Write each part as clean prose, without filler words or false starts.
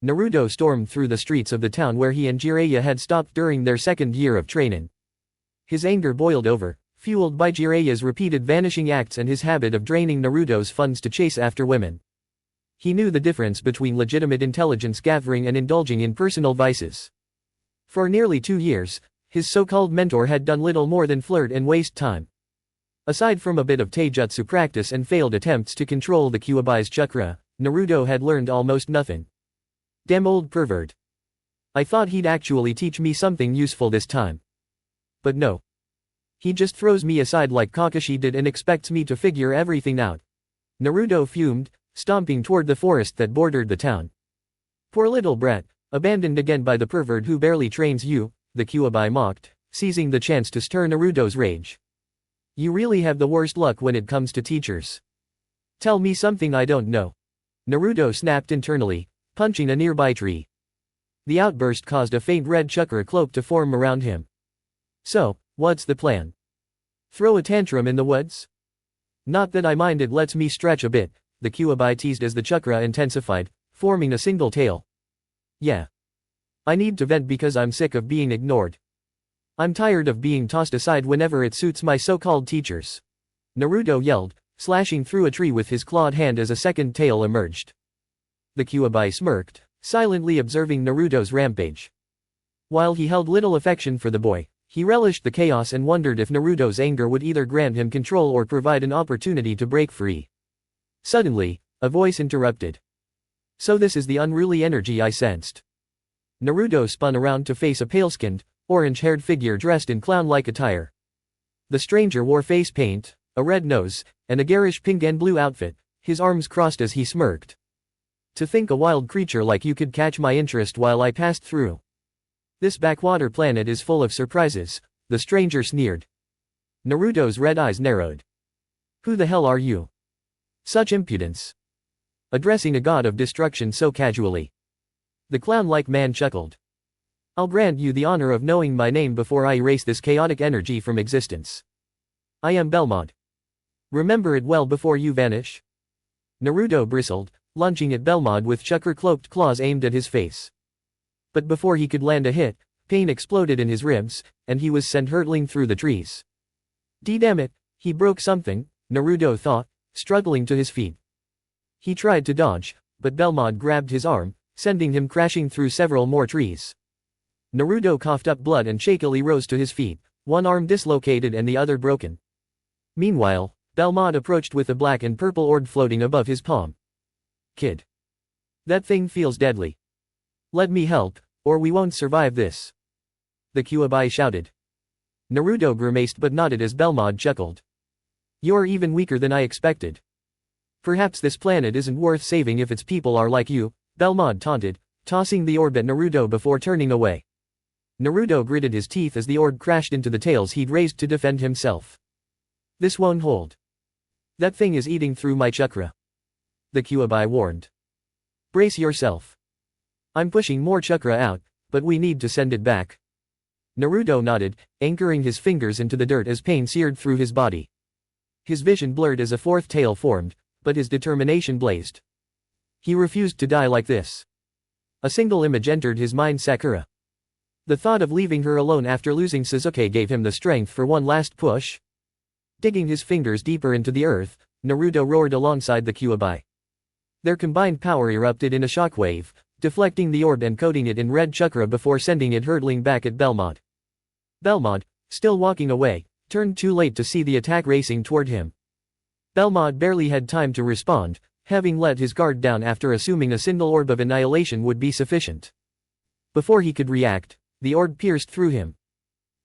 Naruto stormed through the streets of the town where he and Jiraiya had stopped during their second year of training. His anger boiled over, fueled by Jiraiya's repeated vanishing acts and his habit of draining Naruto's funds to chase after women. He knew the difference between legitimate intelligence gathering and indulging in personal vices. For nearly 2 years, his so-called mentor had done little more than flirt and waste time. Aside from a bit of taijutsu practice and failed attempts to control the Kyuubi's chakra, Naruto had learned almost nothing. Damn old pervert. I thought he'd actually teach me something useful this time. But no. He just throws me aside like Kakashi did and expects me to figure everything out. Naruto fumed, stomping toward the forest that bordered the town. Poor little brat, abandoned again by the pervert who barely trains you, the Kyuubi mocked, seizing the chance to stir Naruto's rage. You really have the worst luck when it comes to teachers. Tell me something I don't know. Naruto snapped internally, punching a nearby tree. The outburst caused a faint red chakra cloak to form around him. So, what's the plan? Throw a tantrum in the woods? Not that I mind, it lets me stretch a bit, the Kyuubi teased as the chakra intensified, forming a single tail. Yeah. I need to vent because I'm sick of being ignored. I'm tired of being tossed aside whenever it suits my so-called teachers. Naruto yelled, slashing through a tree with his clawed hand as a second tail emerged. The Kyuubi smirked, silently observing Naruto's rampage. While he held little affection for the boy, he relished the chaos and wondered if Naruto's anger would either grant him control or provide an opportunity to break free. Suddenly, a voice interrupted. So this is the unruly energy I sensed. Naruto spun around to face a pale-skinned, orange-haired figure dressed in clown-like attire. The stranger wore face paint, a red nose, and a garish pink and blue outfit, his arms crossed as he smirked. To think a wild creature like you could catch my interest while I passed through. This backwater planet is full of surprises, the stranger sneered. Naruto's red eyes narrowed. Who the hell are you? Such impudence. Addressing a god of destruction so casually. The clown-like man chuckled. I'll grant you the honor of knowing my name before I erase this chaotic energy from existence. I am Belmod. Remember it well before you vanish. Naruto bristled, lunging at Belmod with chakra-cloaked claws aimed at his face. But before he could land a hit, pain exploded in his ribs, and he was sent hurtling through the trees. Damn it, he broke something, Naruto thought, struggling to his feet. He tried to dodge, but Belmod grabbed his arm, sending him crashing through several more trees. Naruto coughed up blood and shakily rose to his feet, one arm dislocated and the other broken. Meanwhile, Belmod approached with a black and purple orb floating above his palm. Kid. That thing feels deadly. Let me help, or we won't survive this. The Kyuubi shouted. Naruto grimaced but nodded as Belmod chuckled. You're even weaker than I expected. Perhaps this planet isn't worth saving if its people are like you, Belmod taunted, tossing the orb at Naruto before turning away. Naruto gritted his teeth as the orb crashed into the tails he'd raised to defend himself. This won't hold. That thing is eating through my chakra. The Kyuubi warned. Brace yourself. I'm pushing more chakra out, but we need to send it back. Naruto nodded, anchoring his fingers into the dirt as pain seared through his body. His vision blurred as a fourth tail formed, but his determination blazed. He refused to die like this. A single image entered his mind: Sakura. The thought of leaving her alone after losing Sasuke gave him the strength for one last push. Digging his fingers deeper into the earth, Naruto roared alongside the Kyuubi. Their combined power erupted in a shockwave, deflecting the orb and coating it in red chakra before sending it hurtling back at Belmod. Belmod, still walking away, turned too late to see the attack racing toward him. Belmod barely had time to respond, having let his guard down after assuming a single orb of annihilation would be sufficient. Before he could react, the orb pierced through him.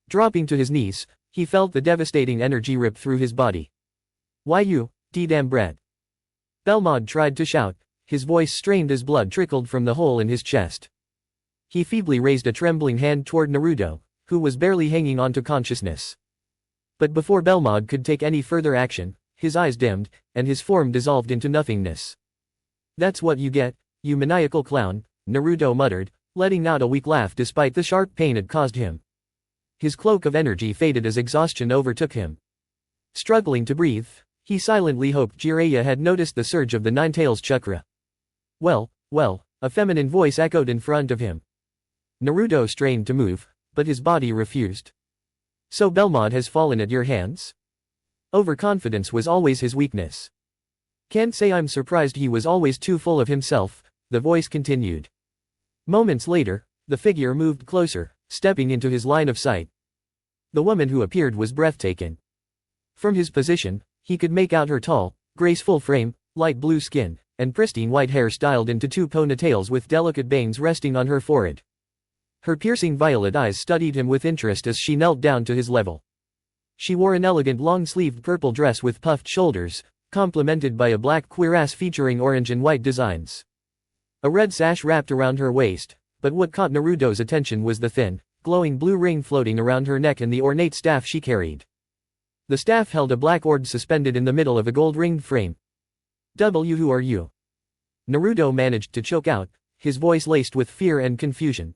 Dropping to his knees, he felt the devastating energy rip through his body. Why you, damn brat? Belmod tried to shout, his voice strained as blood trickled from the hole in his chest. He feebly raised a trembling hand toward Naruto, who was barely hanging on to consciousness. But before Belmod could take any further action, his eyes dimmed, and his form dissolved into nothingness. That's what you get, you maniacal clown, Naruto muttered, letting out a weak laugh despite the sharp pain it caused him. His cloak of energy faded as exhaustion overtook him. Struggling to breathe, he silently hoped Jiraiya had noticed the surge of the Nine-Tails chakra. Well, A feminine voice echoed in front of him. Naruto strained to move, but his body refused. So Belmod has fallen at your hands? Overconfidence was always his weakness. Can't say I'm surprised he was always too full of himself, the voice continued. Moments later, the figure moved closer, stepping into his line of sight. The woman who appeared was breathtaking. From his position, he could make out her tall, graceful frame, light blue skin, and pristine white hair styled into two ponytails with delicate bangs resting on her forehead. Her piercing violet eyes studied him with interest as she knelt down to his level. She wore an elegant long-sleeved purple dress with puffed shoulders, complemented by a black cuirass featuring orange and white designs. A red sash wrapped around her waist, but what caught Naruto's attention was the thin, glowing blue ring floating around her neck and the ornate staff she carried. The staff held a black orb suspended in the middle of a gold-ringed frame. Who are you? Naruto managed to choke out, his voice laced with fear and confusion.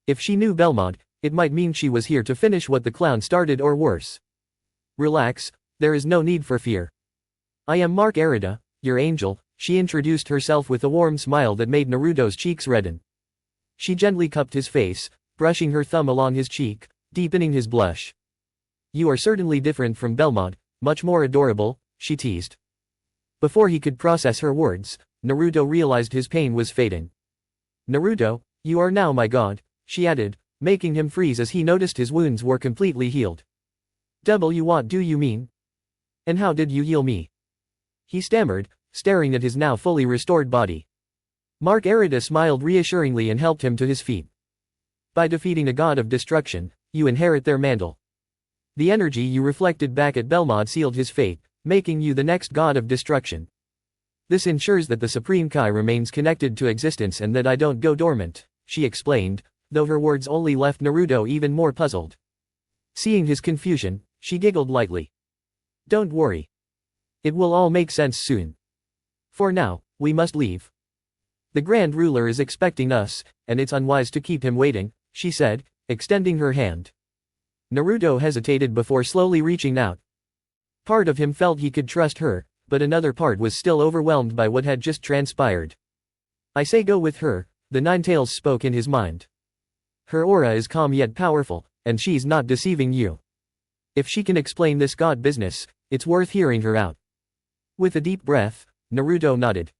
If she knew Belmod, it might mean she was here to finish what the clown started or worse. Relax, there is no need for fear. I am Marcarita, your angel, she introduced herself with a warm smile that made Naruto's cheeks redden. She gently cupped his face, brushing her thumb along his cheek, deepening his blush. You are certainly different from Belmod, much more adorable, she teased. Before he could process her words, Naruto realized his pain was fading. Naruto, you are now my god, she added, making him freeze as he noticed his wounds were completely healed. What do you mean? And how did you heal me? He stammered, staring at his now fully restored body. Marcarita smiled reassuringly and helped him to his feet. By defeating a god of destruction, you inherit their mantle. The energy you reflected back at Belmod sealed his fate, making you the next god of destruction. This ensures that the Supreme Kai remains connected to existence and that I don't go dormant, she explained, though her words only left Naruto even more puzzled. Seeing his confusion, she giggled lightly. Don't worry. It will all make sense soon. For now, we must leave. The Grand Ruler is expecting us, and it's unwise to keep him waiting, she said, extending her hand. Naruto hesitated before slowly reaching out. Part of him felt he could trust her, but another part was still overwhelmed by what had just transpired. I say go with her, the Ninetales spoke in his mind. Her aura is calm yet powerful, and she's not deceiving you. If she can explain this god business, it's worth hearing her out. With a deep breath, Naruto nodded.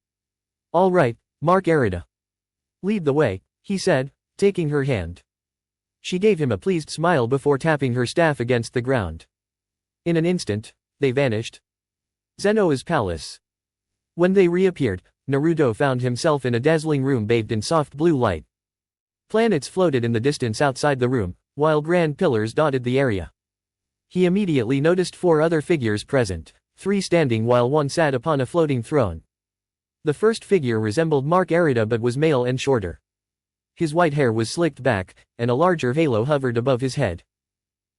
All right, Marcarita. Lead the way, he said, taking her hand. She gave him a pleased smile before tapping her staff against the ground. In an instant, they vanished. Zeno's palace. When they reappeared, Naruto found himself in a dazzling room bathed in soft blue light. Planets floated in the distance outside the room, while grand pillars dotted the area. He immediately noticed 4 other figures present, 3 standing while 1 sat upon a floating throne. The first figure resembled Marcarita but was male and shorter. His white hair was slicked back, and a larger halo hovered above his head.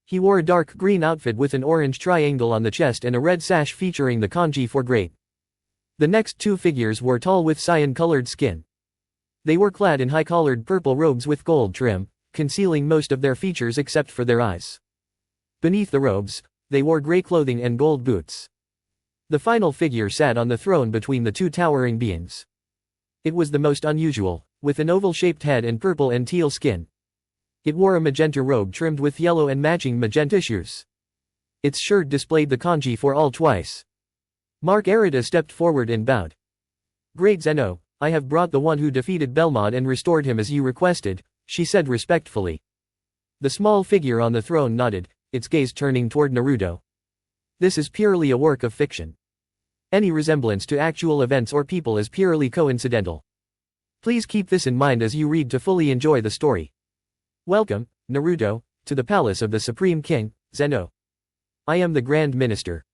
He wore a dark green outfit with an orange triangle on the chest and a red sash featuring the kanji for great. The next 2 figures were tall with cyan-colored skin. They were clad in high-collared purple robes with gold trim, concealing most of their features except for their eyes. Beneath the robes, they wore gray clothing and gold boots. The final figure sat on the throne between the 2 towering beings. It was the most unusual, with an oval-shaped head and purple and teal skin. It wore a magenta robe trimmed with yellow and matching magenta shoes. Its shirt displayed the kanji for all twice. Marcarita stepped forward and bowed. Great Zeno, I have brought the one who defeated Belmod and restored him as you requested, she said respectfully. The small figure on the throne nodded, its gaze turning toward Naruto. This is purely a work of fiction. Any resemblance to actual events or people is purely coincidental. Please keep this in mind as you read to fully enjoy the story. Welcome, Naruto, to the palace of the Supreme King, Zeno. I am the Grand Minister.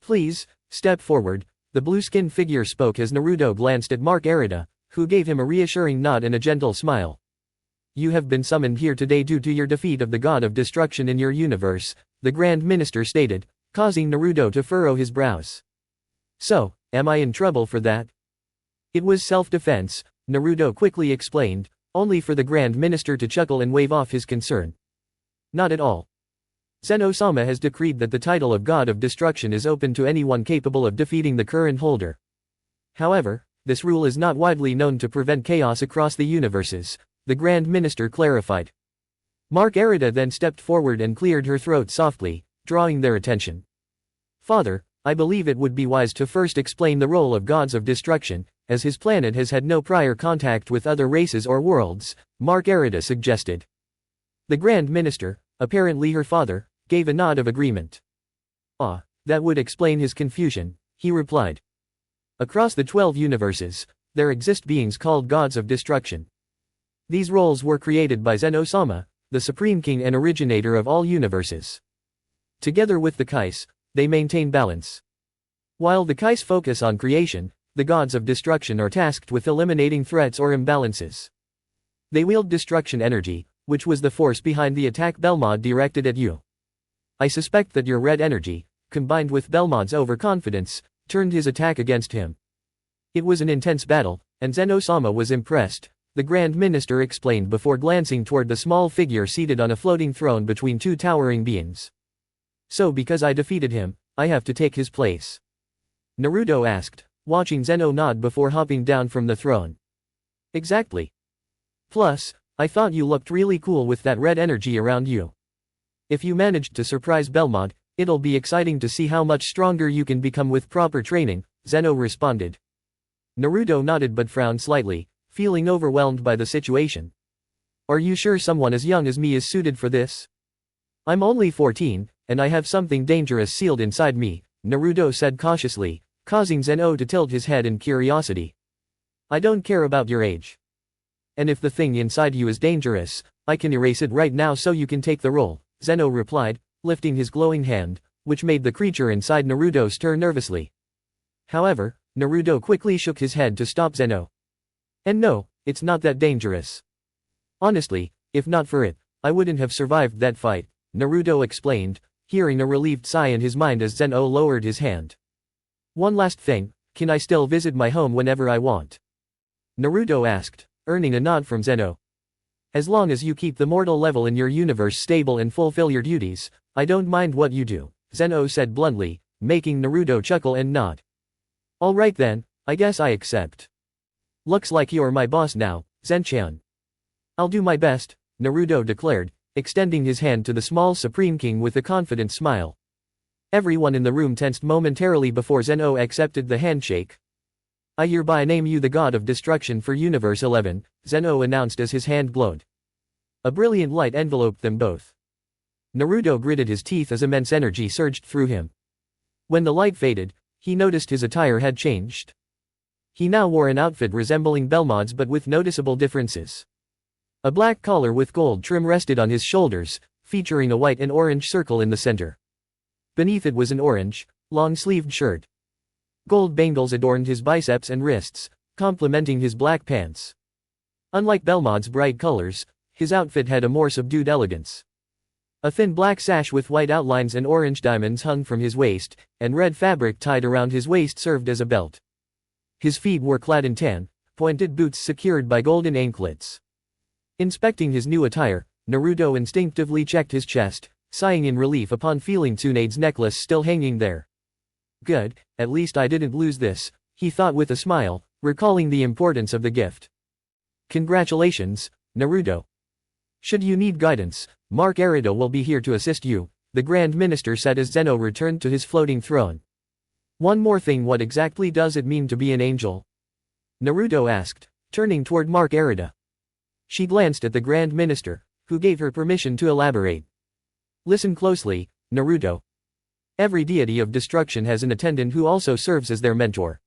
Please, step forward, the blue-skinned figure spoke as Naruto glanced at Marcarita, who gave him a reassuring nod and a gentle smile. You have been summoned here today due to your defeat of the god of destruction in your universe, the Grand Minister stated, causing Naruto to furrow his brows. So, am I in trouble for that? It was self-defense, Naruto quickly explained, only for the Grand Minister to chuckle and wave off his concern. Not at all. Zeno-sama has decreed that the title of God of Destruction is open to anyone capable of defeating the current holder. However, this rule is not widely known to prevent chaos across the universes, the Grand Minister clarified. Marcarita then stepped forward and cleared her throat softly, drawing their attention. Father, I believe it would be wise to first explain the role of gods of destruction, as his planet has had no prior contact with other races or worlds, Marcarita suggested. The Grand Minister, apparently her father, gave a nod of agreement. Ah, that would explain his confusion, he replied. Across the 12 universes, there exist beings called gods of destruction. These roles were created by Zeno-sama, the Supreme King and originator of all universes. Together with the Kais, they maintain balance. While the Kais focus on creation, the gods of destruction are tasked with eliminating threats or imbalances. They wield destruction energy, which was the force behind the attack Belmod directed at you. I suspect that your red energy, combined with Belmod's overconfidence, turned his attack against him. It was an intense battle, and Zeno-sama was impressed, the Grand Minister explained before glancing toward the small figure seated on a floating throne between two towering beings. So because I defeated him, I have to take his place? Naruto asked, watching Zeno nod before hopping down from the throne. Exactly. Plus, I thought you looked really cool with that red energy around you. If you managed to surprise Belmod, it'll be exciting to see how much stronger you can become with proper training, Zeno responded. Naruto nodded but frowned slightly, feeling overwhelmed by the situation. Are you sure someone as young as me is suited for this? I'm only 14, and I have something dangerous sealed inside me, Naruto said cautiously, causing Zeno to tilt his head in curiosity. I don't care about your age. And if the thing inside you is dangerous, I can erase it right now so you can take the role, Zeno replied, lifting his glowing hand, which made the creature inside Naruto stir nervously. However, Naruto quickly shook his head to stop Zeno. And no, it's not that dangerous. Honestly, if not for it, I wouldn't have survived that fight, Naruto explained, hearing a relieved sigh in his mind as Zeno lowered his hand. One last thing, can I still visit my home whenever I want? Naruto asked, earning a nod from Zeno. As long as you keep the mortal level in your universe stable and fulfill your duties, I don't mind what you do, Zeno said bluntly, making Naruto chuckle and nod. Alright then, I guess I accept. Looks like you're my boss now, Zen-chan. I'll do my best, Naruto declared, extending his hand to the small Supreme King with a confident smile. Everyone in the room tensed momentarily before Zeno accepted the handshake. I hereby name you the God of Destruction for Universe 11, Zeno announced as his hand glowed. A brilliant light enveloped them both. Naruto gritted his teeth as immense energy surged through him. When the light faded, he noticed his attire had changed. He now wore an outfit resembling Belmod's but with noticeable differences. A black collar with gold trim rested on his shoulders, featuring a white and orange circle in the center. Beneath it was an orange, long-sleeved shirt. Gold bangles adorned his biceps and wrists, complementing his black pants. Unlike Belmod's bright colors, his outfit had a more subdued elegance. A thin black sash with white outlines and orange diamonds hung from his waist, and red fabric tied around his waist served as a belt. His feet were clad in tan, pointed boots secured by golden anklets. Inspecting his new attire, Naruto instinctively checked his chest, sighing in relief upon feeling Tsunade's necklace still hanging there. Good, at least I didn't lose this, he thought with a smile, recalling the importance of the gift. Congratulations, Naruto. Should you need guidance, Marcarita will be here to assist you, the Grand Minister said as Zeno returned to his floating throne. One more thing, what exactly does it mean to be an angel? Naruto asked, turning toward Marcarita. She glanced at the Grand Minister, who gave her permission to elaborate. Listen closely, Naruto. Every deity of destruction has an attendant who also serves as their mentor.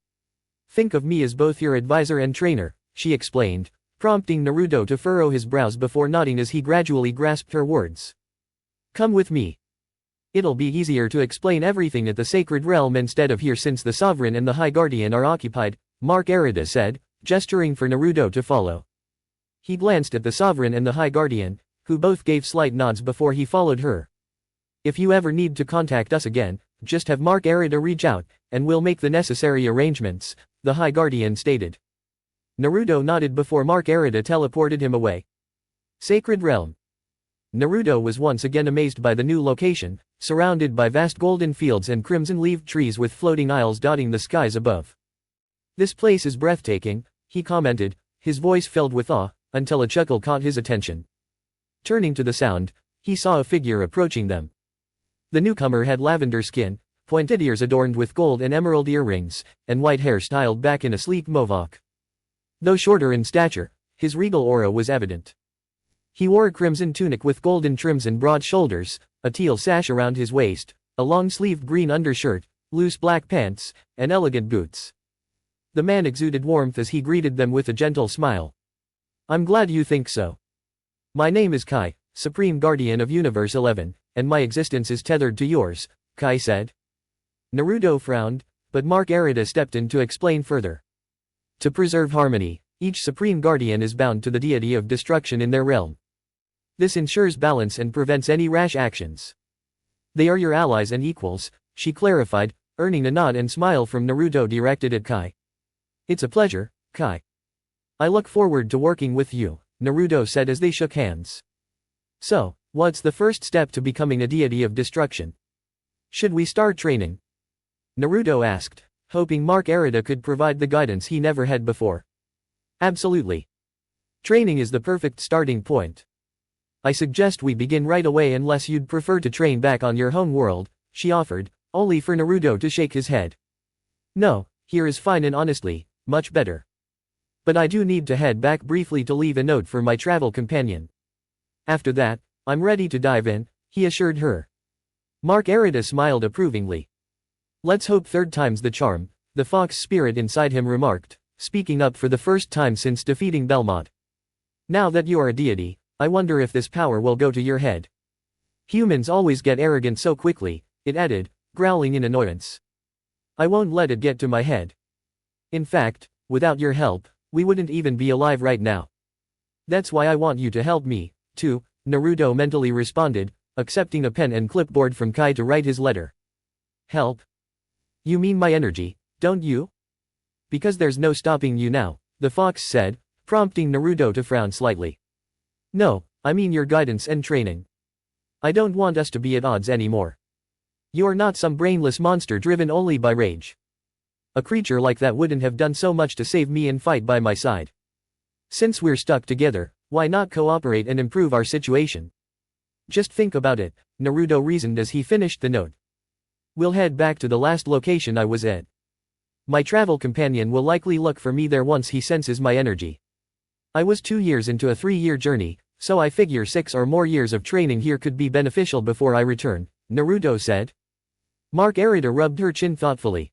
Think of me as both your advisor and trainer, she explained, prompting Naruto to furrow his brows before nodding as he gradually grasped her words. Come with me. It'll be easier to explain everything at the sacred realm instead of here since the Sovereign and the High Guardian are occupied, Marcarita said, gesturing for Naruto to follow. He glanced at the Sovereign and the High Guardian, who both gave slight nods before he followed her. If you ever need to contact us again, just have Marcarita reach out, and we'll make the necessary arrangements, the High Guardian stated. Naruto nodded before Marcarita teleported him away. Sacred Realm. Naruto was once again amazed by the new location, surrounded by vast golden fields and crimson-leaved trees with floating isles dotting the skies above. This place is breathtaking, he commented, his voice filled with awe, until a chuckle caught his attention. Turning to the sound, he saw a figure approaching them. The newcomer had lavender skin, pointed ears adorned with gold and emerald earrings, and white hair styled back in a sleek mohawk. Though shorter in stature, his regal aura was evident. He wore a crimson tunic with golden trims and broad shoulders, a teal sash around his waist, a long-sleeved green undershirt, loose black pants, and elegant boots. The man exuded warmth as he greeted them with a gentle smile. "I'm glad you think so. My name is Kai, Supreme Guardian of Universe 11, and my existence is tethered to yours," Kai said. Naruto frowned, but Marcarita stepped in to explain further. To preserve harmony, each Supreme Guardian is bound to the deity of destruction in their realm. This ensures balance and prevents any rash actions. They are your allies and equals, she clarified, earning a nod and smile from Naruto directed at Kai. "It's a pleasure, Kai. I look forward to working with you," Naruto said as they shook hands. "So, what's the first step to becoming a deity of destruction? Should we start training?" Naruto asked, hoping Marcarita could provide the guidance he never had before. "Absolutely. Training is the perfect starting point. I suggest we begin right away unless you'd prefer to train back on your home world," she offered, only for Naruto to shake his head. "No, here is fine and honestly, much better. But I do need to head back briefly to leave a note for my travel companion. After that, I'm ready to dive in," he assured her. Marcarita smiled approvingly. "Let's hope third time's the charm," the fox spirit inside him remarked, speaking up for the first time since defeating Belmod. "Now that you are a deity, I wonder if this power will go to your head. Humans always get arrogant so quickly," it added, growling in annoyance. "I won't let it get to my head. In fact, without your help, we wouldn't even be alive right now. That's why I want you to help me, too," Naruto mentally responded, accepting a pen and clipboard from Kai to write his letter. "Help? You mean my energy, don't you? Because there's no stopping you now," the fox said, prompting Naruto to frown slightly. "No, I mean your guidance and training. I don't want us to be at odds anymore. You're not some brainless monster driven only by rage. A creature like that wouldn't have done so much to save me and fight by my side. Since we're stuck together, why not cooperate and improve our situation? Just think about it," Naruto reasoned as he finished the note. "We'll head back to the last location I was at. My travel companion will likely look for me there once he senses my energy. I was 2 years into a 3-year journey, so I figure 6 or more years of training here could be beneficial before I return," Naruto said. Marcarita rubbed her chin thoughtfully.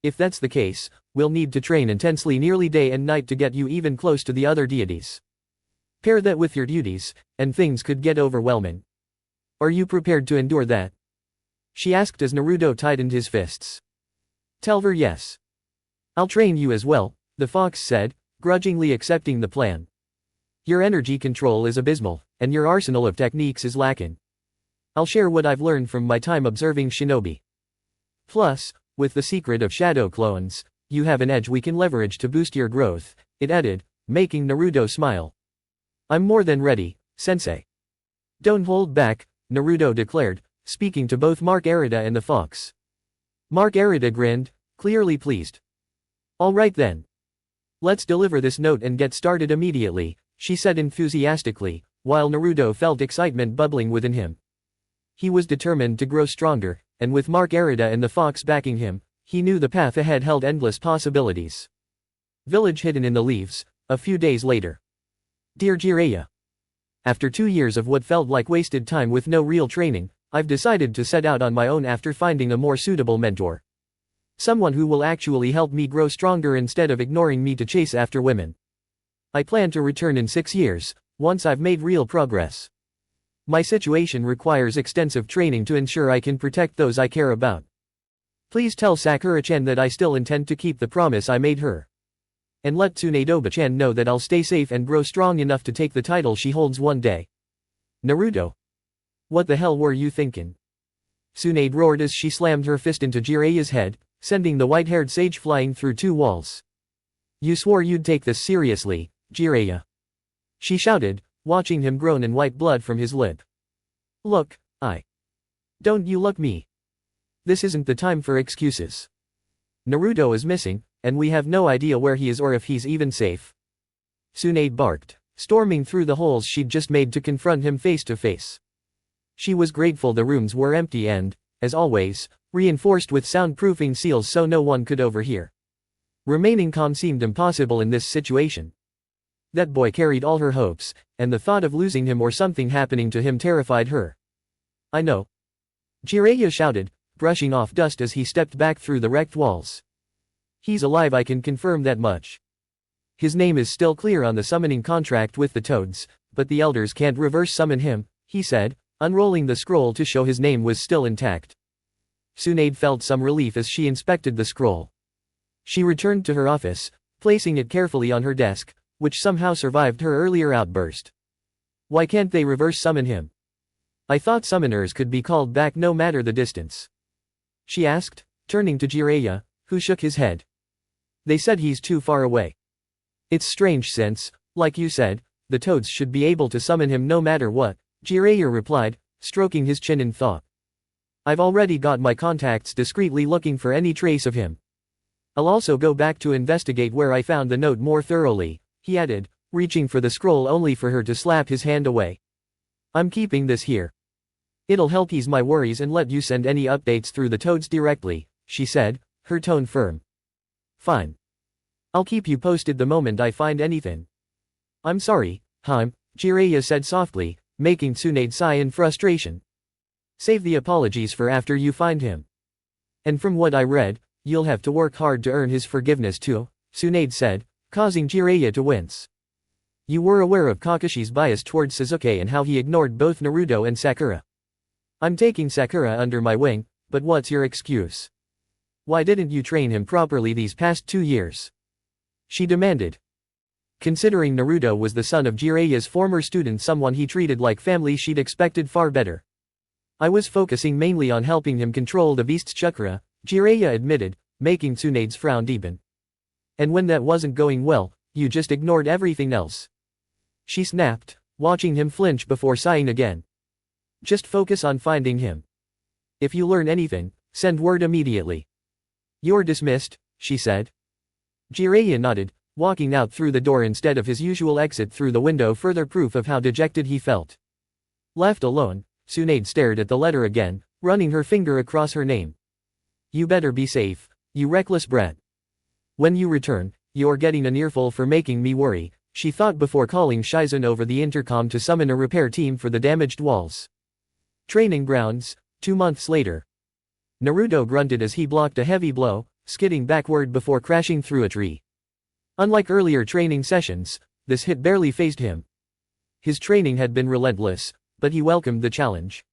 "If that's the case, we'll need to train intensely nearly day and night to get you even close to the other deities. Pair that with your duties, and things could get overwhelming. Are you prepared to endure that?" she asked as Naruto tightened his fists. "Tell her yes. I'll train you as well," the fox said, grudgingly accepting the plan. "Your energy control is abysmal, and your arsenal of techniques is lacking. I'll share what I've learned from my time observing shinobi. Plus, with the secret of shadow clones, you have an edge we can leverage to boost your growth," it added, making Naruto smile. "I'm more than ready, sensei." "Don't hold back," Naruto declared, speaking to both Marcarita and the fox. Marcarita grinned, clearly pleased. "All right then. Let's deliver this note and get started immediately," she said enthusiastically, while Naruto felt excitement bubbling within him. He was determined to grow stronger, and with Marcarita and the fox backing him, he knew the path ahead held endless possibilities. Village hidden in the leaves, a few days later. Dear Jiraiya. After 2 years of what felt like wasted time with no real training, I've decided to set out on my own after finding a more suitable mentor. Someone who will actually help me grow stronger instead of ignoring me to chase after women. I plan to return in 6 years, once I've made real progress. My situation requires extensive training to ensure I can protect those I care about. Please tell Sakura-chan that I still intend to keep the promise I made her. And let Tsunedoba-chan know that I'll stay safe and grow strong enough to take the title she holds one day." "Naruto. What the hell were you thinking?" Tsunade roared as she slammed her fist into Jiraiya's head, sending the white-haired sage flying through 2 walls. "You swore you'd take this seriously, Jiraiya," she shouted, watching him groan and wipe blood from his lip. "Look, Don't you look me. This isn't the time for excuses. Naruto is missing, and we have no idea where he is or if he's even safe. Tsunade barked, storming through the holes she'd just made to confront him face to face. She was grateful the rooms were empty and, as always, reinforced with soundproofing seals so no one could overhear. Remaining calm seemed impossible in this situation. That boy carried all her hopes, and the thought of losing him or something happening to him terrified her. I know. Jiraiya shouted, brushing off dust as he stepped back through the wrecked walls. He's alive, I can confirm that much. His name is still clear on the summoning contract with the Toads, but the elders can't reverse summon him, he said, unrolling the scroll to show his name was still intact. Tsunade felt some relief as she inspected the scroll. She returned to her office, placing it carefully on her desk, which somehow survived her earlier outburst. Why can't they reverse summon him? I thought summoners could be called back no matter the distance. She asked, turning to Jiraiya, who shook his head. They said he's too far away. It's strange since, like you said, the Toads should be able to summon him no matter what, Jiraiya replied, stroking his chin in thought. I've already got my contacts discreetly looking for any trace of him. I'll also go back to investigate where I found the note more thoroughly, he added, reaching for the scroll only for her to slap his hand away. I'm keeping this here. It'll help ease my worries and let you send any updates through the Toads directly, she said, her tone firm. Fine. I'll keep you posted the moment I find anything. I'm sorry, Jiraiya said softly, making Tsunade sigh in frustration. Save the apologies for after you find him. And from what I read, you'll have to work hard to earn his forgiveness too, Tsunade said, causing Jiraiya to wince. You were aware of Kakashi's bias towards Sasuke and how he ignored both Naruto and Sakura. I'm taking Sakura under my wing, but what's your excuse? Why didn't you train him properly these past 2 years? She demanded. Considering Naruto was the son of Jiraiya's former student, someone he treated like family, she'd expected far better. I was focusing mainly on helping him control the beast's chakra, Jiraiya admitted, making Tsunade's frown deepen. And when that wasn't going well, you just ignored everything else. She snapped, watching him flinch before sighing again. Just focus on finding him. If you learn anything, send word immediately. You're dismissed, she said. Jiraiya nodded, walking out through the door instead of his usual exit through the window, further proof of how dejected he felt. Left alone, Tsunade stared at the letter again, running her finger across her name. You better be safe, you reckless brat. When you return, you're getting an earful for making me worry, she thought before calling Shizen over the intercom to summon a repair team for the damaged walls. Training grounds, 2 months later. Naruto grunted as he blocked a heavy blow, skidding backward before crashing through a tree. Unlike earlier training sessions, this hit barely fazed him. His training had been relentless, but he welcomed the challenge.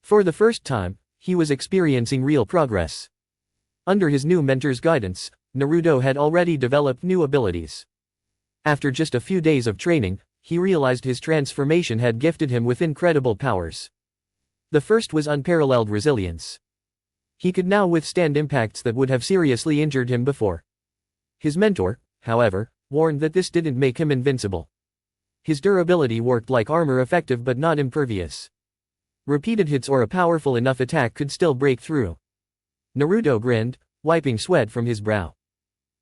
For the first time, he was experiencing real progress. Under his new mentor's guidance, Naruto had already developed new abilities. After just a few days of training, he realized his transformation had gifted him with incredible powers. The first was unparalleled resilience. He could now withstand impacts that would have seriously injured him before. His mentor, however, warned that this didn't make him invincible. His durability worked like armor, effective but not impervious. Repeated hits or a powerful enough attack could still break through. Naruto grinned, wiping sweat from his brow.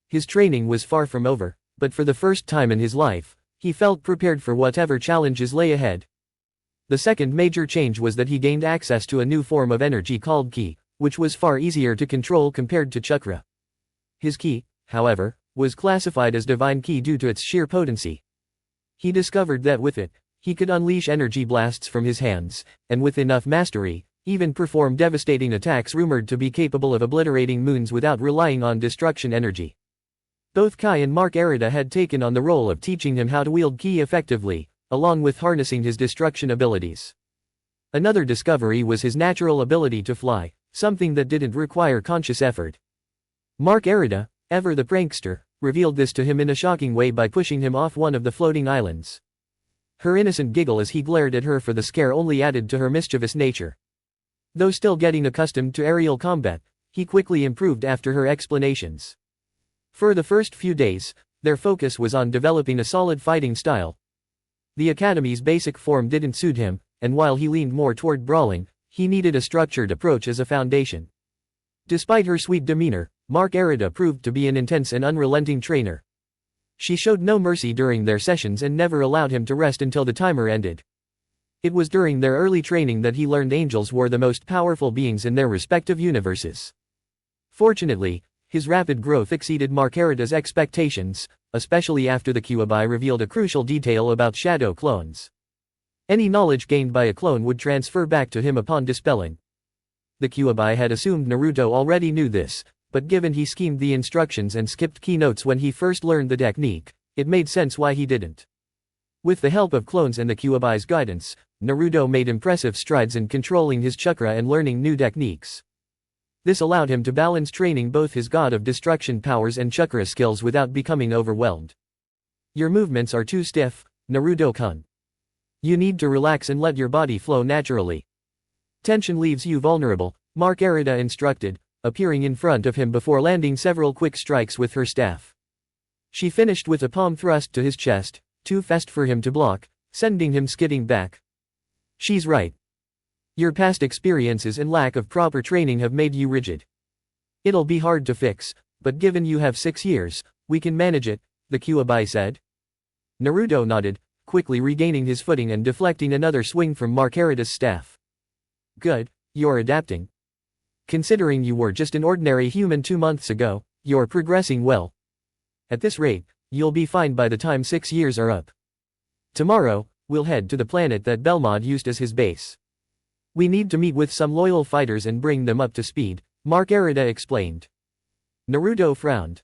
His training was far from over, but for the first time in his life, he felt prepared for whatever challenges lay ahead. The second major change was that he gained access to a new form of energy called ki, which was far easier to control compared to chakra. His ki, however, was classified as divine ki due to its sheer potency. He discovered that with it, he could unleash energy blasts from his hands, and with enough mastery, even perform devastating attacks rumored to be capable of obliterating moons without relying on destruction energy. Both Kai and Marcarita had taken on the role of teaching him how to wield ki effectively, along with harnessing his destruction abilities. Another discovery was his natural ability to fly, something that didn't require conscious effort. Marcarita, ever the prankster, revealed this to him in a shocking way by pushing him off one of the floating islands. Her innocent giggle as he glared at her for the scare only added to her mischievous nature. Though still getting accustomed to aerial combat, he quickly improved after her explanations. For the first few days, their focus was on developing a solid fighting style. The academy's basic form didn't suit him, and while he leaned more toward brawling, he needed a structured approach as a foundation. Despite her sweet demeanor, Marcarita proved to be an intense and unrelenting trainer. She showed no mercy during their sessions and never allowed him to rest until the timer ended. It was during their early training that he learned angels were the most powerful beings in their respective universes. Fortunately, his rapid growth exceeded Marcarita's expectations, especially after the Kyuubi revealed a crucial detail about shadow clones. Any knowledge gained by a clone would transfer back to him upon dispelling. The Kyuubi had assumed Naruto already knew this, but given he schemed the instructions and skipped keynotes when he first learned the technique, it made sense why he didn't. With the help of clones and the Kyuubi's guidance, Naruto made impressive strides in controlling his chakra and learning new techniques. This allowed him to balance training both his God of Destruction powers and chakra skills without becoming overwhelmed. Your movements are too stiff, Naruto-kun. You need to relax and let your body flow naturally. Tension leaves you vulnerable, Marcarita instructed, appearing in front of him before landing several quick strikes with her staff. She finished with a palm thrust to his chest, too fast for him to block, sending him skidding back. She's right. Your past experiences and lack of proper training have made you rigid. It'll be hard to fix, but given you have 6 years, we can manage it, the Kyuubi said. Naruto nodded, quickly regaining his footing and deflecting another swing from Marcarita's staff. Good, you're adapting. Considering you were just an ordinary human 2 months ago, you're progressing well. At this rate, you'll be fine by the time 6 years are up. Tomorrow, we'll head to the planet that Belmod used as his base. We need to meet with some loyal fighters and bring them up to speed, Marcarita explained. Naruto frowned.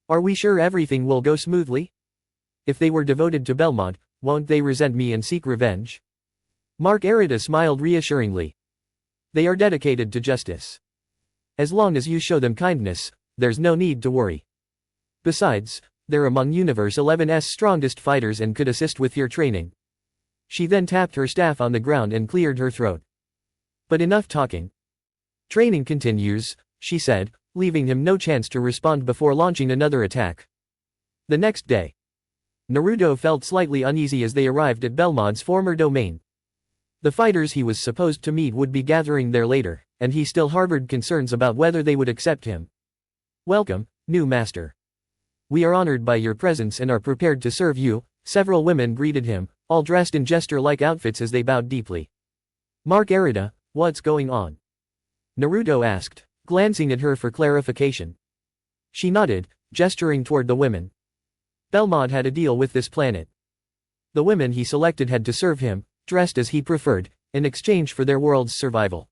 Are we sure everything will go smoothly? If they were devoted to Belmod, won't they resent me and seek revenge? Marcarita smiled reassuringly. They are dedicated to justice. As long as you show them kindness, there's no need to worry. Besides, they're among Universe 11's strongest fighters and could assist with your training. She then tapped her staff on the ground and cleared her throat. But enough talking. Training continues, she said, leaving him no chance to respond before launching another attack. The next day, Naruto felt slightly uneasy as they arrived at Belmod's former domain. The fighters he was supposed to meet would be gathering there later, and he still harbored concerns about whether they would accept him. Welcome, new master. We are honored by your presence and are prepared to serve you, several women greeted him, all dressed in jester-like outfits as they bowed deeply. Marcarita, what's going on? Naruto asked, glancing at her for clarification. She nodded, gesturing toward the women. Belmod had a deal with this planet. The women he selected had to serve him, dressed as he preferred, in exchange for their world's survival.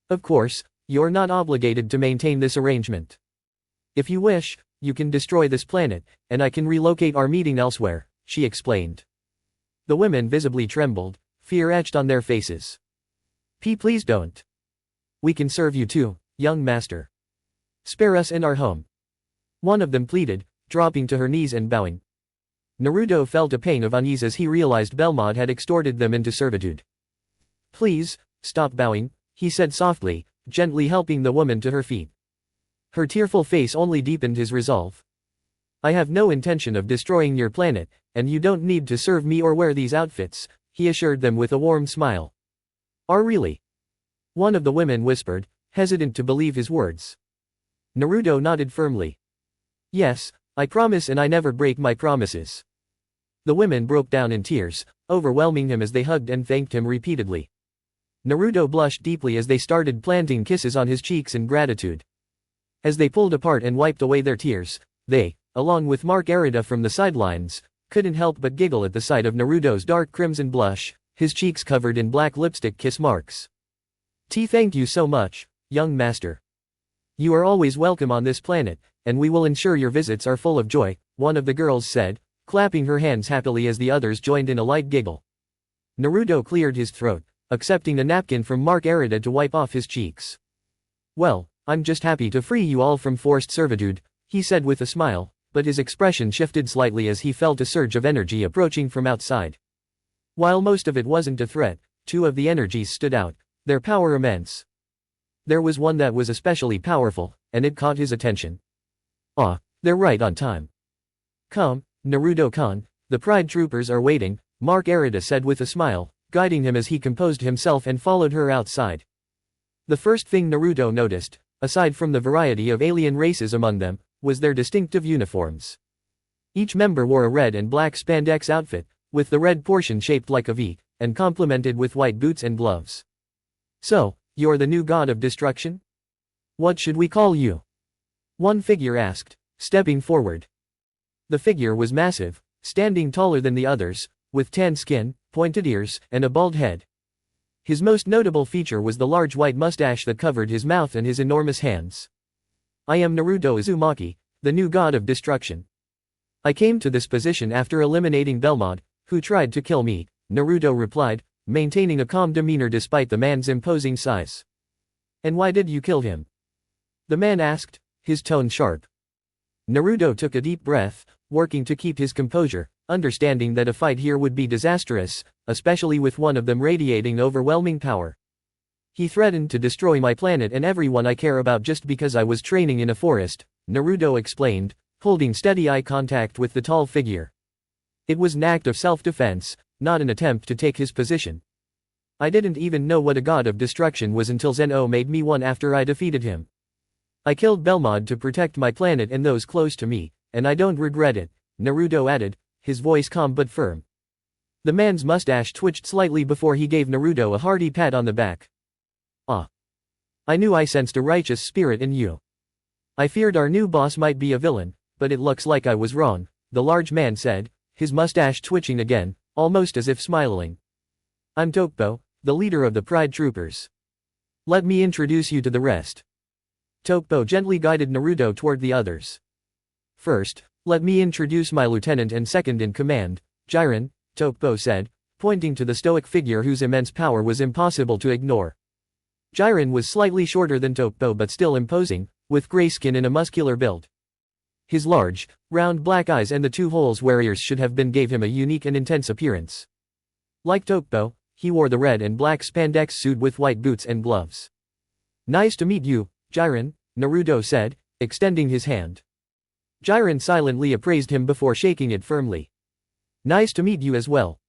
Of course, you're not obligated to maintain this arrangement. If you wish, you can destroy this planet, and I can relocate our meeting elsewhere, she explained. The women visibly trembled, fear etched on their faces. Please don't. We can serve you too, young master. Spare us and our home. One of them pleaded, dropping to her knees and bowing. Naruto felt a pang of unease as he realized Belmod had extorted them into servitude. Please, stop bowing, he said softly, gently helping the woman to her feet. Her tearful face only deepened his resolve. I have no intention of destroying your planet, and you don't need to serve me or wear these outfits, he assured them with a warm smile. Really? One of the women whispered, hesitant to believe his words. Naruto nodded firmly. Yes, I promise and I never break my promises. The women broke down in tears, overwhelming him as they hugged and thanked him repeatedly. Naruto blushed deeply as they started planting kisses on his cheeks in gratitude. As they pulled apart and wiped away their tears, they, along with Marcarita from the sidelines, couldn't help but giggle at the sight of Naruto's dark crimson blush, his cheeks covered in black lipstick kiss marks. Thank you so much, young master. You are always welcome on this planet, and we will ensure your visits are full of joy, one of the girls said, clapping her hands happily as the others joined in a light giggle. Naruto cleared his throat, accepting a napkin from Marcarita to wipe off his cheeks. Well, I'm just happy to free you all from forced servitude, he said with a smile, but his expression shifted slightly as he felt a surge of energy approaching from outside. While most of it wasn't a threat, 2 of the energies stood out, their power immense. There was one that was especially powerful, and it caught his attention. They're right on time. Come, Naruto-kun, the Pride Troopers are waiting, Marcarita said with a smile, guiding him as he composed himself and followed her outside. The first thing Naruto noticed, aside from the variety of alien races among them, was their distinctive uniforms. Each member wore a red and black spandex outfit, with the red portion shaped like a V, and complemented with white boots and gloves. "So, you're the new god of destruction? What should we call you?" one figure asked, stepping forward. The figure was massive, standing taller than the others, with tan skin, pointed ears, and a bald head. His most notable feature was the large white mustache that covered his mouth and his enormous hands. "I am Naruto Uzumaki, the new god of destruction. I came to this position after eliminating Belmod, who tried to kill me," Naruto replied, maintaining a calm demeanor despite the man's imposing size. "And why did you kill him?" the man asked, his tone sharp. Naruto took a deep breath, working to keep his composure, understanding that a fight here would be disastrous, especially with one of them radiating overwhelming power. "He threatened to destroy my planet and everyone I care about just because I was training in a forest," Naruto explained, holding steady eye contact with the tall figure. "It was an act of self-defense, not an attempt to take his position. I didn't even know what a god of destruction was until Zeno made me one after I defeated him. I killed Belmod to protect my planet and those close to me, and I don't regret it," Naruto added, his voice calm but firm. The man's mustache twitched slightly before he gave Naruto a hearty pat on the back. "Ah. I knew I sensed a righteous spirit in you. I feared our new boss might be a villain, but it looks like I was wrong," the large man said, his mustache twitching again, almost as if smiling. "I'm Tokpo, the leader of the Pride Troopers. Let me introduce you to the rest." Tokpo gently guided Naruto toward the others. "First, let me introduce my lieutenant and second in command, Jiren," Tokpo said, pointing to the stoic figure whose immense power was impossible to ignore. Jiren was slightly shorter than Tokpo but still imposing, with gray skin and a muscular build. His large, round black eyes and the two holes where ears should have been gave him a unique and intense appearance. Like Tokpo, he wore the red and black spandex suit with white boots and gloves. "Nice to meet you, Jiren," Naruto said, extending his hand. Jiren silently appraised him before shaking it firmly. "Nice to meet you as well.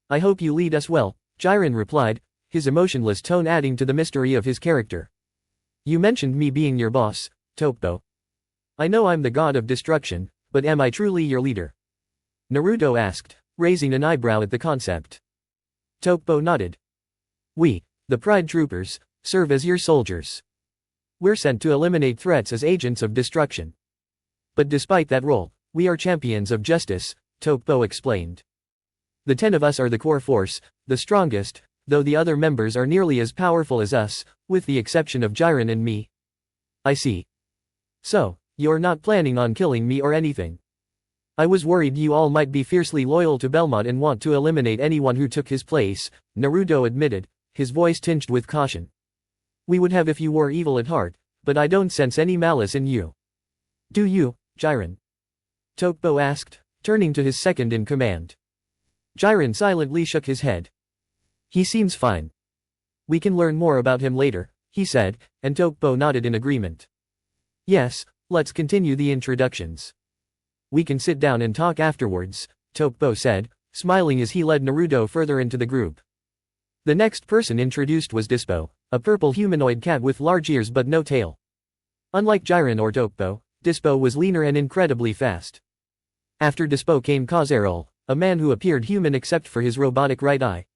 I hope you lead us well," Jiren replied, his emotionless tone adding to the mystery of his character. "You mentioned me being your boss, Tokpo. I know I'm the god of destruction, but am I truly your leader?" Naruto asked, raising an eyebrow at the concept. Tokpo nodded. "We, the Pride Troopers, serve as your soldiers. We're sent to eliminate threats as agents of destruction. But despite that role, we are champions of justice," Tokpo explained. "The 10 of us are the core force, the strongest, though the other members are nearly as powerful as us, with the exception of Jiren and me." "I see. So, you're not planning on killing me or anything? I was worried you all might be fiercely loyal to Belmod and want to eliminate anyone who took his place," Naruto admitted, his voice tinged with caution. "We would have if you were evil at heart, but I don't sense any malice in you. Do you, Jiren?" Tokpo asked, turning to his second in command. Jiren silently shook his head. "He seems fine. We can learn more about him later," he said, and Tokpo nodded in agreement. "Yes, let's continue the introductions. We can sit down and talk afterwards," Tokpo said, smiling as he led Naruto further into the group. The next person introduced was Dispo, a purple humanoid cat with large ears but no tail. Unlike Jiren or Tokpo, Dispo was leaner and incredibly fast. After Dispo came Kazerol, a man who appeared human except for his robotic right eye.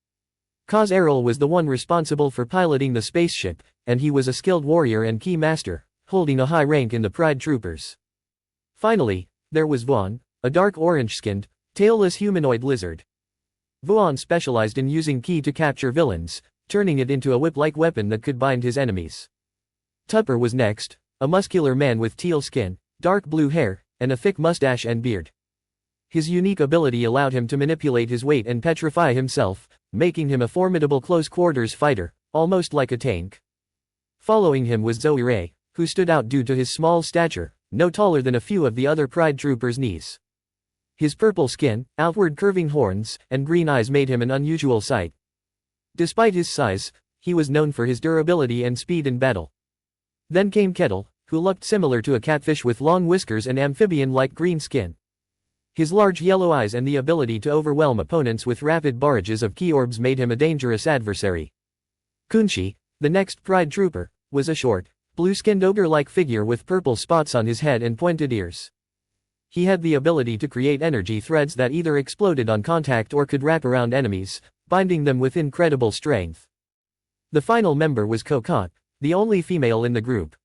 Kazerol was the one responsible for piloting the spaceship, and he was a skilled warrior and key master, holding a high rank in the Pride Troopers. Finally, there was Vaughn, a dark orange-skinned, tailless humanoid lizard. Vaughn specialized in using ki to capture villains, turning it into a whip-like weapon that could bind his enemies. Tupper was next, a muscular man with teal skin, dark blue hair, and a thick mustache and beard. His unique ability allowed him to manipulate his weight and petrify himself, making him a formidable close-quarters fighter, almost like a tank. Following him was Zoirei, who stood out due to his small stature, no taller than a few of the other Pride Troopers' knees. His purple skin, outward curving horns, and green eyes made him an unusual sight. Despite his size, he was known for his durability and speed in battle. Then came Kettle, who looked similar to a catfish with long whiskers and amphibian-like green skin. His large yellow eyes and the ability to overwhelm opponents with rapid barrages of ki orbs made him a dangerous adversary. Kunshi, the next Pride Trooper, was a short, blue-skinned ogre-like figure with purple spots on his head and pointed ears. He had the ability to create energy threads that either exploded on contact or could wrap around enemies, binding them with incredible strength. The final member was Konoha, the only female in the group.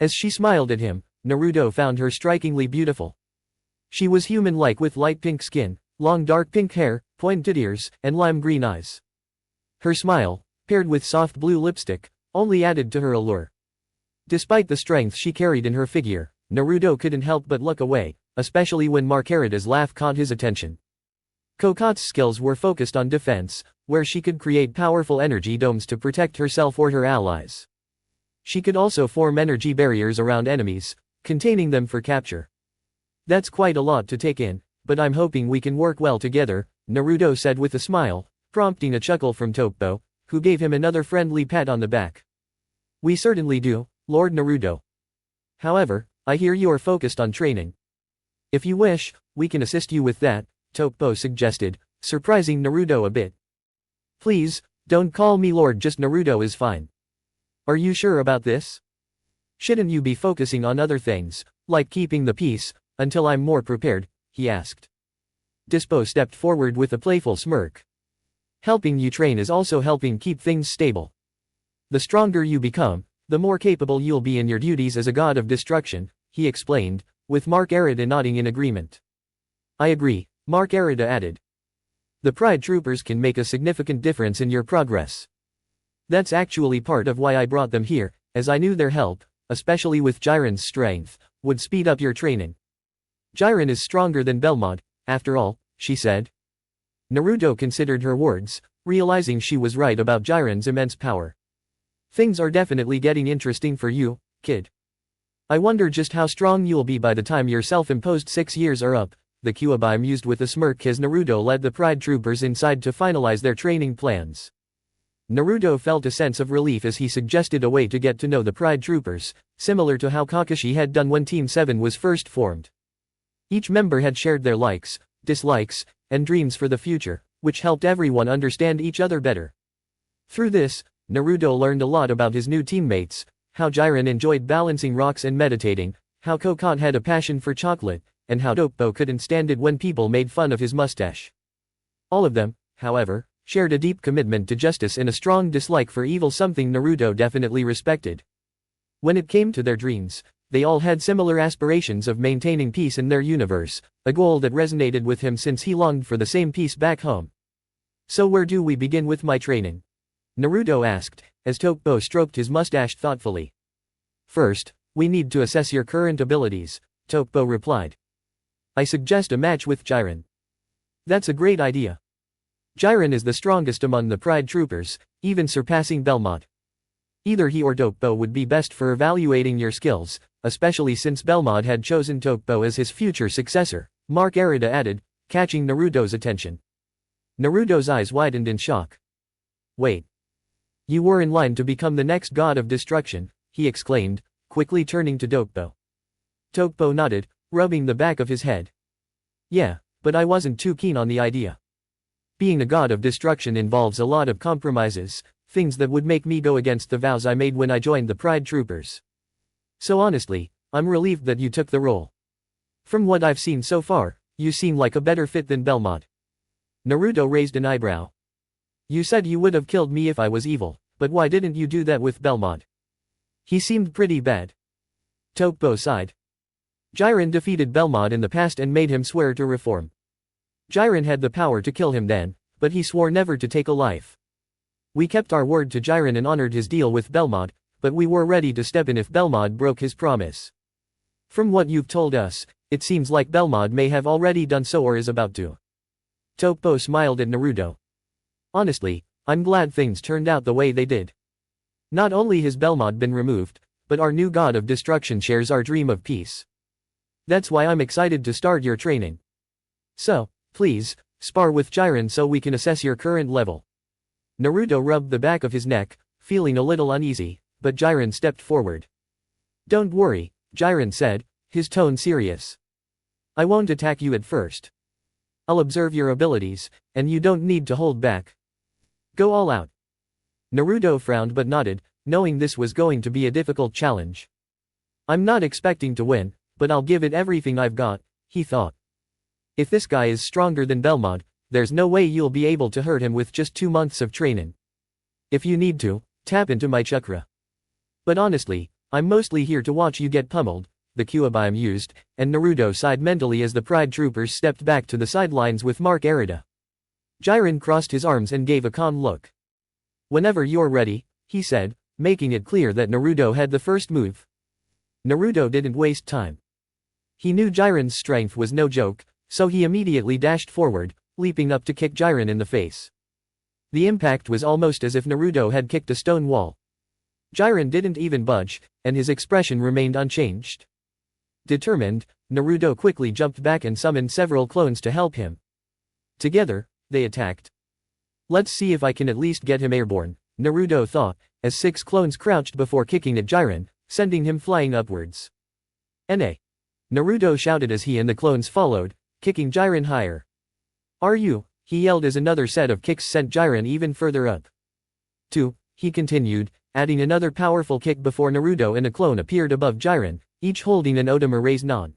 As she smiled at him, Naruto found her strikingly beautiful. She was human-like with light pink skin, long dark pink hair, pointed ears, and lime green eyes. Her smile, paired with soft blue lipstick, only added to her allure. Despite the strength she carried in her figure, Naruto couldn't help but look away, especially when Marcarita's laugh caught his attention. Koko's skills were focused on defense, where she could create powerful energy domes to protect herself or her allies. She could also form energy barriers around enemies, containing them for capture. That's quite a lot to take in, but I'm hoping we can work well together, Naruto said with a smile, prompting a chuckle from Tokpo, who gave him another friendly pat on the back. We certainly do, Lord Naruto. However, I hear you are focused on training. If you wish, we can assist you with that, Tokpo suggested, surprising Naruto a bit. Please, don't call me Lord, just Naruto is fine. Are you sure about this? Shouldn't you be focusing on other things, like keeping the peace, until I'm more prepared, he asked. Dispo stepped forward with a playful smirk. Helping you train is also helping keep things stable. The stronger you become, the more capable you'll be in your duties as a god of destruction, he explained, with Marcarita nodding in agreement. I agree, Marcarita added. The Pride Troopers can make a significant difference in your progress. That's actually part of why I brought them here, as I knew their help, especially with Jiren's strength, would speed up your training. Jiren is stronger than Belmod, after all, she said. Naruto considered her words, realizing she was right about Jiren's immense power. Things are definitely getting interesting for you, kid. I wonder just how strong you'll be by the time your self-imposed 6 years are up, the Kyuubi mused with a smirk as Naruto led the Pride Troopers inside to finalize their training plans. Naruto felt a sense of relief as he suggested a way to get to know the Pride Troopers, similar to how Kakashi had done when Team 7 was first formed. Each member had shared their likes, dislikes, and dreams for the future, which helped everyone understand each other better. Through this, Naruto learned a lot about his new teammates, how Jiren enjoyed balancing rocks and meditating, how Kokoha had a passion for chocolate, and how Tokpo couldn't stand it when people made fun of his mustache. All of them, however, shared a deep commitment to justice and a strong dislike for evil, something Naruto definitely respected. When it came to their dreams, they all had similar aspirations of maintaining peace in their universe, a goal that resonated with him since he longed for the same peace back home. So where do we begin with my training? Naruto asked, as Tokpo stroked his mustache thoughtfully. First, we need to assess your current abilities, Tokpo replied. I suggest a match with Jiren. That's a great idea. Jiren is the strongest among the Pride Troopers, even surpassing Belmod. Either he or Tokpo would be best for evaluating your skills, especially since Belmod had chosen Tokpo as his future successor, Marcarita added, catching Naruto's attention. Naruto's eyes widened in shock. Wait. You were in line to become the next god of destruction, he exclaimed, quickly turning to Tokpo. Tokpo nodded, rubbing the back of his head. Yeah, but I wasn't too keen on the idea. Being a god of destruction involves a lot of compromises, things that would make me go against the vows I made when I joined the Pride Troopers. So honestly, I'm relieved that you took the role. From what I've seen so far, you seem like a better fit than Belmod. Naruto raised an eyebrow. You said you would have killed me if I was evil, but why didn't you do that with Belmod? He seemed pretty bad. Tokpo sighed. Jiren defeated Belmod in the past and made him swear to reform. Jiren had the power to kill him then, but he swore never to take a life. We kept our word to Jiren and honored his deal with Belmod, but we were ready to step in if Belmod broke his promise. From what you've told us, it seems like Belmod may have already done so or is about to. Tokpo smiled at Naruto. Honestly, I'm glad things turned out the way they did. Not only has Belmod been removed, but our new god of destruction shares our dream of peace. That's why I'm excited to start your training. So, please, spar with Jiren so we can assess your current level. Naruto rubbed the back of his neck, feeling a little uneasy, but Jiren stepped forward. Don't worry, Jiren said, his tone serious. I won't attack you at first. I'll observe your abilities, and you don't need to hold back. Go all out. Naruto frowned but nodded, knowing this was going to be a difficult challenge. I'm not expecting to win, but I'll give it everything I've got, he thought. If this guy is stronger than Belmod, there's no way you'll be able to hurt him with just 2 months of training. If you need to, tap into my chakra. But honestly, I'm mostly here to watch you get pummeled, the Kyuubi mused, and Naruto sighed mentally as the Pride troopers stepped back to the sidelines with Marcarita. Jiren crossed his arms and gave a calm look. Whenever you're ready, he said, making it clear that Naruto had the first move. Naruto didn't waste time. He knew Jiren's strength was no joke, so he immediately dashed forward, leaping up to kick Jiren in the face. The impact was almost as if Naruto had kicked a stone wall. Jiren didn't even budge, and his expression remained unchanged. Determined, Naruto quickly jumped back and summoned several clones to help him. Together, they attacked. Let's see if I can at least get him airborne, Naruto thought, as 6 clones crouched before kicking at Jiren, sending him flying upwards. "Na!" Naruto shouted as he and the clones followed, kicking Jiren higher. "Are you?" he yelled as another set of kicks sent Jiren even further up. "2," he continued, adding another powerful kick before Naruto and a clone appeared above Jiren, each holding an Otama Raise-Non.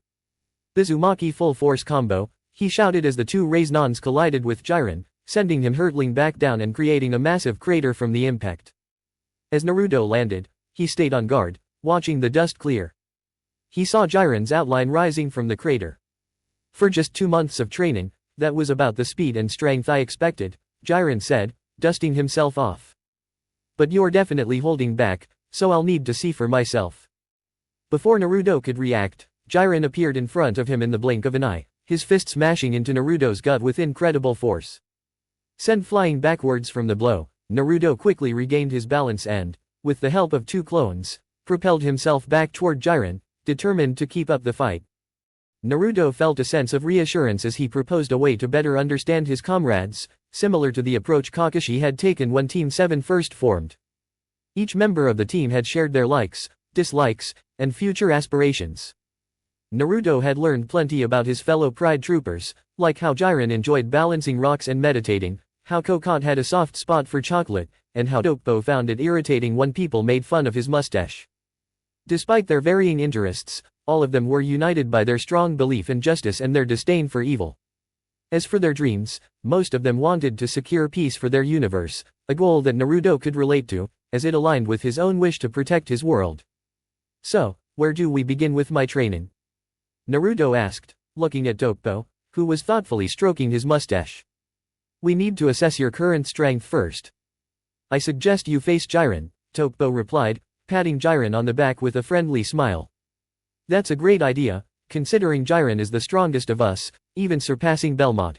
"The Uzumaki full-force combo," he shouted as the 2 Raise-Nons collided with Jiren, sending him hurtling back down and creating a massive crater from the impact. As Naruto landed, he stayed on guard, watching the dust clear. He saw Jiren's outline rising from the crater. "For just 2 months of training, that was about the speed and strength I expected," Jiren said, dusting himself off. "But you're definitely holding back, so I'll need to see for myself." Before Naruto could react, Jiren appeared in front of him in the blink of an eye, his fist smashing into Naruto's gut with incredible force. Sent flying backwards from the blow, Naruto quickly regained his balance and, with the help of 2 clones, propelled himself back toward Jiren, determined to keep up the fight. Naruto felt a sense of reassurance as he proposed a way to better understand his comrades, similar to the approach Kakashi had taken when Team 7 first formed. Each member of the team had shared their likes, dislikes, and future aspirations. Naruto had learned plenty about his fellow Pride troopers, like how Jiren enjoyed balancing rocks and meditating, how Kokot had a soft spot for chocolate, and how Dokpo found it irritating when people made fun of his mustache. Despite their varying interests, all of them were united by their strong belief in justice and their disdain for evil. As for their dreams, most of them wanted to secure peace for their universe, a goal that Naruto could relate to, as it aligned with his own wish to protect his world. "So, where do we begin with my training?" Naruto asked, looking at Dokpo, who was thoughtfully stroking his mustache. "We need to assess your current strength first. I suggest you face Jiren," Dokpo replied, patting Jiren on the back with a friendly smile. "That's a great idea, considering Jiren is the strongest of us, even surpassing Belmod.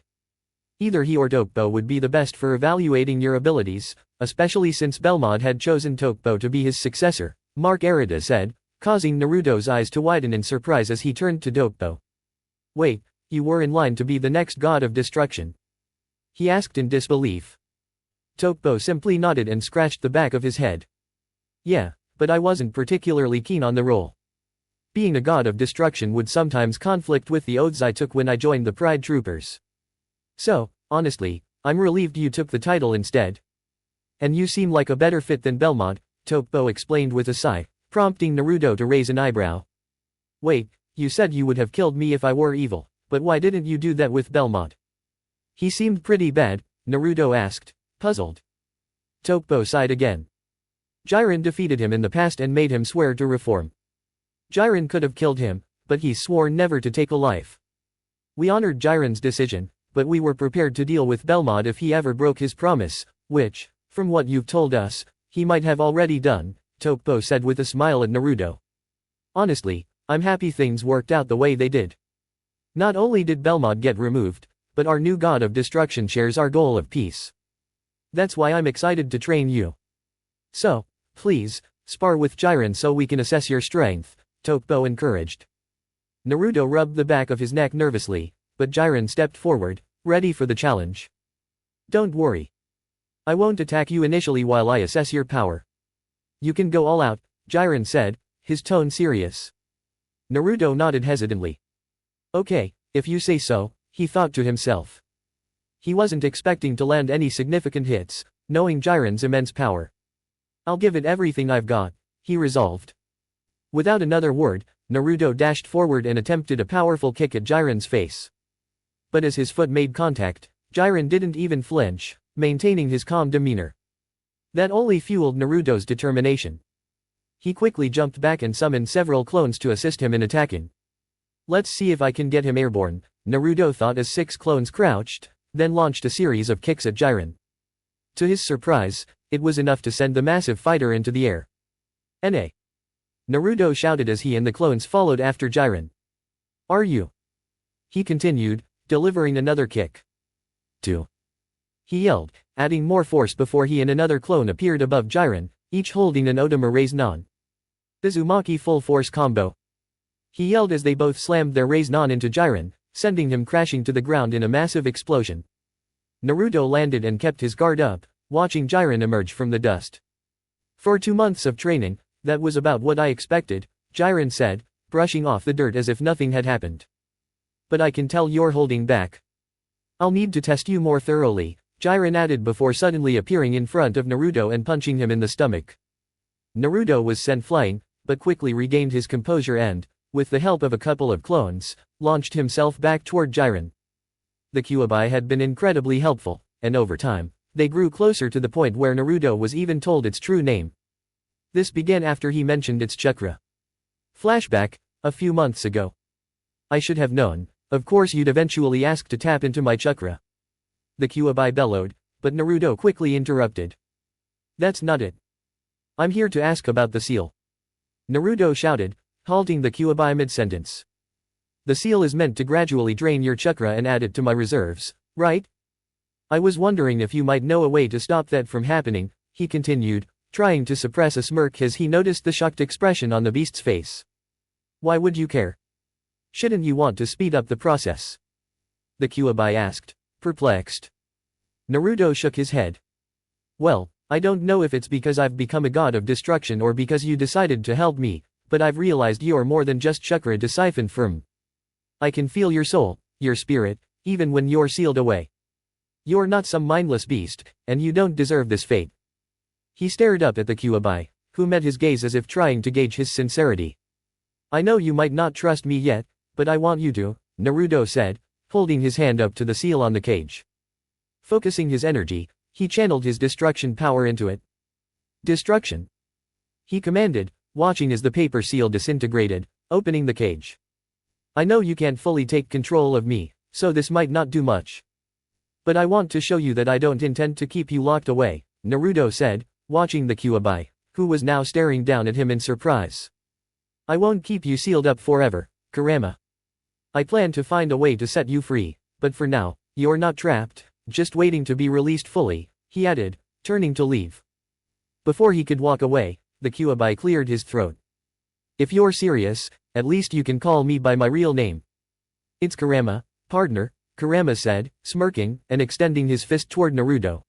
Either he or Dokpo would be the best for evaluating your abilities, especially since Belmod had chosen Dokpo to be his successor," Marcarita said, causing Naruto's eyes to widen in surprise as he turned to Dokpo. "Wait, you were in line to be the next god of destruction?" he asked in disbelief. Dokpo simply nodded and scratched the back of his head. "Yeah, but I wasn't particularly keen on the role. Being a god of destruction would sometimes conflict with the oaths I took when I joined the Pride troopers. So, honestly, I'm relieved you took the title instead. And you seem like a better fit than Belmod," Dokpo explained with a sigh, prompting Naruto to raise an eyebrow. "Wait, you said you would have killed me if I were evil, but why didn't you do that with Belmod?" "He seemed pretty bad," Naruto asked, puzzled. Dokpo sighed again. "Jiren defeated him in the past and made him swear to reform. Jiren could have killed him, but he swore never to take a life. We honored Jiren's decision, but we were prepared to deal with Belmod if he ever broke his promise, which, from what you've told us, he might have already done," Dokpo said with a smile at Naruto. "Honestly, I'm happy things worked out the way they did. Not only did Belmod get removed, but our new god of destruction shares our goal of peace. That's why I'm excited to train you. So, please, spar with Jiren so we can assess your strength," Dokpo encouraged. Naruto rubbed the back of his neck nervously, but Jiren stepped forward, ready for the challenge. "Don't worry. I won't attack you initially while I assess your power. You can go all out," Jiren said, his tone serious. Naruto nodded hesitantly. "Okay, if you say so," he thought to himself. He wasn't expecting to land any significant hits, knowing Jiren's immense power. I'll give it everything I've got, he resolved. Without another word, Naruto dashed forward and attempted a powerful kick at Jiren's face. But as his foot made contact, Jiren didn't even flinch, maintaining his calm demeanor. That only fueled Naruto's determination. He quickly jumped back and summoned several clones to assist him in attacking. Let's see if I can get him airborne, Naruto thought as 6 clones crouched, then launched a series of kicks at Jiren. To his surprise, it was enough to send the massive fighter into the air. "Na!" Naruto shouted as he and the clones followed after Jiren. "Are you?" he continued, delivering another kick. "2!" he yelled, adding more force before he and another clone appeared above Jiren, each holding an Otama Raise-Non. "Uzumaki full force combo!" he yelled as they both slammed their Raise-Non into Jiren, sending him crashing to the ground in a massive explosion. Naruto landed and kept his guard up, watching Jiren emerge from the dust. "For 2 months of training, that was about what I expected," Jiren said, brushing off the dirt as if nothing had happened. "But I can tell you're holding back. I'll need to test you more thoroughly," Jiren added before suddenly appearing in front of Naruto and punching him in the stomach. Naruto was sent flying, but quickly regained his composure and, with the help of a couple of clones, launched himself back toward Jiren. The Kyuubi had been incredibly helpful, and over time, they grew closer to the point where Naruto was even told its true name. This began after he mentioned its chakra. Flashback, a few months ago. "I should have known, of course you'd eventually ask to tap into my chakra," the Kyuubi bellowed, but Naruto quickly interrupted. "That's not it. I'm here to ask about the seal," Naruto shouted, halting the Kyuubi mid-sentence. "The seal is meant to gradually drain your chakra and add it to my reserves, right? I was wondering if you might know a way to stop that from happening," he continued, trying to suppress a smirk as he noticed the shocked expression on the beast's face. "Why would you care? Shouldn't you want to speed up the process?" the Kyuubi asked, perplexed. Naruto shook his head. "Well, I don't know if it's because I've become a god of destruction or because you decided to help me, but I've realized you're more than just chakra siphoned from. I can feel your soul, your spirit, even when you're sealed away. You're not some mindless beast, and you don't deserve this fate." He stared up at the Kyuubi, who met his gaze as if trying to gauge his sincerity. "I know you might not trust me yet, but I want you to," Naruto said, holding his hand up to the seal on the cage. Focusing his energy, he channeled his destruction power into it. "Destruction!" he commanded, watching as the paper seal disintegrated, opening the cage. "I know you can't fully take control of me, so this might not do much. But I want to show you that I don't intend to keep you locked away," Naruto said, watching the Kyuubi, who was now staring down at him in surprise. "I won't keep you sealed up forever, Kurama. I plan to find a way to set you free, but for now, you're not trapped, just waiting to be released fully," he added, turning to leave. Before he could walk away, the Kyuubi cleared his throat. "If you're serious, at least you can call me by my real name." "It's Kurama, partner," Kurama said, smirking and extending his fist toward Naruto.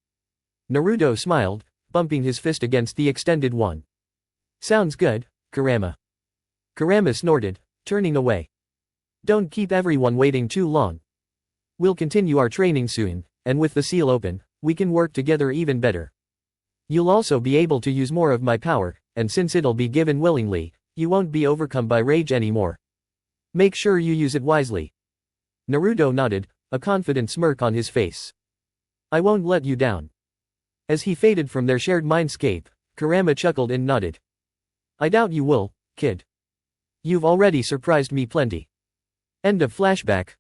Naruto smiled, bumping his fist against the extended one. "Sounds good, Kurama." Kurama snorted, turning away. "Don't keep everyone waiting too long. We'll continue our training soon, and with the seal open, we can work together even better. You'll also be able to use more of my power, and since it'll be given willingly, you won't be overcome by rage anymore. Make sure you use it wisely." Naruto nodded, a confident smirk on his face. "I won't let you down." As he faded from their shared mindscape, Kurama chuckled and nodded. "I doubt you will, kid. You've already surprised me plenty." End of flashback.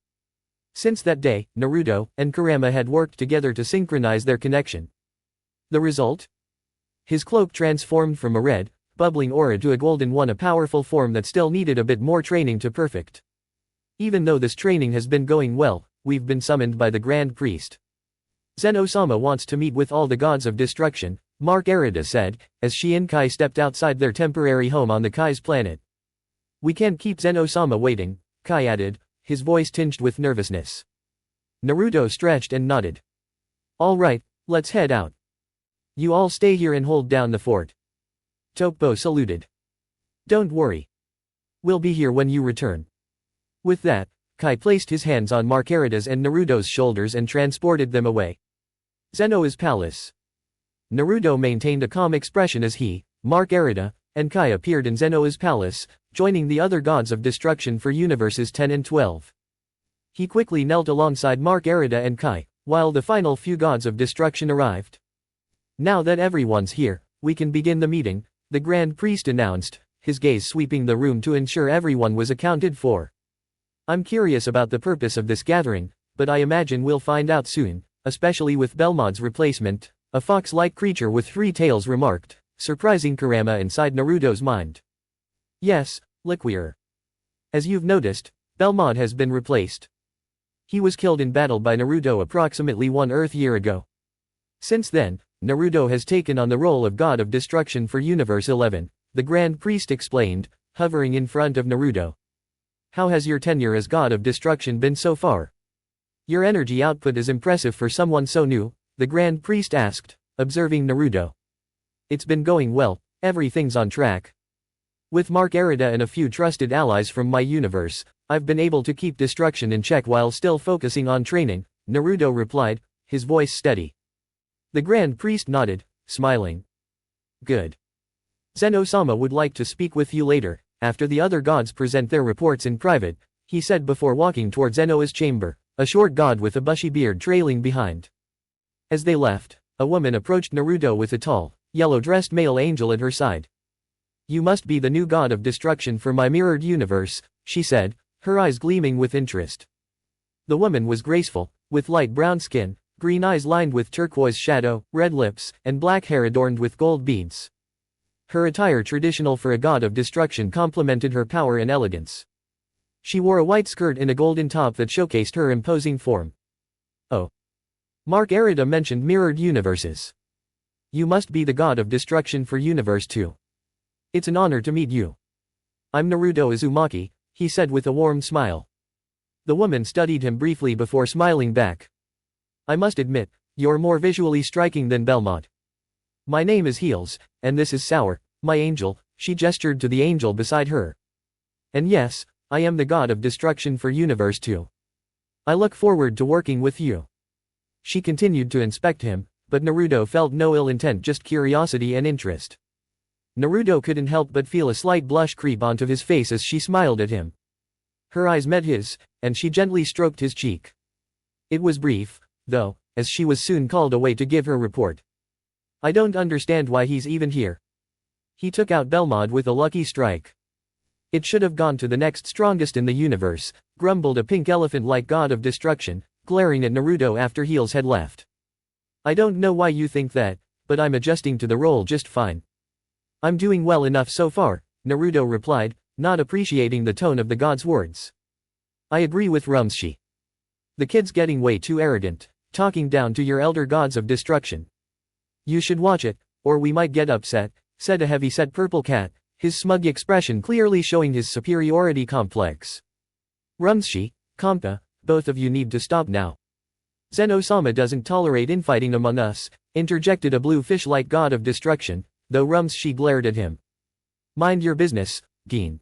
Since that day, Naruto and Kurama had worked together to synchronize their connection. The result? His cloak transformed from a red, bubbling aura to a golden one, a powerful form that still needed a bit more training to perfect. "Even though this training has been going well, we've been summoned by the Grand Priest. Zeno-sama wants to meet with all the gods of destruction," Marcarita said, as she and Kai stepped outside their temporary home on the Kai's planet. "We can't keep Zeno-sama waiting," Kai added, his voice tinged with nervousness. Naruto stretched and nodded. "All right, let's head out. You all stay here and hold down the fort." Toppo saluted. "Don't worry. We'll be here when you return." With that, Kai placed his hands on Marcarita's and Naruto's shoulders and transported them away. Zeno's palace. Naruto maintained a calm expression as he, Marcarita, and Kai appeared in Zeno's palace, joining the other gods of destruction for universes 10 and 12. He quickly knelt alongside Marcarita and Kai, while the final few gods of destruction arrived. Now that everyone's here, we can begin the meeting, the Grand Priest announced, his gaze sweeping the room to ensure everyone was accounted for. I'm curious about the purpose of this gathering, but I imagine we'll find out soon, especially with Belmod's replacement, a fox-like creature with 3 tails remarked, surprising Kurama inside Naruto's mind. Yes, Liquier. As you've noticed, Belmod has been replaced. He was killed in battle by Naruto approximately 1 Earth year ago. Since then, Naruto has taken on the role of God of Destruction for Universe 11, the Grand Priest explained, hovering in front of Naruto. How has your tenure as God of Destruction been so far? Your energy output is impressive for someone so new, the Grand Priest asked, observing Naruto. It's been going well, everything's on track. With Marcarita and a few trusted allies from my universe, I've been able to keep destruction in check while still focusing on training, Naruto replied, his voice steady. The Grand Priest nodded, smiling. Good. Zeno-sama would like to speak with you later, after the other gods present their reports in private, he said before walking toward Zeno's chamber, a short god with a bushy beard trailing behind. As they left, a woman approached Naruto with a tall, yellow-dressed male angel at her side. You must be the new god of destruction for my mirrored universe, she said, her eyes gleaming with interest. The woman was graceful, with light brown skin, green eyes lined with turquoise shadow, red lips, and black hair adorned with gold beads. Her attire, traditional for a god of destruction, complemented her power and elegance. She wore a white skirt and a golden top that showcased her imposing form. Oh. Marcarita mentioned mirrored universes. You must be the god of destruction for Universe 2. It's an honor to meet you. I'm Naruto Uzumaki, he said with a warm smile. The woman studied him briefly before smiling back. I must admit, you're more visually striking than Belmod. My name is Heels, and this is Sour, my angel, she gestured to the angel beside her. And yes, I am the god of destruction for Universe 2. I look forward to working with you. She continued to inspect him, but Naruto felt no ill intent, just curiosity and interest. Naruto couldn't help but feel a slight blush creep onto his face as she smiled at him. Her eyes met his, and she gently stroked his cheek. It was brief, though, as she was soon called away to give her report. I don't understand why he's even here. He took out Belmod with a lucky strike. It should have gone to the next strongest in the universe, grumbled a pink elephant-like god of destruction, glaring at Naruto after Heels had left. I don't know why you think that, but I'm adjusting to the role just fine. I'm doing well enough so far, Naruto replied, not appreciating the tone of the god's words. I agree with Rumshi. The kid's getting way too arrogant, talking down to your elder gods of destruction. You should watch it, or we might get upset, said a heavy-set purple cat, his smug expression clearly showing his superiority complex. Rumshi, Kampa, both of you need to stop now. Zeno-sama doesn't tolerate infighting among us, interjected a blue fish-like god of destruction, though Rumshi glared at him. Mind your business, Gin.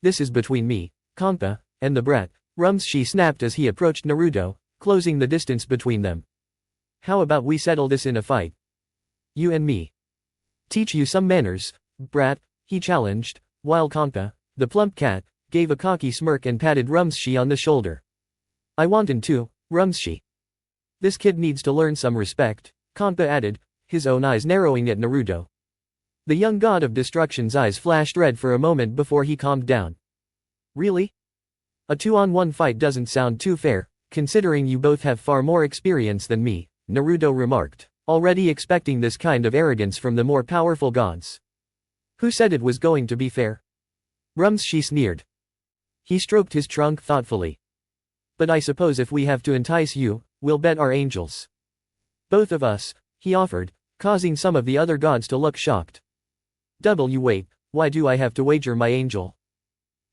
This is between me, Kampa, and the brat, Rumshi snapped as he approached Naruto, closing the distance between them. How about we settle this in a fight? You and me. Teach you some manners, brat, he challenged, while Kampa, the plump cat, gave a cocky smirk and patted Rumshi on the shoulder. I want him to, Rumshi. This kid needs to learn some respect, Kampa added, his own eyes narrowing at Naruto. The young god of destruction's eyes flashed red for a moment before he calmed down. Really? A 2-on-1 fight doesn't sound too fair, considering you both have far more experience than me, Naruto remarked, already expecting this kind of arrogance from the more powerful gods. Who said it was going to be fair? Rumshi sneered. He stroked his trunk thoughtfully. But I suppose if we have to entice you, we'll bet our angels. Both of us, he offered, causing some of the other gods to look shocked. Wait, why do I have to wager my angel?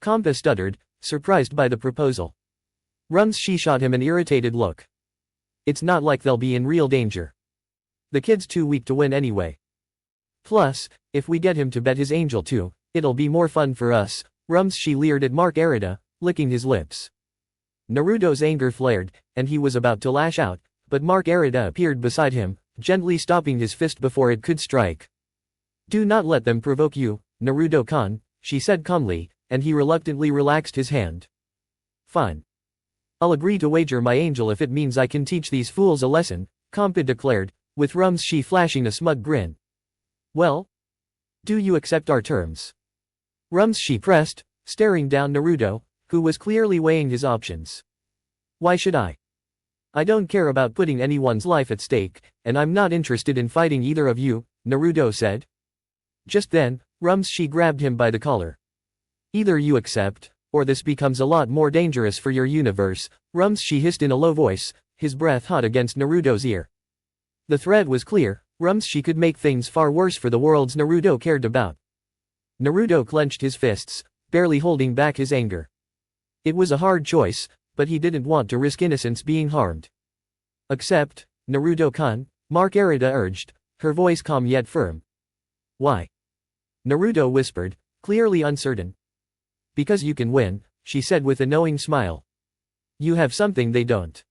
Kampa stuttered, surprised by the proposal. Rumshi shot him an irritated look. It's not like they'll be in real danger. The kid's too weak to win anyway. Plus, if we get him to bet his angel too, it'll be more fun for us, Rumshi leered at Marcarita, licking his lips. Naruto's anger flared, and he was about to lash out, but Marcarita appeared beside him, gently stopping his fist before it could strike. "Do not let them provoke you, Naruto-kun," she said calmly, and he reluctantly relaxed his hand. "Fine. I'll agree to wager my angel if it means I can teach these fools a lesson," Kampa declared, with Rumshi flashing a smug grin. "Well? Do you accept our terms?" Rumshi pressed, staring down Naruto, who was clearly weighing his options. "Why should I? I don't care about putting anyone's life at stake, and I'm not interested in fighting either of you," Naruto said. Just then, Rumshi grabbed him by the collar. "Either you accept, or this becomes a lot more dangerous for your universe," Rumshi hissed in a low voice, his breath hot against Naruto's ear. The threat was clear, Rumshi could make things far worse for the worlds Naruto cared about. Naruto clenched his fists, barely holding back his anger. It was a hard choice, but he didn't want to risk innocents being harmed. "Accept, Naruto-kun," Marcarita urged, her voice calm yet firm. "Why?" Naruto whispered, clearly uncertain. "Because you can win," she said with a knowing smile. "You have something they don't."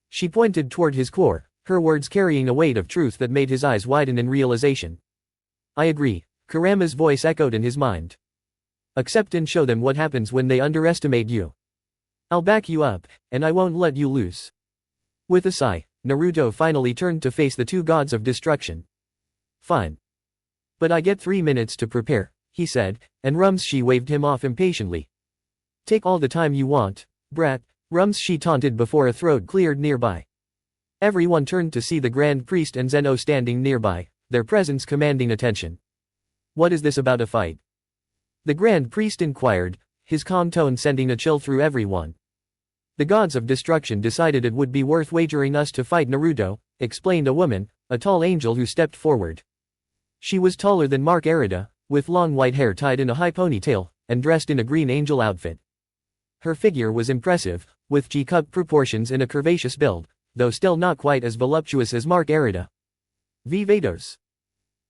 She pointed toward his core, her words carrying a weight of truth that made his eyes widen in realization. "I agree," Kurama's voice echoed in his mind. "Accept and show them what happens when they underestimate you. I'll back you up, and I won't let you lose." With a sigh, Naruto finally turned to face the two gods of destruction. "Fine. But I get 3 minutes to prepare," he said, and Rumshi waved him off impatiently. "Take all the time you want, brat," Rumshi taunted before a throat cleared nearby. Everyone turned to see the Grand Priest and Zeno standing nearby, their presence commanding attention. "What is this about a fight?" the Grand Priest inquired, his calm tone sending a chill through everyone. "The gods of destruction decided it would be worth wagering us to fight Naruto," explained a woman, a tall angel who stepped forward. She was taller than Marcarita, with long white hair tied in a high ponytail, and dressed in a green angel outfit. Her figure was impressive, with G-cup proportions and a curvaceous build, though still not quite as voluptuous as Marcarita. "Vivados.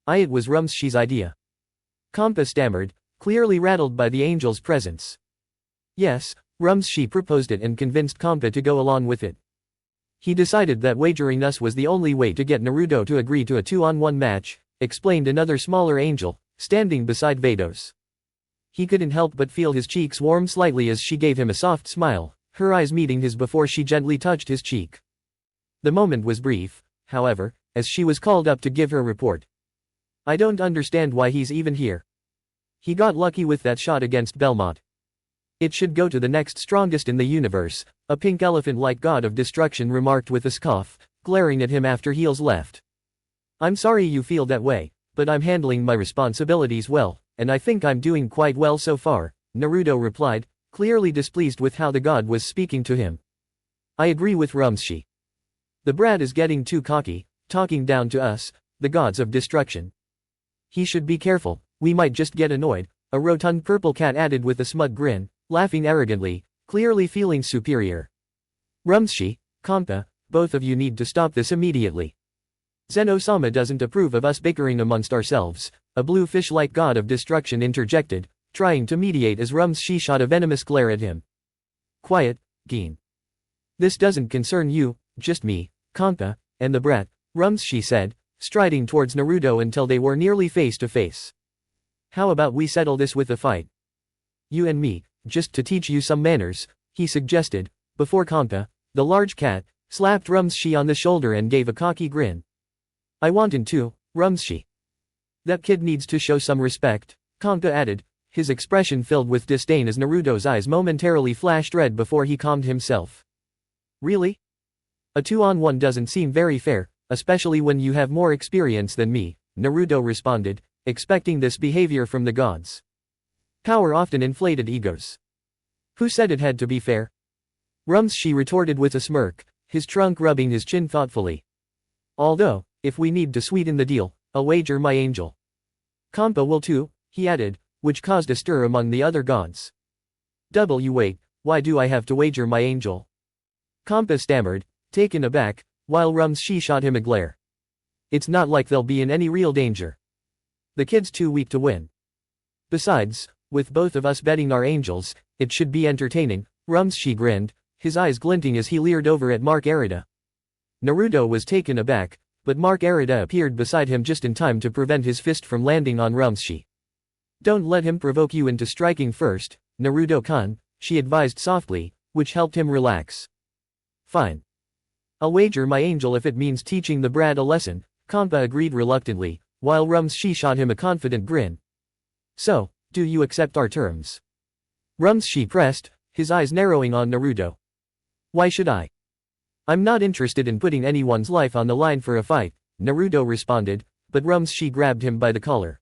It was Rumshi's idea." Kampa stammered, clearly rattled by the angel's presence. "Yes, Rumshi proposed it and convinced Kampa to go along with it. He decided that wagering us was the only way to get Naruto to agree to a 2-on-1 match," explained another smaller angel, standing beside Vados. He couldn't help but feel his cheeks warm slightly as she gave him a soft smile, her eyes meeting his before she gently touched his cheek. The moment was brief, however, as she was called up to give her report. "I don't understand why he's even here. He got lucky with that shot against Belmod. It should go to the next strongest in the universe," a pink elephant-like god of destruction remarked with a scoff, glaring at him after Heels left. "I'm sorry you feel that way, but I'm handling my responsibilities well, and I think I'm doing quite well so far," Naruto replied, clearly displeased with how the god was speaking to him. "I agree with Rumshi. The brat is getting too cocky, talking down to us, the gods of destruction. He should be careful, we might just get annoyed," a rotund purple cat added with a smug grin, laughing arrogantly, clearly feeling superior. "Rumshi, Kampa, both of you need to stop this immediately. Zeno-sama doesn't approve of us bickering amongst ourselves," a blue fish-like god of destruction interjected, trying to mediate as Rumshi shot a venomous glare at him. "Quiet, Geen. This doesn't concern you, just me, Kampa, and the brat," Rumshi said, striding towards Naruto until they were nearly face to face. "How about we settle this with a fight? You and me, just to teach you some manners," he suggested, before Kampa, the large cat, slapped Rumshi on the shoulder and gave a cocky grin. "I want him to, Rumshi. That kid needs to show some respect," Kampa added, his expression filled with disdain as Naruto's eyes momentarily flashed red before he calmed himself. "Really? A 2-on-1 doesn't seem very fair, especially when you have more experience than me," Naruto responded, expecting this behavior from the gods. Power often inflated egos. "Who said it had to be fair?" Rumshi retorted with a smirk, his trunk rubbing his chin thoughtfully. "Although, if we need to sweeten the deal, I'll wager my angel. Kampa will too," he added, which caused a stir among the other gods. Wait, why do I have to wager my angel?" Kampa stammered, taken aback, while Rumshi shot him a glare. "It's not like they'll be in any real danger. The kid's too weak to win. Besides, with both of us betting our angels, it should be entertaining," Rumshi grinned, his eyes glinting as he leered over at Marcarita. Naruto was taken aback, but Marcarita appeared beside him just in time to prevent his fist from landing on Rumshi. Don't let him provoke you into striking first, Naruto-kun, she advised softly, which helped him relax. Fine. I'll wager my angel if it means teaching the brat a lesson, Kampa agreed reluctantly, while Rumshi shot him a confident grin. So, do you accept our terms? Rumshi pressed, his eyes narrowing on Naruto. Why should I? I'm not interested in putting anyone's life on the line for a fight, Naruto responded, but Rumshi grabbed him by the collar.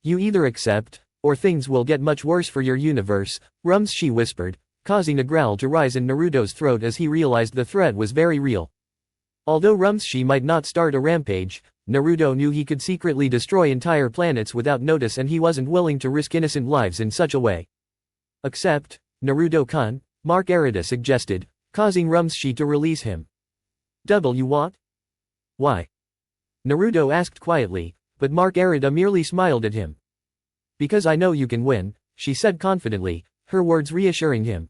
You either accept, or things will get much worse for your universe, Rumshi whispered, causing a growl to rise in Naruto's throat as he realized the threat was very real. Although Rumshi might not start a rampage, Naruto knew he could secretly destroy entire planets without notice, and he wasn't willing to risk innocent lives in such a way. Accept, Naruto-kun, Marcarita suggested, causing Rumshi to release him. What? Why? Naruto asked quietly, but Marcarita merely smiled at him. Because I know you can win, she said confidently, her words reassuring him.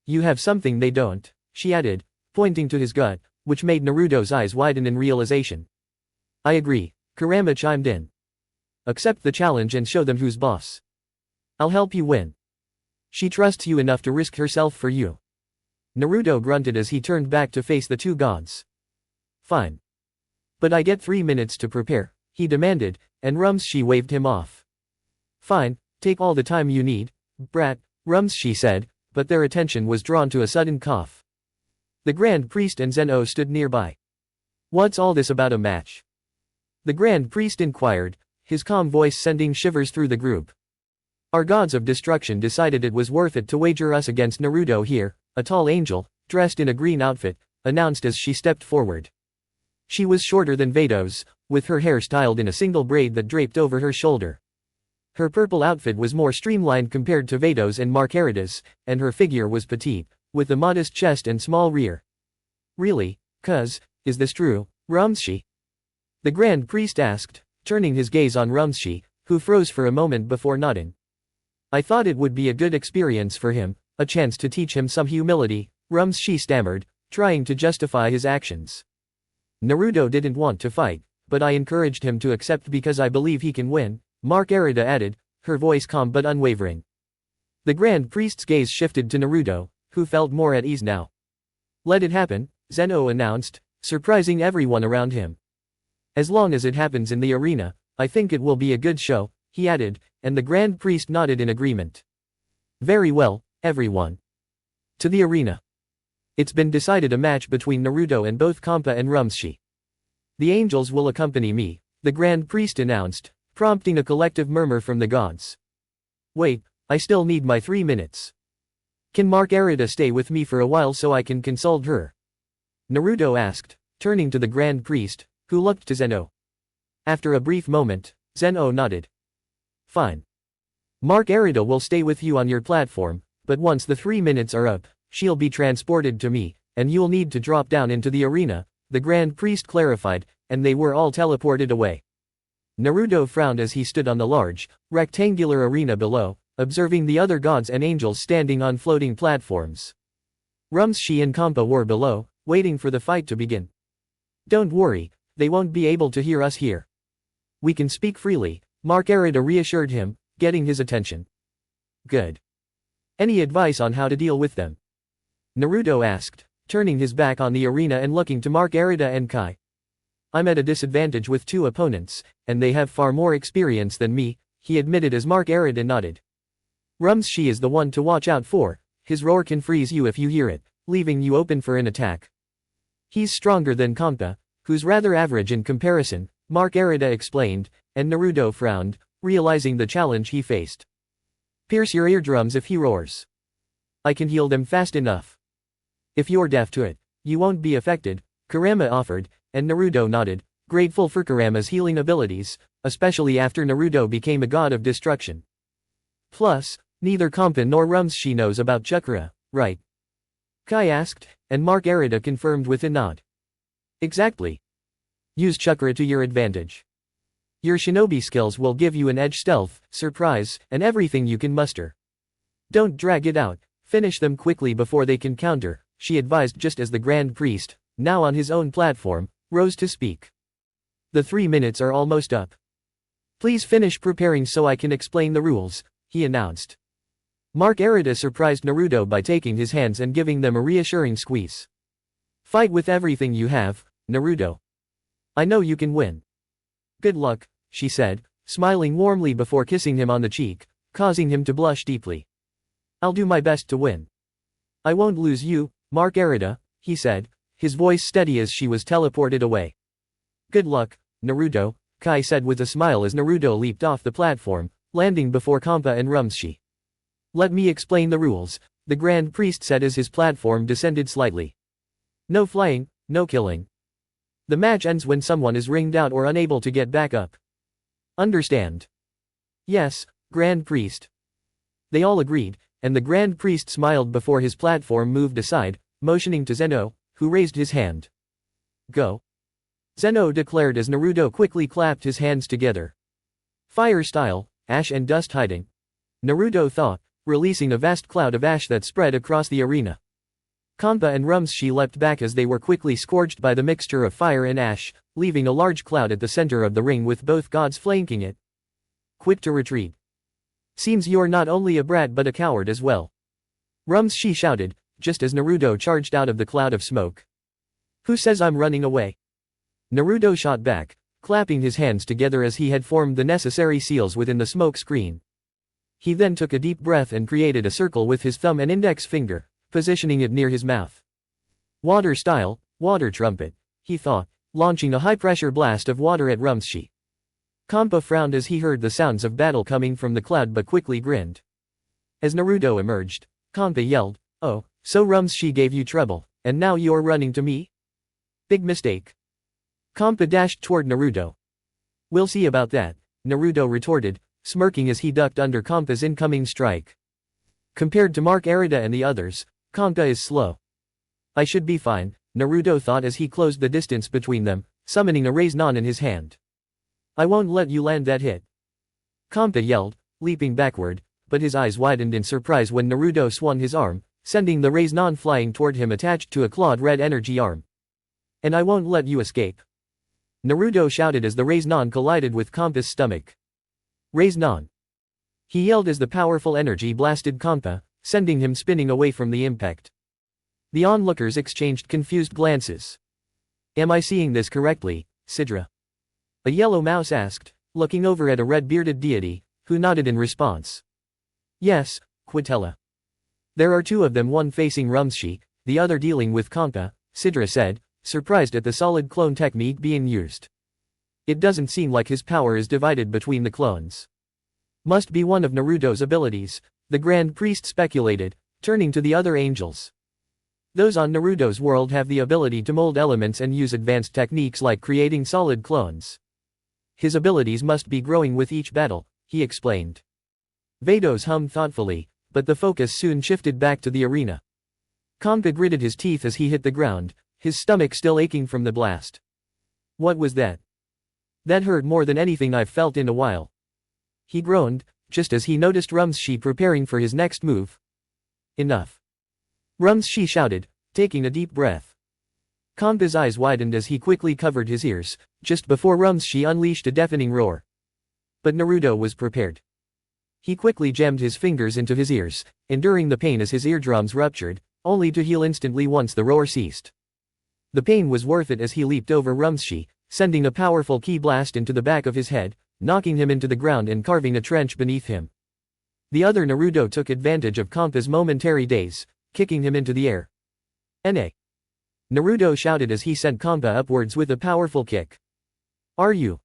You have something they don't, she added, pointing to his gut, which made Naruto's eyes widen in realization. I agree, Kurama chimed in. Accept the challenge and show them who's boss. I'll help you win. She trusts you enough to risk herself for you. Naruto grunted as he turned back to face the two gods. Fine. But I get 3 minutes to prepare, he demanded, and Rumshi waved him off. Fine, take all the time you need, brat, Rumshi said, but their attention was drawn to a sudden cough. The Grand Priest and Zeno stood nearby. What's all this about a match? The Grand Priest inquired, his calm voice sending shivers through the group. Our gods of destruction decided it was worth it to wager us against Naruto here, a tall angel, dressed in a green outfit, announced as she stepped forward. She was shorter than Veto's, with her hair styled in a single braid that draped over her shoulder. Her purple outfit was more streamlined compared to Veto's and Marcarita's, and her figure was petite, with a modest chest and small rear. Really, is this true, Rumshi? The Grand Priest asked, turning his gaze on Rumshi, who froze for a moment before nodding. I thought it would be a good experience for him, a chance to teach him some humility, Rumshi stammered, trying to justify his actions. Naruto didn't want to fight, but I encouraged him to accept because I believe he can win, Marcarita added, her voice calm but unwavering. The Grand Priest's gaze shifted to Naruto, who felt more at ease now. Let it happen, Zeno announced, surprising everyone around him. As long as it happens in the arena, I think it will be a good show, he added, and the Grand Priest nodded in agreement. Very well, everyone. To the arena. It's been decided a match between Naruto and both Kampa and Rumshi. The angels will accompany me, the Grand Priest announced, prompting a collective murmur from the gods. Wait, I still need my 3 minutes. Can Marcarita stay with me for a while so I can consult her? Naruto asked, turning to the Grand Priest, who looked to Zeno. After a brief moment, Zeno nodded. Fine. Marcarita will stay with you on your platform, but once the 3 minutes are up, she'll be transported to me, and you'll need to drop down into the arena, the Grand Priest clarified, and they were all teleported away. Naruto frowned as he stood on the large, rectangular arena below, observing the other gods and angels standing on floating platforms. Rumshi and Kampa were below, waiting for the fight to begin. Don't worry, they won't be able to hear us here. We can speak freely, Marcarita reassured him, getting his attention. Good. Any advice on how to deal with them? Naruto asked, turning his back on the arena and looking to Marcarita and Kai. I'm at a disadvantage with 2 opponents, and they have far more experience than me, he admitted as Marcarita nodded. Rumshi is the one to watch out for, his roar can freeze you if you hear it, leaving you open for an attack. He's stronger than Kampa, who's rather average in comparison, Marcarita explained, and Naruto frowned, realizing the challenge he faced. Pierce your eardrums if he roars. I can heal them fast enough. If you're deaf to it, you won't be affected, Kurama offered, and Naruto nodded, grateful for Kurama's healing abilities, especially after Naruto became a god of destruction. Plus, neither Kampa nor Rumshi knows about chakra, right? Kai asked, and Marcarita confirmed with a nod. Exactly. Use chakra to your advantage. Your shinobi skills will give you an edge, stealth, surprise, and everything you can muster. Don't drag it out, finish them quickly before they can counter, she advised just as the Grand Priest, now on his own platform, rose to speak. The 3 minutes are almost up. Please finish preparing so I can explain the rules, he announced. Marcarita surprised Naruto by taking his hands and giving them a reassuring squeeze. Fight with everything you have, Naruto. I know you can win. Good luck, she said, smiling warmly before kissing him on the cheek, causing him to blush deeply. I'll do my best to win. I won't lose you, Marcarita, he said, his voice steady as she was teleported away. Good luck, Naruto, Kai said with a smile as Naruto leaped off the platform, landing before Kampa and Rumshi. Let me explain the rules, the Grand Priest said as his platform descended slightly. No flying, no killing. The match ends when someone is ringed out or unable to get back up. Understand? Yes, Grand Priest. They all agreed, and the Grand Priest smiled before his platform moved aside, motioning to Zeno, who raised his hand. Go. Zeno declared as Naruto quickly clapped his hands together. Fire style, ash and dust hiding. Naruto thought, releasing a vast cloud of ash that spread across the arena. Kampa and Rumshi leapt back as they were quickly scorched by the mixture of fire and ash, leaving a large cloud at the center of the ring with both gods flanking it. Quick to retreat. Seems you're not only a brat but a coward as well. Rumshi shouted, just as Naruto charged out of the cloud of smoke. Who says I'm running away? Naruto shot back, clapping his hands together as he had formed the necessary seals within the smoke screen. He then took a deep breath and created a circle with his thumb and index finger, positioning it near his mouth. Water style, water trumpet, he thought, launching a high-pressure blast of water at Rumshi. Kampa frowned as he heard the sounds of battle coming from the cloud but quickly grinned. As Naruto emerged, Kampa yelled, Oh, so Rumshi gave you trouble, and now you're running to me? Big mistake. Kampa dashed toward Naruto. We'll see about that, Naruto retorted, smirking as he ducked under Kampa's incoming strike. Compared to Marcarita and the others, Kampa is slow. I should be fine, Naruto thought as he closed the distance between them, summoning a Raise-Non in his hand. I won't let you land that hit. Kampa yelled, leaping backward, but his eyes widened in surprise when Naruto swung his arm, sending the Raise-Non flying toward him attached to a clawed red energy arm. And I won't let you escape. Naruto shouted as the Raise-Non collided with Kampa's stomach. Raise-Non. He yelled as the powerful energy blasted Kampa, sending him spinning away from the impact. The onlookers exchanged confused glances. Am I seeing this correctly, Sidra? A yellow mouse asked, looking over at a red-bearded deity, who nodded in response. Yes, Quitella. There are two of them, one facing Rumshi, the other dealing with Kampa, Sidra said, surprised at the solid clone technique being used. It doesn't seem like his power is divided between the clones. Must be one of Naruto's abilities, the Grand Priest speculated, turning to the other angels. Those on Naruto's world have the ability to mold elements and use advanced techniques like creating solid clones. His abilities must be growing with each battle, he explained. Vados hummed thoughtfully, but the focus soon shifted back to the arena. Kampa gritted his teeth as he hit the ground, his stomach still aching from the blast. What was that? That hurt more than anything I've felt in a while. He groaned, just as he noticed Rumshi preparing for his next move. Enough. Rumshi shouted, taking a deep breath. Kampa's eyes widened as he quickly covered his ears, just before Rumshi unleashed a deafening roar. But Naruto was prepared. He quickly jammed his fingers into his ears, enduring the pain as his eardrums ruptured, only to heal instantly once the roar ceased. The pain was worth it as he leaped over Rumshi, sending a powerful ki blast into the back of his head, knocking him into the ground and carving a trench beneath him. The other Naruto took advantage of Kampa's momentary daze, kicking him into the air. Na! Naruto shouted as he sent Kampa upwards with a powerful kick. Are you?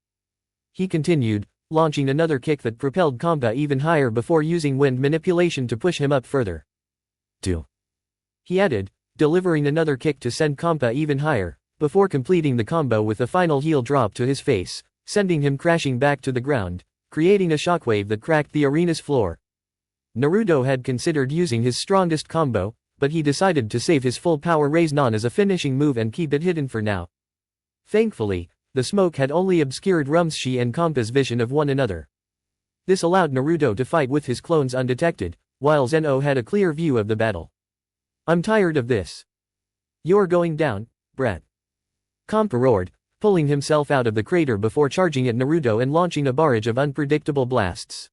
He continued, launching another kick that propelled Kampa even higher before using wind manipulation to push him up further. 2. He added, delivering another kick to send Kampa even higher, before completing the combo with a final heel drop to his face, sending him crashing back to the ground, creating a shockwave that cracked the arena's floor. Naruto had considered using his strongest combo, but he decided to save his full power Raise-Non as a finishing move and keep it hidden for now. Thankfully, the smoke had only obscured Rumshi and Kampa's vision of one another. This allowed Naruto to fight with his clones undetected, while Zeno had a clear view of the battle. I'm tired of this. You're going down, brat. Kampa roared, pulling himself out of the crater before charging at Naruto and launching a barrage of unpredictable blasts.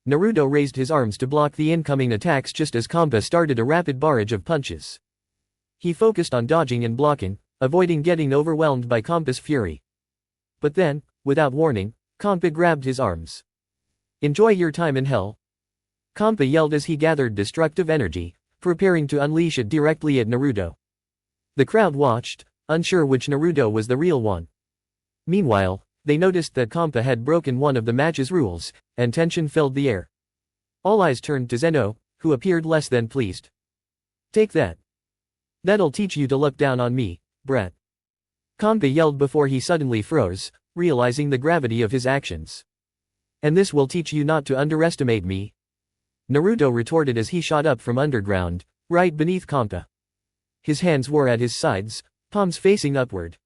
Naruto raised his arms to block the incoming attacks just as Kampa started a rapid barrage of punches. He focused on dodging and blocking, avoiding getting overwhelmed by Kampa's fury. But then, without warning, Kampa grabbed his arms. "Enjoy your time in hell," Kampa yelled as he gathered destructive energy, preparing to unleash it directly at Naruto. The crowd watched, unsure which Naruto was the real one. Meanwhile, they noticed that Kampa had broken one of the match's rules, and tension filled the air. All eyes turned to Zeno, who appeared less than pleased. "Take that. That'll teach you to look down on me, brat," Kampa yelled before he suddenly froze, realizing the gravity of his actions. "And this will teach you not to underestimate me," Naruto retorted as he shot up from underground, right beneath Kampa. His hands were at his sides, palms facing upward.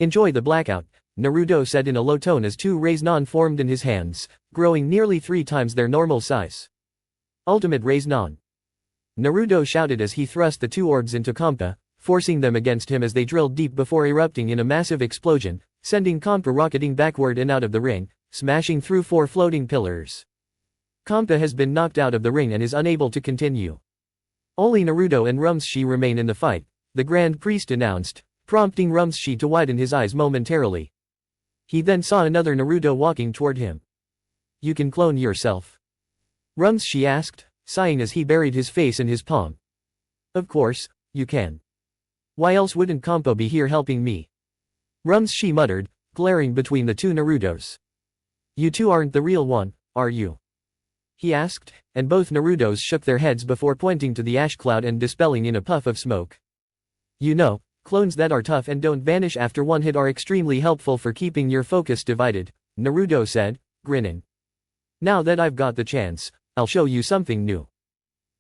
"Enjoy the blackout," Naruto said in a low tone as two Raise-Non formed in his hands, growing nearly 3 times their normal size. "Ultimate Raise-Non," Naruto shouted as he thrust the two orbs into Kampa, forcing them against him as they drilled deep before erupting in a massive explosion, sending Kampa rocketing backward and out of the ring, smashing through 4 floating pillars. Kampa has been knocked out of the ring and is unable to continue. Only Naruto and Rumsshi remain in the fight, the Grand Priest announced, prompting Rumsshi to widen his eyes momentarily. He then saw another Naruto walking toward him. "You can clone yourself?" Rumsshi asked, sighing as he buried his face in his palm. "Of course, you can. Why else wouldn't Kampa be here helping me?" Rumsshi muttered, glaring between the two Narutos. "You two aren't the real one, are you?" he asked, and both Narutos shook their heads before pointing to the ash cloud and dispelling in a puff of smoke. "You know, clones that are tough and don't vanish after one hit are extremely helpful for keeping your focus divided," Naruto said, grinning. "Now that I've got the chance, I'll show you something new."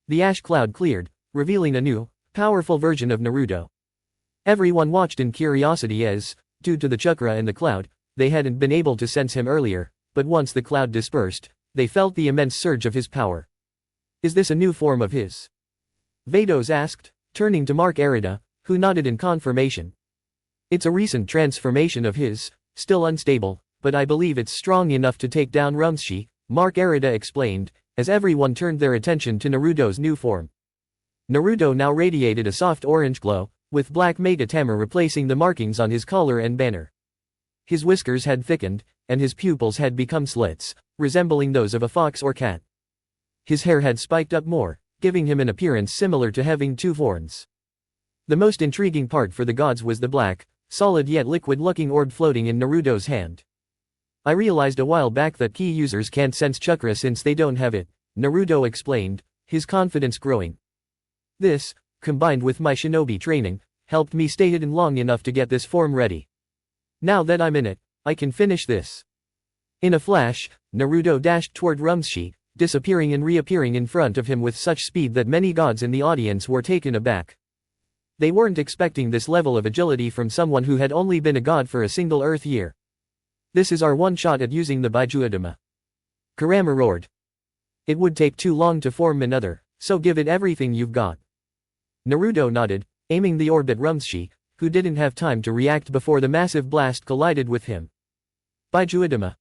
The ash cloud cleared, revealing a new, powerful version of Naruto. Everyone watched in curiosity as, due to the chakra in the cloud, they hadn't been able to sense him earlier, but once the cloud dispersed, they felt the immense surge of his power. "Is this a new form of his?" Vados asked, turning to Marcarita, who nodded in confirmation. "It's a recent transformation of his, still unstable, but I believe it's strong enough to take down Rumsshi," Marcarita explained, as everyone turned their attention to Naruto's new form. Naruto now radiated a soft orange glow, with black Megatama replacing the markings on his collar and banner. His whiskers had thickened, and his pupils had become slits, resembling those of a fox or cat. His hair had spiked up more, giving him an appearance similar to having 2 horns. The most intriguing part for the gods was the black, solid yet liquid-looking orb floating in Naruto's hand. "I realized a while back that key users can't sense chakra since they don't have it," Naruto explained, his confidence growing. "This, combined with my shinobi training, helped me stay hidden long enough to get this form ready. Now that I'm in it, I can finish this." In a flash, Naruto dashed toward Rumsshi, disappearing and reappearing in front of him with such speed that many gods in the audience were taken aback. They weren't expecting this level of agility from someone who had only been a god for a single Earth year. "This is our one shot at using the Baijuadama," Kurama roared. "It would take too long to form another, so give it everything you've got." Naruto nodded, aiming the orb at Rumsshi, who didn't have time to react before the massive blast collided with him. "Baijuadama!"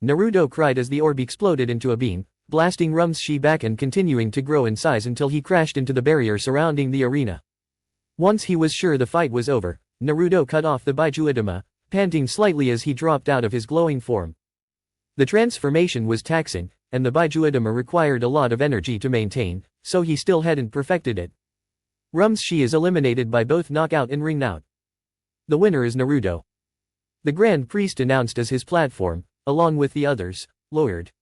Naruto cried as the orb exploded into a beam, blasting Rumsshi back and continuing to grow in size until he crashed into the barrier surrounding the arena. Once he was sure the fight was over, Naruto cut off the Baijuadama, panting slightly as he dropped out of his glowing form. The transformation was taxing, and the Baijuadama required a lot of energy to maintain, so he still hadn't perfected it. Rumsshi is eliminated by both knockout and ring out. The winner is Naruto, the Grand Priest announced as his platform, along with the others, lowered.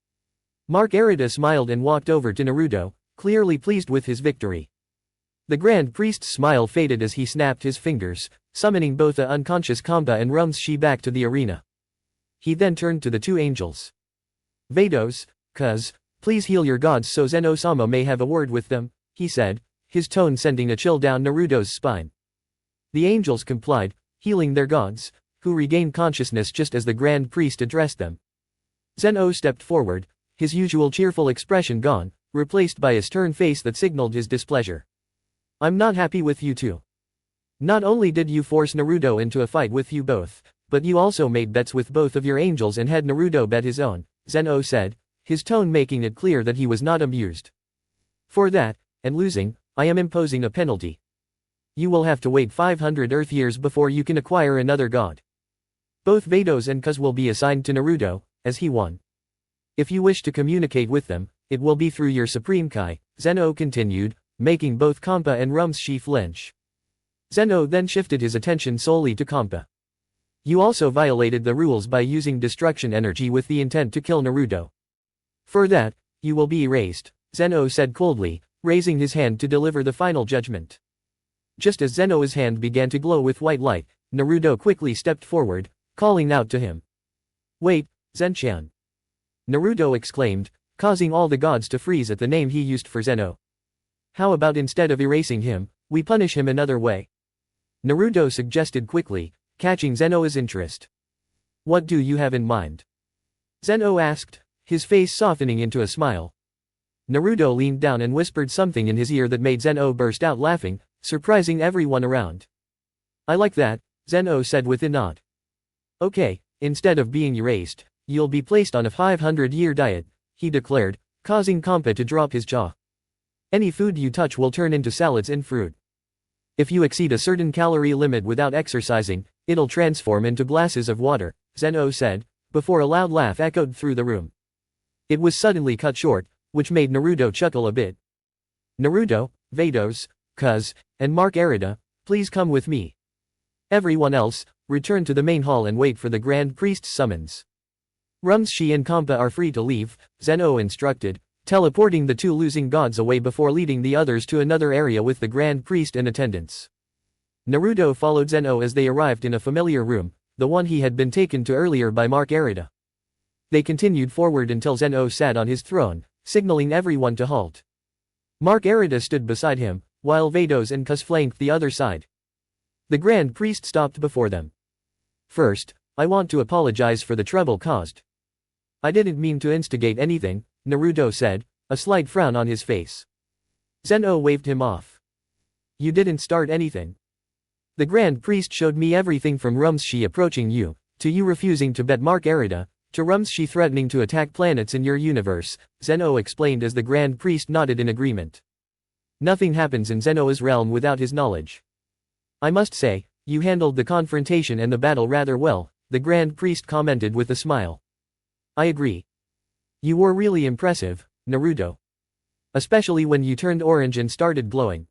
Marcarita smiled and walked over to Naruto, clearly pleased with his victory. The Grand Priest's smile faded as he snapped his fingers, summoning both the unconscious Kampa and Rumsshi back to the arena. He then turned to the 2 angels. "Vados, please heal your gods so Zeno-sama may have a word with them," he said, his tone sending a chill down Naruto's spine. The angels complied, healing their gods, who regained consciousness just as the Grand Priest addressed them. Zeno stepped forward, his usual cheerful expression gone, replaced by a stern face that signaled his displeasure. "I'm not happy with you two. Not only did you force Naruto into a fight with you both, but you also made bets with both of your angels and had Naruto bet his own, Zeno said, his tone making it clear that he was not amused. For that, and losing, I am imposing a penalty. You will have to wait 500 Earth years before you can acquire another god. Both Vados and Kuz will be assigned to Naruto, as he won. If you wish to communicate with them, it will be through your Supreme Kai, Zeno continued, making both Kampa and Rumshi flinch. Zeno then shifted his attention solely to Kampa. You also violated the rules by using destruction energy with the intent to kill Naruto. For that, you will be erased, Zeno said coldly, raising his hand to deliver the final judgment. Just as Zeno's hand began to glow with white light, Naruto quickly stepped forward, calling out to him. Wait, Zenchan. Naruto exclaimed, causing all the gods to freeze at the name he used for Zeno. How about instead of erasing him, we punish him another way? Naruto suggested quickly, catching Zeno's interest. What do you have in mind? Zeno asked, his face softening into a smile. Naruto leaned down and whispered something in his ear that made Zeno burst out laughing, surprising everyone around. I like that, Zeno said with a nod. Okay, instead of being erased, you'll be placed on a 500-year diet, he declared, causing Kampa to drop his jaw. Any food you touch will turn into salads and fruit. If you exceed a certain calorie limit without exercising, it'll transform into glasses of water, Zeno said, before a loud laugh echoed through the room. It was suddenly cut short, which made Naruto chuckle a bit. Naruto, Vados, Kuz, and Marcarita, please come with me. Everyone else, return to the main hall and wait for the Grand Priest's summons. Rumshi and Kampa are free to leave, Zeno instructed, teleporting the two losing gods away before leading the others to another area with the Grand Priest in attendance. Naruto followed Zeno as they arrived in a familiar room, the one he had been taken to earlier by Marcarita. They continued forward until Zeno sat on his throne, signaling everyone to halt. Marcarita stood beside him, while Vados and Kuz flanked the other side. The Grand Priest stopped before them. First, I want to apologize for the trouble caused. I didn't mean to instigate anything, Naruto said, a slight frown on his face. Zeno waved him off. You didn't start anything. The Grand Priest showed me everything from Rumshi approaching you, to you refusing to bet Marcarita, to Rumshi threatening to attack planets in your universe, Zeno explained as the Grand Priest nodded in agreement. Nothing happens in Zeno's realm without his knowledge. I must say, you handled the confrontation and the battle rather well, the Grand Priest commented with a smile. I agree. You were really impressive, Naruto. Especially when you turned orange and started glowing.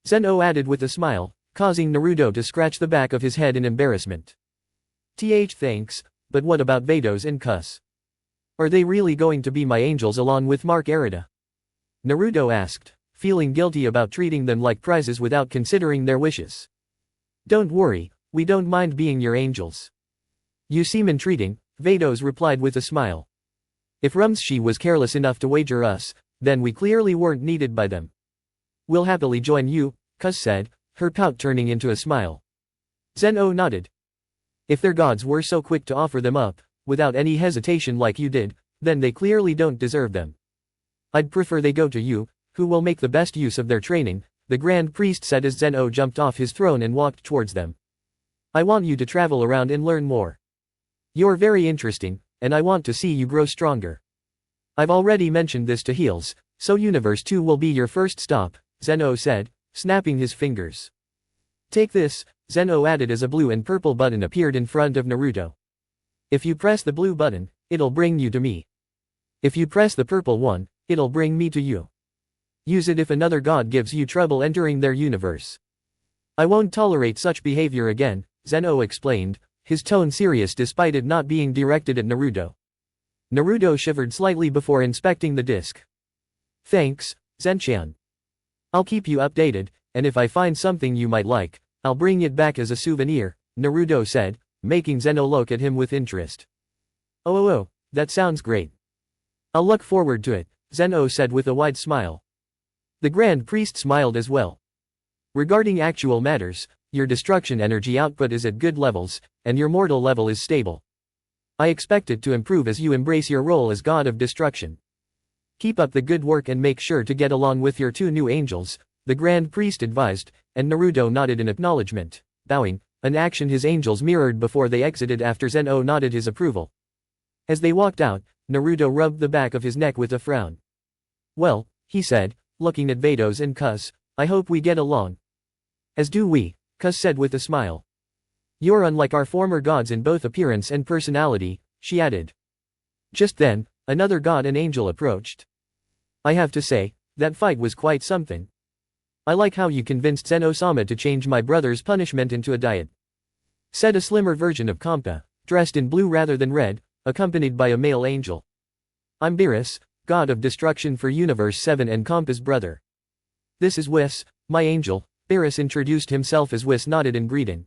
Zeno added with a smile, causing Naruto to scratch the back of his head in embarrassment. Thanks, but what about Vados and Kuz? Are they really going to be my angels along with Marcarita? Naruto asked, feeling guilty about treating them like prizes without considering their wishes. Don't worry, we don't mind being your angels. You seem entreating, Vados replied with a smile. If Rumshi was careless enough to wager us, then we clearly weren't needed by them. We'll happily join you, Kuz said, her pout turning into a smile. Zeno nodded. If their gods were so quick to offer them up, without any hesitation like you did, then they clearly don't deserve them. I'd prefer they go to you, who will make the best use of their training, the Grand Priest said as Zeno jumped off his throne and walked towards them. I want you to travel around and learn more. You're very interesting, and I want to see you grow stronger. I've already mentioned this to Heels, so Universe 2 will be your first stop, Zeno said, snapping his fingers. Take this, Zeno added as a blue and purple button appeared in front of Naruto. If you press the blue button, it'll bring you to me. If you press the purple one, it'll bring me to you. Use it if another god gives you trouble entering their universe. I won't tolerate such behavior again, Zeno explained, his tone serious despite it not being directed at Naruto. Naruto shivered slightly before inspecting the disc. Thanks, Zenchan. I'll keep you updated, and if I find something you might like, I'll bring it back as a souvenir, Naruto said, making Zeno look at him with interest. Oh, that sounds great. I'll look forward to it, Zeno said with a wide smile. The Grand Priest smiled as well. Regarding actual matters, your destruction energy output is at good levels, and your mortal level is stable. I expect it to improve as you embrace your role as God of Destruction. Keep up the good work and make sure to get along with your two new angels, the Grand Priest advised, and Naruto nodded in acknowledgement, bowing, an action his angels mirrored before they exited after Zeno nodded his approval. As they walked out, Naruto rubbed the back of his neck with a frown. Well, he said, looking at Vados and Cuz, I hope we get along. As do we, Cuz said with a smile. You're unlike our former gods in both appearance and personality, she added. Just then, another god and angel approached. I have to say, that fight was quite something. I like how you convinced Zeno-sama to change my brother's punishment into a diet. Said a slimmer version of Kampa, dressed in blue rather than red, accompanied by a male angel. I'm Beerus, god of destruction for Universe 7 and Kampa's brother. This is Whis, my angel. Beerus introduced himself as Whis nodded in greeting.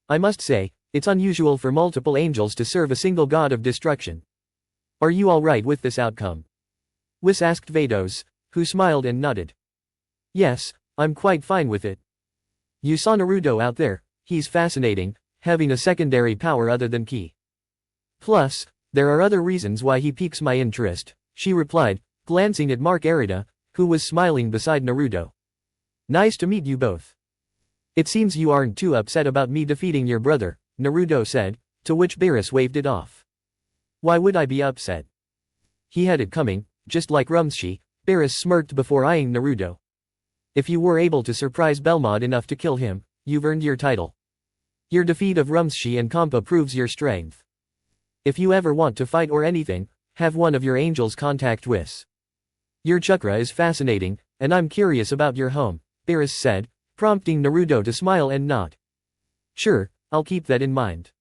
I must say, it's unusual for multiple angels to serve a single god of destruction. Are you alright with this outcome? Whis asked Vados, who smiled and nodded. Yes, I'm quite fine with it. You saw Naruto out there, he's fascinating, having a secondary power other than Ki. Plus, there are other reasons why he piques my interest, she replied, glancing at Marcarita, who was smiling beside Naruto. Nice to meet you both. It seems you aren't too upset about me defeating your brother, Naruto said, to which Beerus waved it off. Why would I be upset? He had it coming, just like Rumshi, Beerus smirked before eyeing Naruto. If you were able to surprise Belmod enough to kill him, you've earned your title. Your defeat of Rumshi and Kampa proves your strength. If you ever want to fight or anything, have one of your angels contact Whis. Your chakra is fascinating, and I'm curious about your home, Beerus said, prompting Naruto to smile and nod. Sure, I'll keep that in mind.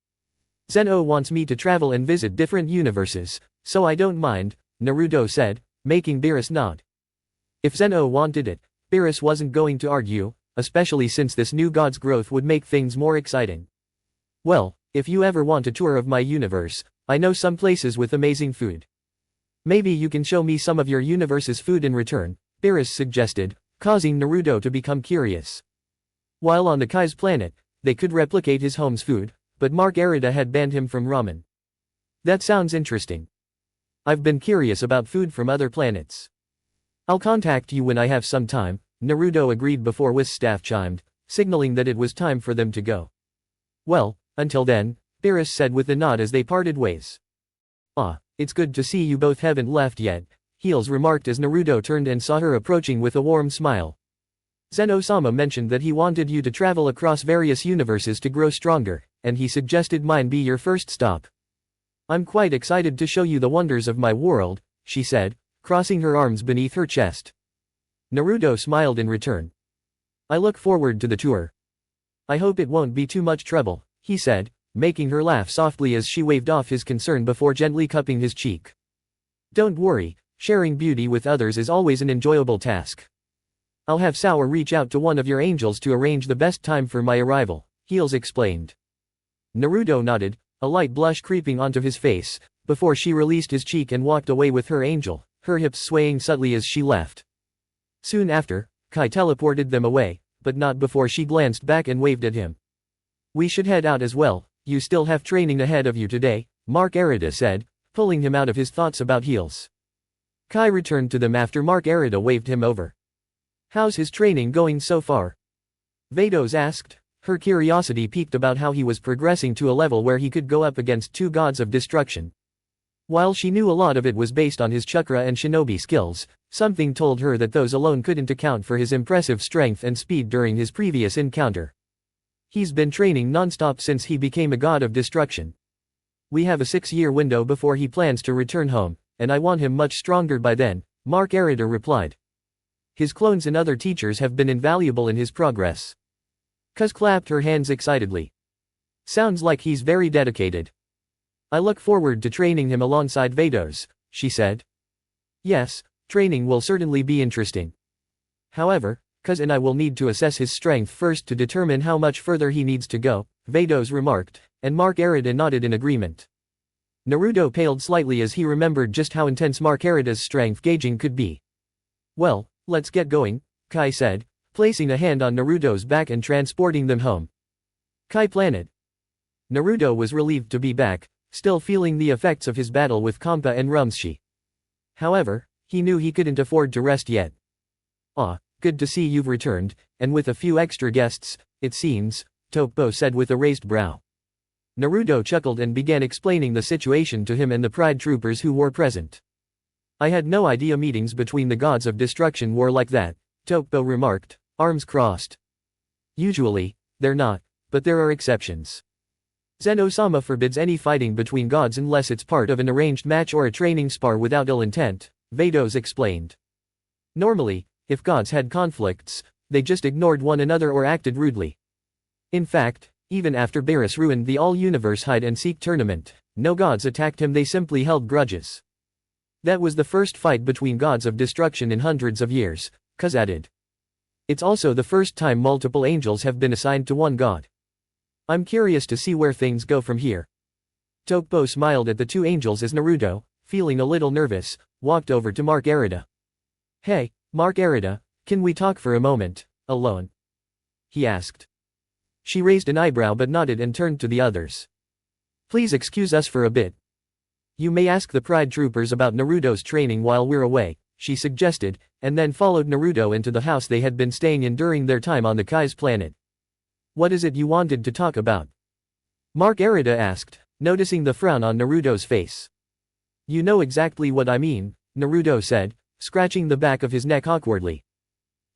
Zeno wants me to travel and visit different universes, so I don't mind, Naruto said, making Beerus nod. If Zeno wanted it, Beerus wasn't going to argue, especially since this new god's growth would make things more exciting. Well, if you ever want a tour of my universe, I know some places with amazing food. Maybe you can show me some of your universe's food in return, Beerus suggested, causing Naruto to become curious. While on the Kai's planet, they could replicate his home's food, but Marcarita had banned him from ramen. That sounds interesting. I've been curious about food from other planets. I'll contact you when I have some time, Naruto agreed before Whis' staff chimed, signaling that it was time for them to go. Well, until then, Beerus said with a nod as they parted ways. Ah, it's good to see you both haven't left yet, Heels remarked as Naruto turned and saw her approaching with a warm smile. Zeno-sama mentioned that he wanted you to travel across various universes to grow stronger, and he suggested mine be your first stop. I'm quite excited to show you the wonders of my world, she said, crossing her arms beneath her chest. Naruto smiled in return. I look forward to the tour. I hope it won't be too much trouble, he said, making her laugh softly as she waved off his concern before gently cupping his cheek. Don't worry, sharing beauty with others is always an enjoyable task. I'll have Sour reach out to one of your angels to arrange the best time for my arrival, Heels explained. Naruto nodded, a light blush creeping onto his face, before she released his cheek and walked away with her angel, her hips swaying subtly as she left. Soon after, Kai teleported them away, but not before she glanced back and waved at him. We should head out as well, you still have training ahead of you today, Marcarita said, pulling him out of his thoughts about Heels. Kai returned to them after Marcarita waved him over. How's his training going so far? Vados asked, her curiosity piqued about how he was progressing to a level where he could go up against two gods of destruction. While she knew a lot of it was based on his chakra and shinobi skills, something told her that those alone couldn't account for his impressive strength and speed during his previous encounter. He's been training non-stop since he became a god of destruction. We have a 6-year window before he plans to return home, and I want him much stronger by then, Marcarita replied. His clones and other teachers have been invaluable in his progress. Cuz clapped her hands excitedly. Sounds like he's very dedicated. I look forward to training him alongside Vados, she said. Yes, training will certainly be interesting. However, Cuz and I will need to assess his strength first to determine how much further he needs to go, Vados remarked, and Marcarita nodded in agreement. Naruto paled slightly as he remembered just how intense Marcarita's strength gauging could be. Well, let's get going, Kai said, placing a hand on Naruto's back and transporting them home. Kai planet. Naruto was relieved to be back, still feeling the effects of his battle with Kampa and Rumshi. However, he knew he couldn't afford to rest yet. Ah, Good to see you've returned, and with a few extra guests, it seems, Tokpo said with a raised brow. Naruto chuckled and began explaining the situation to him and the Pride troopers who were present. I had no idea meetings between the gods of destruction were like that, Tokpo remarked, arms crossed. Usually, they're not, but there are exceptions. Zeno-sama forbids any fighting between gods unless it's part of an arranged match or a training spar without ill intent, Vados explained. Normally, if gods had conflicts, they just ignored one another or acted rudely. In fact, even after Beerus ruined the all-universe hide-and-seek tournament, no gods attacked him, they simply held grudges. That was the first fight between gods of destruction in hundreds of years, Kuz added. It's also the first time multiple angels have been assigned to one god. I'm curious to see where things go from here. Tokpo smiled at the two angels as Naruto, feeling a little nervous, walked over to Marcarita. Hey, Marcarita, can we talk for a moment, alone? He asked. She raised an eyebrow but nodded and turned to the others. Please excuse us for a bit. You may ask the Pride troopers about Naruto's training while we're away, she suggested, and then followed Naruto into the house they had been staying in during their time on the Kai's planet. What is it you wanted to talk about? Marcarita asked, noticing the frown on Naruto's face. You know exactly what I mean, Naruto said, scratching the back of his neck awkwardly.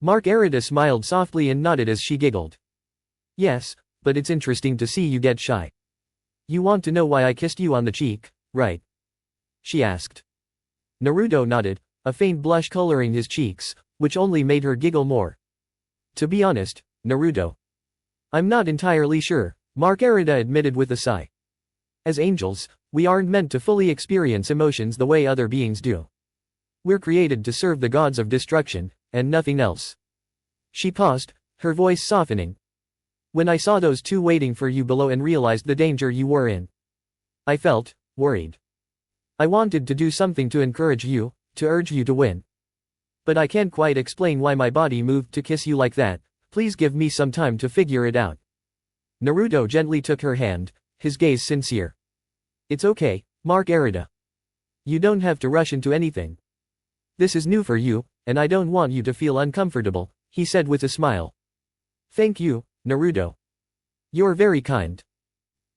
Marcarita smiled softly and nodded as she giggled. Yes, but it's interesting to see you get shy. You want to know why I kissed you on the cheek, right? She asked. Naruto nodded, a faint blush coloring his cheeks, which only made her giggle more. To be honest, Naruto, I'm not entirely sure, Marcarita admitted with a sigh. As angels, we aren't meant to fully experience emotions the way other beings do. We're created to serve the gods of destruction, and nothing else. She paused, her voice softening. When I saw those two waiting for you below and realized the danger you were in, I felt worried. I wanted to do something to encourage you, to urge you to win. But I can't quite explain why my body moved to kiss you like that. Please give me some time to figure it out. Naruto gently took her hand, his gaze sincere. It's okay, Marcarita. You don't have to rush into anything. This is new for you, and I don't want you to feel uncomfortable, he said with a smile. Thank you, Naruto. You're very kind.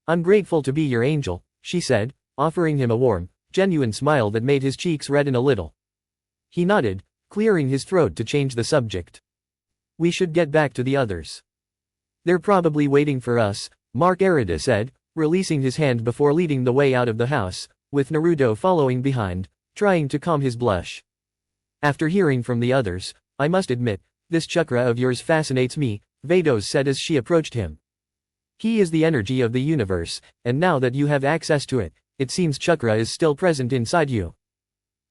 I'm grateful to be your angel, she said, offering him a warm, genuine smile that made his cheeks redden a little. He nodded, clearing his throat to change the subject. We should get back to the others. They're probably waiting for us, Marcarita said, releasing his hand before leading the way out of the house, with Naruto following behind, trying to calm his blush. After hearing from the others, I must admit, this chakra of yours fascinates me, Vados said as she approached him. He is the energy of the universe, and now that you have access to it, it seems chakra is still present inside you.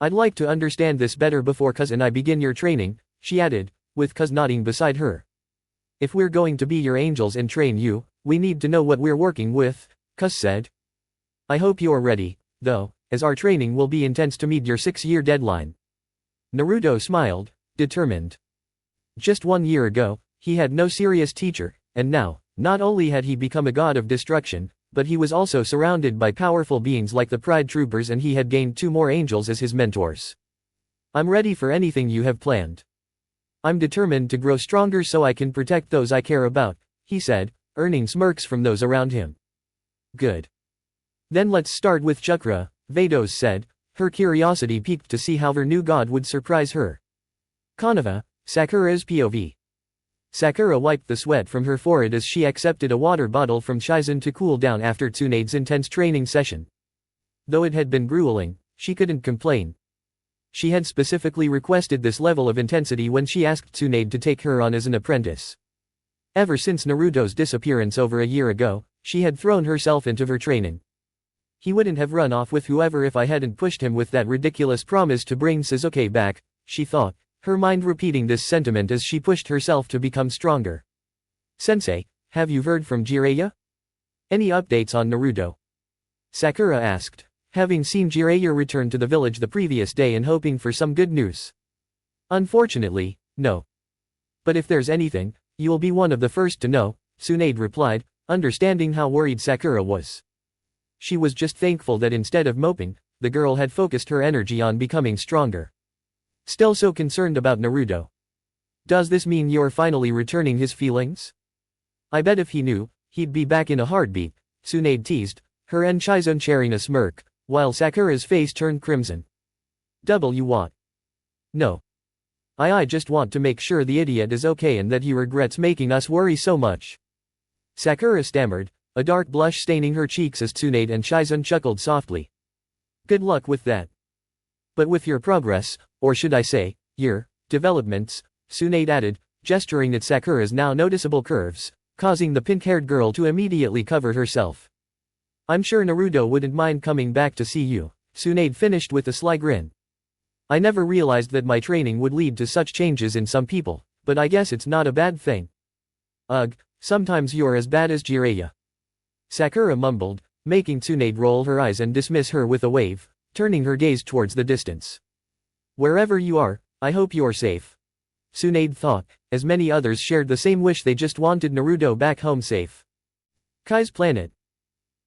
I'd like to understand this better before Kuz and I begin your training, she added, with Kuz nodding beside her. If we're going to be your angels and train you, we need to know what we're working with, Kuz said. I hope you're ready, though, as our training will be intense to meet your 6-year deadline. Naruto smiled, determined. Just 1 year ago, he had no serious teacher, and now, not only had he become a god of destruction, but he was also surrounded by powerful beings like the Pride troopers, and he had gained 2 more angels as his mentors. I'm ready for anything you have planned. I'm determined to grow stronger so I can protect those I care about, he said, earning smirks from those around him. Good. Then let's start with chakra, Vados said, her curiosity piqued to see how her new god would surprise her. Konoha, Sakura's POV. Sakura wiped the sweat from her forehead as she accepted a water bottle from Shizen to cool down after Tsunade's intense training session. Though it had been grueling, she couldn't complain. She had specifically requested this level of intensity when she asked Tsunade to take her on as an apprentice. Ever since Naruto's disappearance over a year ago, she had thrown herself into her training. He wouldn't have run off with whoever if I hadn't pushed him with that ridiculous promise to bring Sasuke back, she thought, her mind repeating this sentiment as she pushed herself to become stronger. Sensei, have you heard from Jiraiya? Any updates on Naruto? Sakura asked, having seen Jiraiya return to the village the previous day and hoping for some good news. Unfortunately, no. But if there's anything, you'll be one of the first to know, Tsunade replied, understanding how worried Sakura was. She was just thankful that instead of moping, the girl had focused her energy on becoming stronger. Still so concerned about Naruto. Does this mean you're finally returning his feelings? I bet if he knew, he'd be back in a heartbeat, Tsunade teased, her and Chizun sharing a smirk, while Sakura's face turned crimson. What? No. I just want to make sure the idiot is okay and that he regrets making us worry so much. Sakura stammered, a dark blush staining her cheeks as Tsunade and Chizun chuckled softly. Good luck with that. But with your progress, or should I say, your developments, Tsunade added, gesturing at Sakura's now noticeable curves, causing the pink-haired girl to immediately cover herself. I'm sure Naruto wouldn't mind coming back to see you, Tsunade finished with a sly grin. I never realized that my training would lead to such changes in some people, but I guess it's not a bad thing. Ugh, sometimes you're as bad as Jiraiya. Sakura mumbled, making Tsunade roll her eyes and dismiss her with a wave, turning her gaze towards the distance. Wherever you are, I hope you're safe. Tsunade thought, as many others shared the same wish. They just wanted Naruto back home safe. Kai's planet.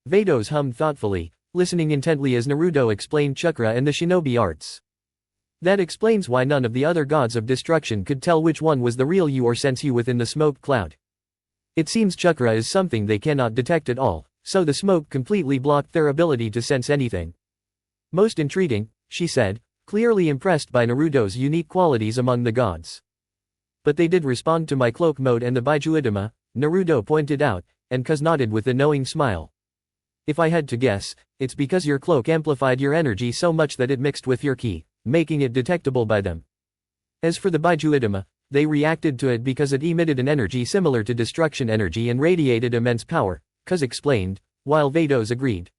Vados hummed thoughtfully, listening intently as Naruto explained chakra and the shinobi arts. That explains why none of the other gods of destruction could tell which one was the real you or sense you within the smoke cloud. It seems chakra is something they cannot detect at all, so the smoke completely blocked their ability to sense anything. Most intriguing, she said, clearly impressed by Naruto's unique qualities among the gods. But they did respond to my cloak mode and the Baijuidama, Naruto pointed out, and Kaz nodded with a knowing smile. If I had to guess, it's because your cloak amplified your energy so much that it mixed with your ki, making it detectable by them. As for the Baijuidama, they reacted to it because it emitted an energy similar to destruction energy and radiated immense power, Kaz explained, while Vados agreed.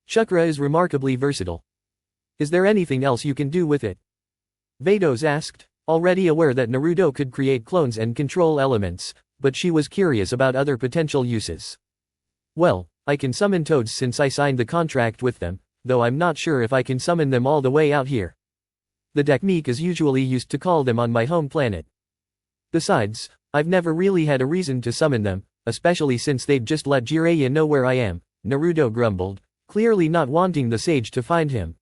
Chakra is remarkably versatile. Is there anything else you can do with it? Vados asked, already aware that Naruto could create clones and control elements, but she was curious about other potential uses. Well, I can summon toads since I signed the contract with them, though I'm not sure if I can summon them all the way out here. The technique is usually used to call them on my home planet. Besides, I've never really had a reason to summon them, especially since they'd just let Jiraiya know where I am, Naruto grumbled, clearly not wanting the sage to find him.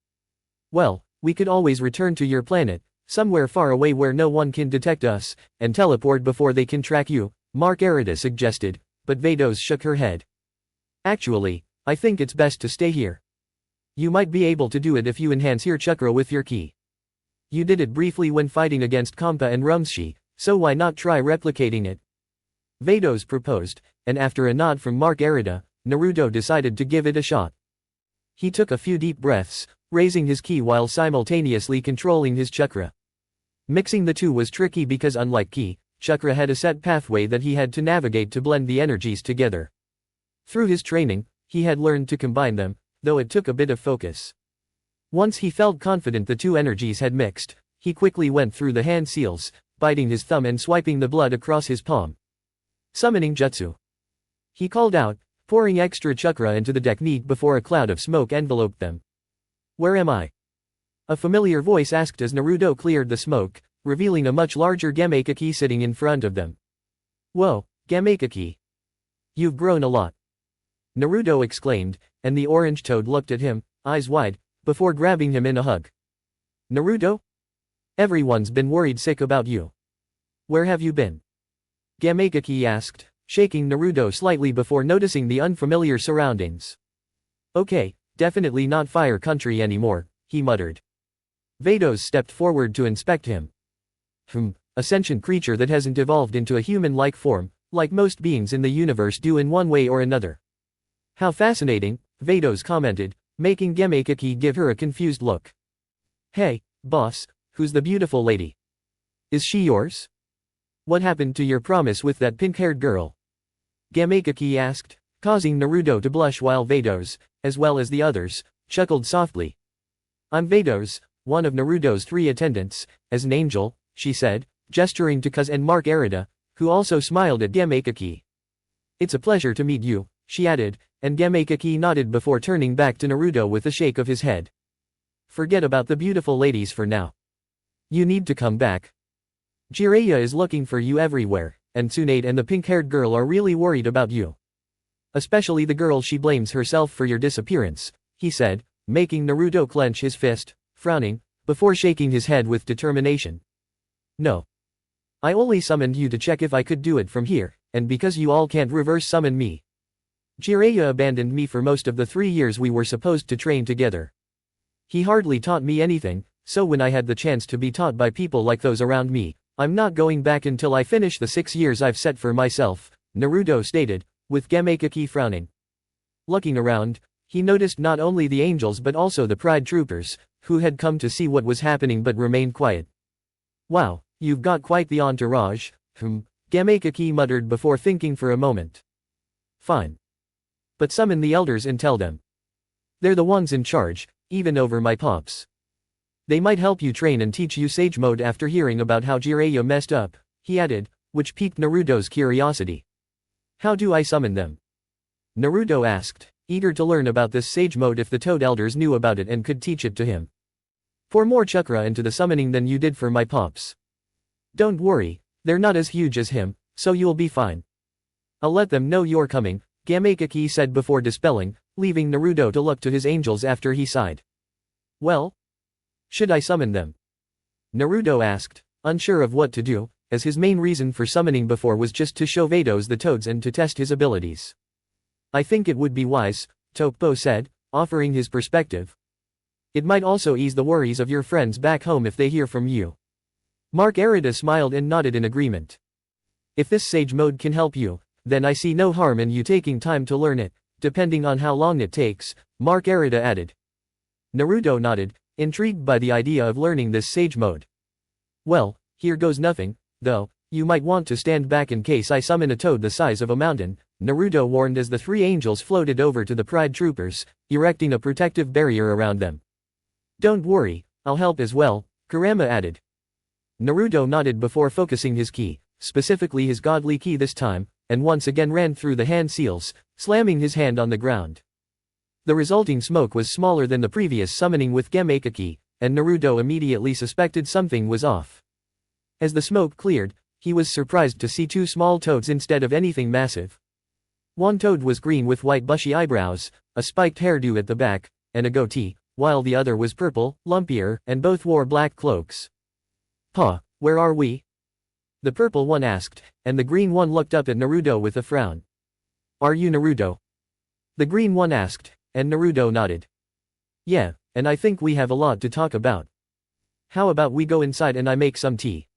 Well, we could always return to your planet, somewhere far away where no one can detect us, and teleport before they can track you, Marcarita suggested, but Vados shook her head. Actually, I think it's best to stay here. You might be able to do it if you enhance your chakra with your ki. You did it briefly when fighting against Kompa and Rumshi, so why not try replicating it? Vados proposed, and after a nod from Marcarita, Naruto decided to give it a shot. He took a few deep breaths, raising his ki while simultaneously controlling his chakra. Mixing the two was tricky because unlike ki, chakra had a set pathway that he had to navigate to blend the energies together. Through his training, he had learned to combine them, though it took a bit of focus. Once he felt confident the two energies had mixed, he quickly went through the hand seals, biting his thumb and swiping the blood across his palm. Summoning jutsu. He called out, pouring extra chakra into the technique before a cloud of smoke enveloped them. Where am I? A familiar voice asked as Naruto cleared the smoke, revealing a much larger Gamekaki sitting in front of them. Whoa, Gamekaki. You've grown a lot. Naruto exclaimed, and the orange toad looked at him, eyes wide, before grabbing him in a hug. Naruto? Everyone's been worried sick about you. Where have you been? Gamekaki asked, shaking Naruto slightly before noticing the unfamiliar surroundings. Okay, definitely not Fire Country anymore, he muttered. Vados stepped forward to inspect him. A sentient creature that hasn't evolved into a human-like form, like most beings in the universe do in one way or another. How fascinating, Vados commented, making Gamekaki give her a confused look. Hey, boss, who's the beautiful lady? Is she yours? What happened to your promise with that pink-haired girl? Gamekaki asked, causing Naruto to blush while Vados, as well as the others, chuckled softly. I'm Vados, one of Naruto's 3 attendants, as an angel, she said, gesturing to Kaz and Marcarita, who also smiled at Gamekaki. It's a pleasure to meet you, she added, and Gamekaki nodded before turning back to Naruto with a shake of his head. Forget about the beautiful ladies for now. You need to come back. Jiraiya is looking for you everywhere, and Tsunade and the pink-haired girl are really worried about you. Especially the girl. She blames herself for your disappearance, he said, making Naruto clench his fist, frowning, before shaking his head with determination. No. I only summoned you to check if I could do it from here, and because you all can't reverse summon me. Jiraiya abandoned me for most of the 3 years we were supposed to train together. He hardly taught me anything, so when I had the chance to be taught by people like those around me, I'm not going back until I finish the 6 years I've set for myself, Naruto stated, with Gamekaki frowning. Looking around, he noticed not only the angels but also the Pride troopers, who had come to see what was happening but remained quiet. Wow, you've got quite the entourage, Gamekaki muttered before thinking for a moment. Fine. But summon the elders and tell them. They're the ones in charge, even over my pops. They might help you train and teach you Sage Mode after hearing about how Jiraiya messed up, he added, which piqued Naruto's curiosity. How do I summon them? Naruto asked, eager to learn about this Sage Mode if the Toad Elders knew about it and could teach it to him. Pour more chakra into the summoning than you did for my pops. Don't worry, they're not as huge as him, so you'll be fine. I'll let them know you're coming, Gamekaki said before dispelling, leaving Naruto to look to his angels after he sighed. Well? Should I summon them? Naruto asked, unsure of what to do, as his main reason for summoning before was just to show Vados the Toads and to test his abilities. I think it would be wise, Tokpo said, offering his perspective. It might also ease the worries of your friends back home if they hear from you. Marcarita smiled and nodded in agreement. If this Sage Mode can help you, then I see no harm in you taking time to learn it, depending on how long it takes, Marcarita added. Naruto nodded, intrigued by the idea of learning this Sage Mode. Well, here goes nothing, though, you might want to stand back in case I summon a toad the size of a mountain, Naruto warned as the 3 angels floated over to the Pride troopers, erecting a protective barrier around them. Don't worry, I'll help as well, Kurama added. Naruto nodded before focusing his ki, specifically his godly ki this time, and once again ran through the hand seals, slamming his hand on the ground. The resulting smoke was smaller than the previous summoning with Gamekaki, and Naruto immediately suspected something was off. As the smoke cleared, he was surprised to see 2 small toads instead of anything massive. One toad was green with white bushy eyebrows, a spiked hairdo at the back, and a goatee, while the other was purple, lumpier, and both wore black cloaks. Pa, where are we? The purple one asked, and the green one looked up at Naruto with a frown. Are you Naruto? The green one asked, and Naruto nodded. Yeah, and I think we have a lot to talk about. How about we go inside and I make some tea?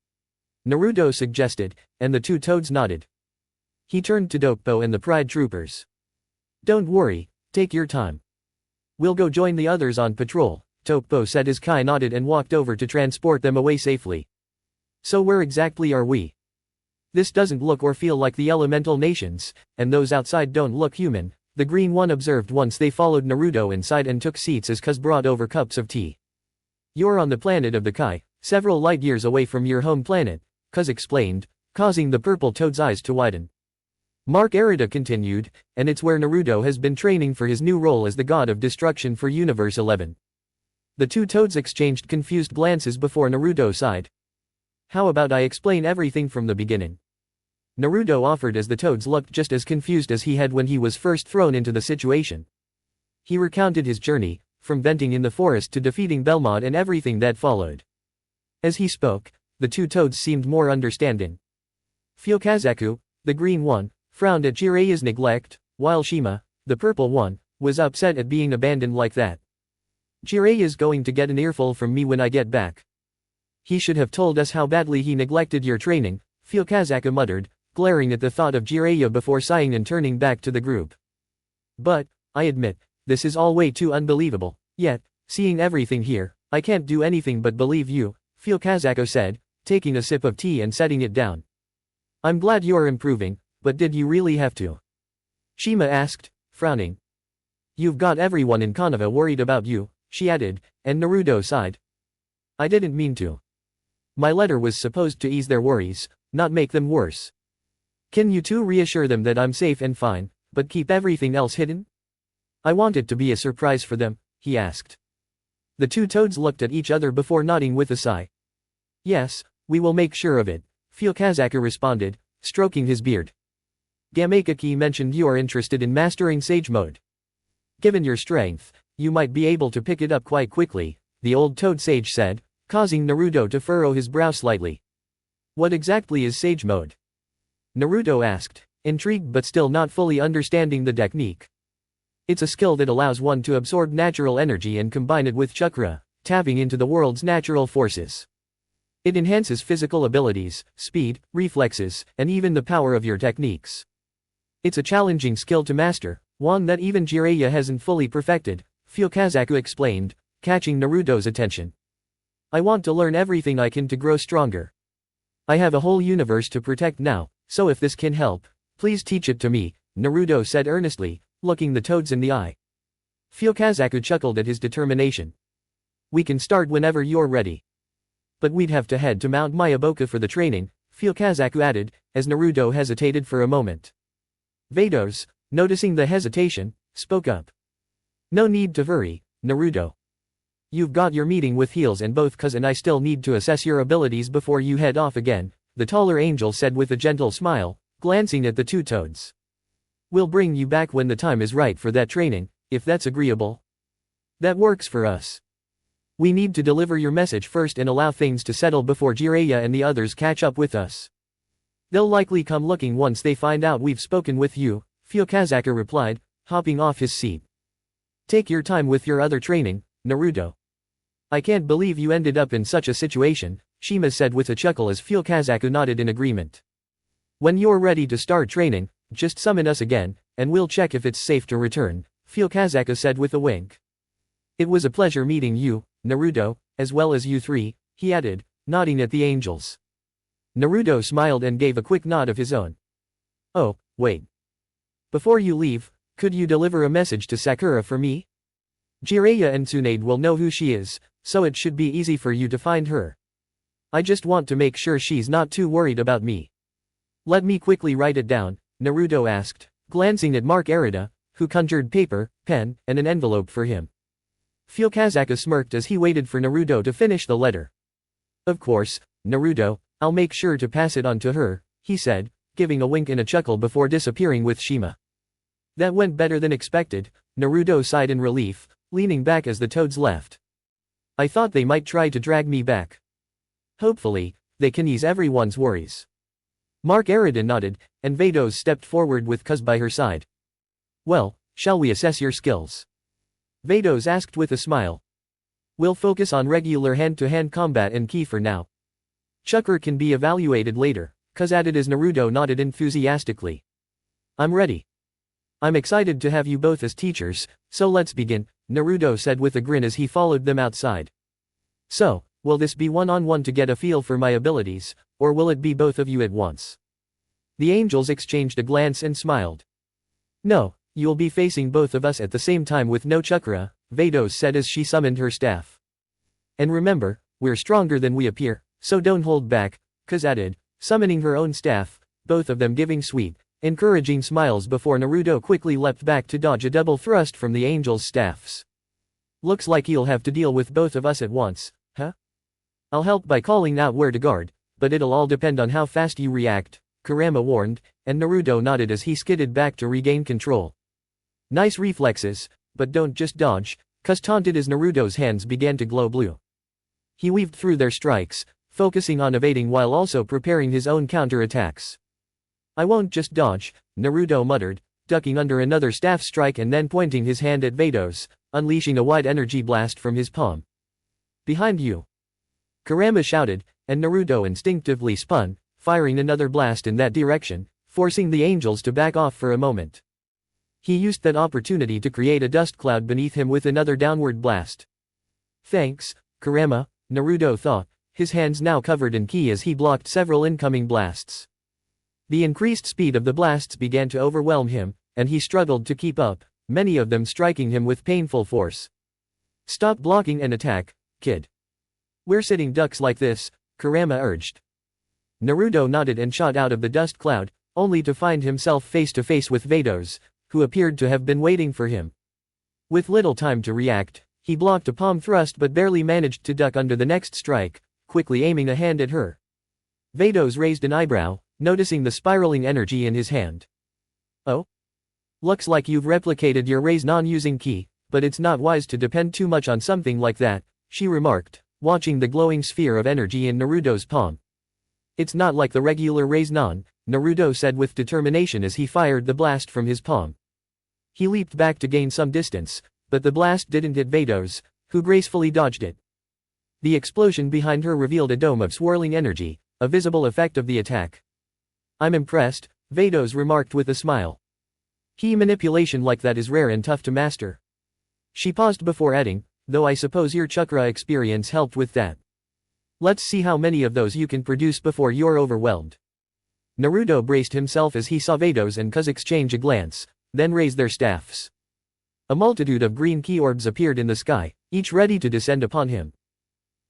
Naruto suggested, and the 2 toads nodded. He turned to Dokpo and the Pride troopers. Don't worry, take your time. We'll go join the others on patrol, Dokpo said as Kai nodded and walked over to transport them away safely. So where exactly are we? This doesn't look or feel like the elemental nations, and those outside don't look human, the green one observed once they followed Naruto inside and took seats as Kuz brought over cups of tea. You're on the planet of the Kai, several light years away from your home planet, Kuz explained, causing the purple toad's eyes to widen. Marcarita continued, and it's where Naruto has been training for his new role as the god of destruction for Universe 11. The 2 toads exchanged confused glances before Naruto sighed. How about I explain everything from the beginning? Naruto offered as the toads looked just as confused as he had when he was first thrown into the situation. He recounted his journey, from venting in the forest to defeating Belmod and everything that followed. As he spoke, the 2 toads seemed more understanding. Fyokazaku, the green one, frowned at Jiraiya's neglect, while Shima, the purple one, was upset at being abandoned like that. Jiraiya's going to get an earful from me when I get back. He should have told us how badly he neglected your training, Fyokazaku muttered, glaring at the thought of Jiraiya before sighing and turning back to the group. But, I admit, this is all way too unbelievable, yet, seeing everything here, I can't do anything but believe you, Fyokazaku said, taking a sip of tea and setting it down. I'm glad you're improving, but did you really have to? Shima asked, frowning. You've got everyone in Konoha worried about you, she added, and Naruto sighed. I didn't mean to. My letter was supposed to ease their worries, not make them worse. Can you 2 reassure them that I'm safe and fine, but keep everything else hidden? I want it to be a surprise for them, he asked. The 2 toads looked at each other before nodding with a sigh. Yes, we will make sure of it, Fyokazaku responded, stroking his beard. Gamekaki mentioned you are interested in mastering Sage Mode. Given your strength, you might be able to pick it up quite quickly, the old toad sage said, causing Naruto to furrow his brow slightly. What exactly is Sage Mode? Naruto asked, intrigued but still not fully understanding the technique. It's a skill that allows one to absorb natural energy and combine it with chakra, tapping into the world's natural forces. It enhances physical abilities, speed, reflexes, and even the power of your techniques. It's a challenging skill to master, one that even Jiraiya hasn't fully perfected, Fukazaku explained, catching Naruto's attention. I want to learn everything I can to grow stronger. I have a whole universe to protect now, so if this can help, please teach it to me, Naruto said earnestly, looking the toads in the eye. Fukazaku chuckled at his determination. We can start whenever you're ready. But we'd have to head to Mount Mayaboka for the training, Fukazaku added, as Naruto hesitated for a moment. Vados, noticing the hesitation, spoke up. No need to worry, Naruto. You've got your meeting with Heels and both Cuz and I still need to assess your abilities before you head off again, the taller angel said with a gentle smile, glancing at the two toads. We'll bring you back when the time is right for that training, if that's agreeable. That works for us. We need to deliver your message first and allow things to settle before Jiraiya and the others catch up with us. They'll likely come looking once they find out we've spoken with you, Fukazaku replied, hopping off his seat. Take your time with your other training, Naruto. I can't believe you ended up in such a situation, Shima said with a chuckle as Fukazaku nodded in agreement. When you're ready to start training, just summon us again, and we'll check if it's safe to return, Fukazaku said with a wink. It was a pleasure meeting you, Naruto, as well as you three, he added, nodding at the angels. Naruto smiled and gave a quick nod of his own. Oh, wait. Before you leave, could you deliver a message to Sakura for me? Jiraiya and Tsunade will know who she is, so it should be easy for you to find her. I just want to make sure she's not too worried about me. Let me quickly write it down, Naruto asked, glancing at Marcarita, who conjured paper, pen, and an envelope for him. Fukazaku smirked as he waited for Naruto to finish the letter. Of course, Naruto, I'll make sure to pass it on to her, he said, giving a wink and a chuckle before disappearing with Shima. That went better than expected, Naruto sighed in relief, leaning back as the toads left. I thought they might try to drag me back. Hopefully, they can ease everyone's worries. Marcarita nodded, and Vados stepped forward with Cuz by her side. Well, shall we assess your skills? Vados asked with a smile. We'll focus on regular hand-to-hand combat and ki for now. Chakra can be evaluated later, Cuz added as Naruto nodded enthusiastically. I'm ready. I'm excited to have you both as teachers, so let's begin, Naruto said with a grin as he followed them outside. So, will this be one-on-one to get a feel for my abilities, or will it be both of you at once? The angels exchanged a glance and smiled. No, you'll be facing both of us at the same time with no chakra, Vados said as she summoned her staff. And remember, we're stronger than we appear, so don't hold back, Cuz added, summoning her own staff, both of them giving sweet, encouraging smiles before Naruto quickly leapt back to dodge a double thrust from the angels' staffs. Looks like you'll have to deal with both of us at once, huh? I'll help by calling out where to guard, but it'll all depend on how fast you react, Kurama warned, and Naruto nodded as he skidded back to regain control. Nice reflexes, but don't just dodge, Cuz taunted as Naruto's hands began to glow blue. He weaved through their strikes, focusing on evading while also preparing his own counter-attacks. I won't just dodge, Naruto muttered, ducking under another staff strike and then pointing his hand at Vados, unleashing a wide energy blast from his palm. Behind you! Kurama shouted, and Naruto instinctively spun, firing another blast in that direction, forcing the angels to back off for a moment. He used that opportunity to create a dust cloud beneath him with another downward blast. Thanks, Kurama, Naruto thought, his hands now covered in ki as he blocked several incoming blasts. The increased speed of the blasts began to overwhelm him, and he struggled to keep up, many of them striking him with painful force. Stop blocking and attack, kid. We're sitting ducks like this, Kurama urged. Naruto nodded and shot out of the dust cloud, only to find himself face to face with Vados, who appeared to have been waiting for him. With little time to react, he blocked a palm thrust but barely managed to duck under the next strike, quickly aiming a hand at her. Vados raised an eyebrow, noticing the spiraling energy in his hand. Oh? Looks like you've replicated your raise non-using ki, but it's not wise to depend too much on something like that, she remarked, watching the glowing sphere of energy in Naruto's palm. It's not like the regular Raise-Non, Naruto said with determination as he fired the blast from his palm. He leaped back to gain some distance, but the blast didn't hit Vados, who gracefully dodged it. The explosion behind her revealed a dome of swirling energy, a visible effect of the attack. I'm impressed, Vados remarked with a smile. Ki manipulation like that is rare and tough to master. She paused before adding, though I suppose your chakra experience helped with that. Let's see how many of those you can produce before you're overwhelmed. Naruto braced himself as he saw Vados and Kuz exchange a glance, then raise their staffs. A multitude of green ki orbs appeared in the sky, each ready to descend upon him.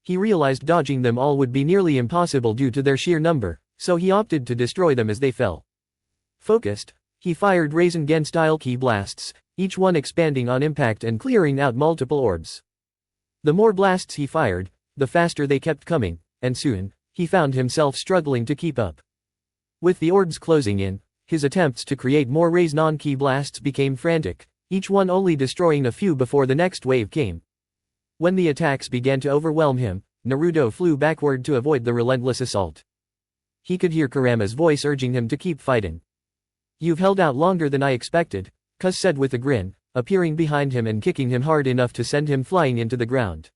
He realized dodging them all would be nearly impossible due to their sheer number, so he opted to destroy them as they fell. Focused, he fired Rasengan-style ki blasts, each one expanding on impact and clearing out multiple orbs. The more blasts he fired, the faster they kept coming, and soon, he found himself struggling to keep up. With the orbs closing in, his attempts to create more Raise-Non ki blasts became frantic, each one only destroying a few before the next wave came. When the attacks began to overwhelm him, Naruto flew backward to avoid the relentless assault. He could hear Kurama's voice urging him to keep fighting. You've held out longer than I expected, Kuz said with a grin, appearing behind him and kicking him hard enough to send him flying into the ground.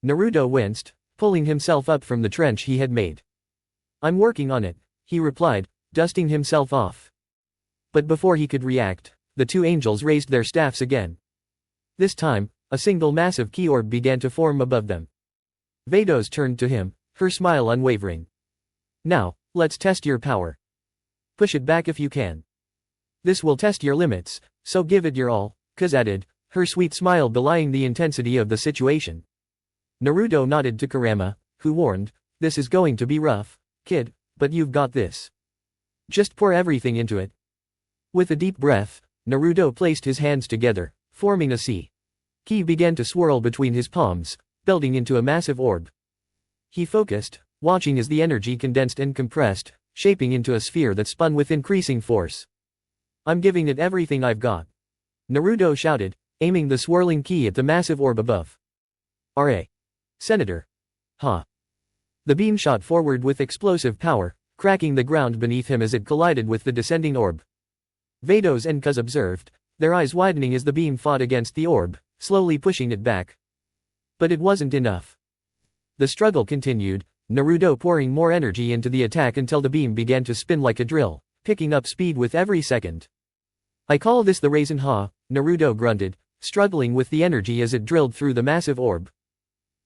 Naruto winced, pulling himself up from the trench he had made. I'm working on it, he replied, dusting himself off. But before he could react, the two angels raised their staffs again. This time, a single massive ki orb began to form above them. Vados turned to him, her smile unwavering. Now, let's test your power. Push it back if you can. This will test your limits, so give it your all, Kuz added, her sweet smile belying the intensity of the situation. Naruto nodded to Kurama, who warned, this is going to be rough, kid, but you've got this. Just pour everything into it. With a deep breath, Naruto placed his hands together, forming a C. Ki began to swirl between his palms, building into a massive orb. He focused, watching as the energy condensed and compressed, shaping into a sphere that spun with increasing force. I'm giving it everything I've got. Naruto shouted, aiming the swirling ki at the massive orb above. R.A. Senator. Ha. The beam shot forward with explosive power, cracking the ground beneath him as it collided with the descending orb. Vados and Kuz observed, their eyes widening as the beam fought against the orb, slowly pushing it back. But it wasn't enough. The struggle continued, Naruto pouring more energy into the attack until the beam began to spin like a drill, picking up speed with every second. I call this the Raisen-Ha, Naruto grunted, struggling with the energy as it drilled through the massive orb.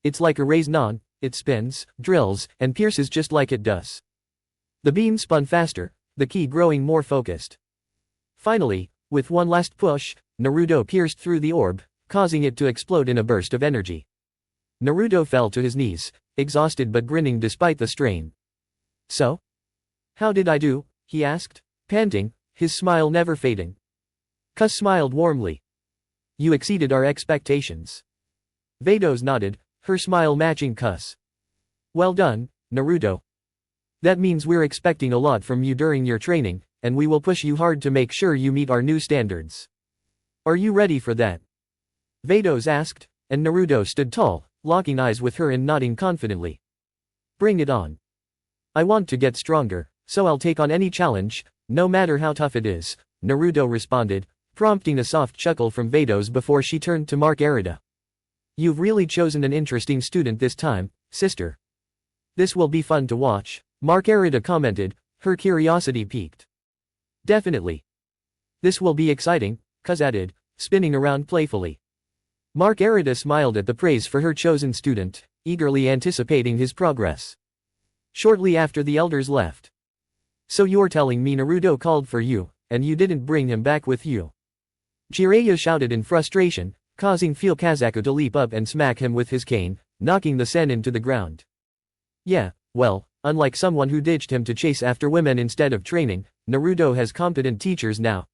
It's like a Raise-Non, it spins, drills, and pierces just like it does. The beam spun faster, the ki growing more focused. Finally, with one last push, Naruto pierced through the orb, causing it to explode in a burst of energy. Naruto fell to his knees, exhausted but grinning despite the strain. So? How did I do? He asked, panting, his smile never fading. Kuz smiled warmly. You exceeded our expectations. Vados nodded, her smile matching Kuz. Well done, Naruto. That means we're expecting a lot from you during your training, and we will push you hard to make sure you meet our new standards. Are you ready for that? Vados asked, and Naruto stood tall, locking eyes with her and nodding confidently. Bring it on. I want to get stronger, so I'll take on any challenge, no matter how tough it is, Naruto responded, prompting a soft chuckle from Vados before she turned to Marcarita. You've really chosen an interesting student this time, sister. This will be fun to watch, Marcarita commented, her curiosity piqued. Definitely. This will be exciting, Kuz added, spinning around playfully. Marcarita smiled at the praise for her chosen student, eagerly anticipating his progress. Shortly after the elders left. So you're telling me Naruto called for you, and you didn't bring him back with you? Jiraiya shouted in frustration, causing Kazaku to leap up and smack him with his cane, knocking the Sen to the ground. Yeah, well, unlike someone who ditched him to chase after women instead of training, Naruto has competent teachers now.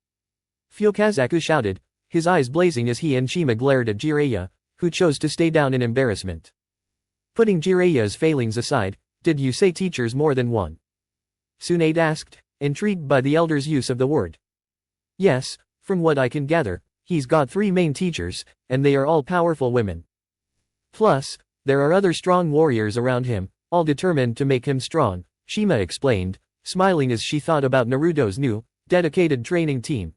Kazaku shouted, his eyes blazing as he and Shima glared at Jiraiya, who chose to stay down in embarrassment. Putting Jiraiya's failings aside, did you say teachers more than one? Tsunade asked, intrigued by the elder's use of the word. Yes, from what I can gather, he's got 3 main teachers, and they are all powerful women. Plus, there are other strong warriors around him, all determined to make him strong, Shima explained, smiling as she thought about Naruto's new, dedicated training team.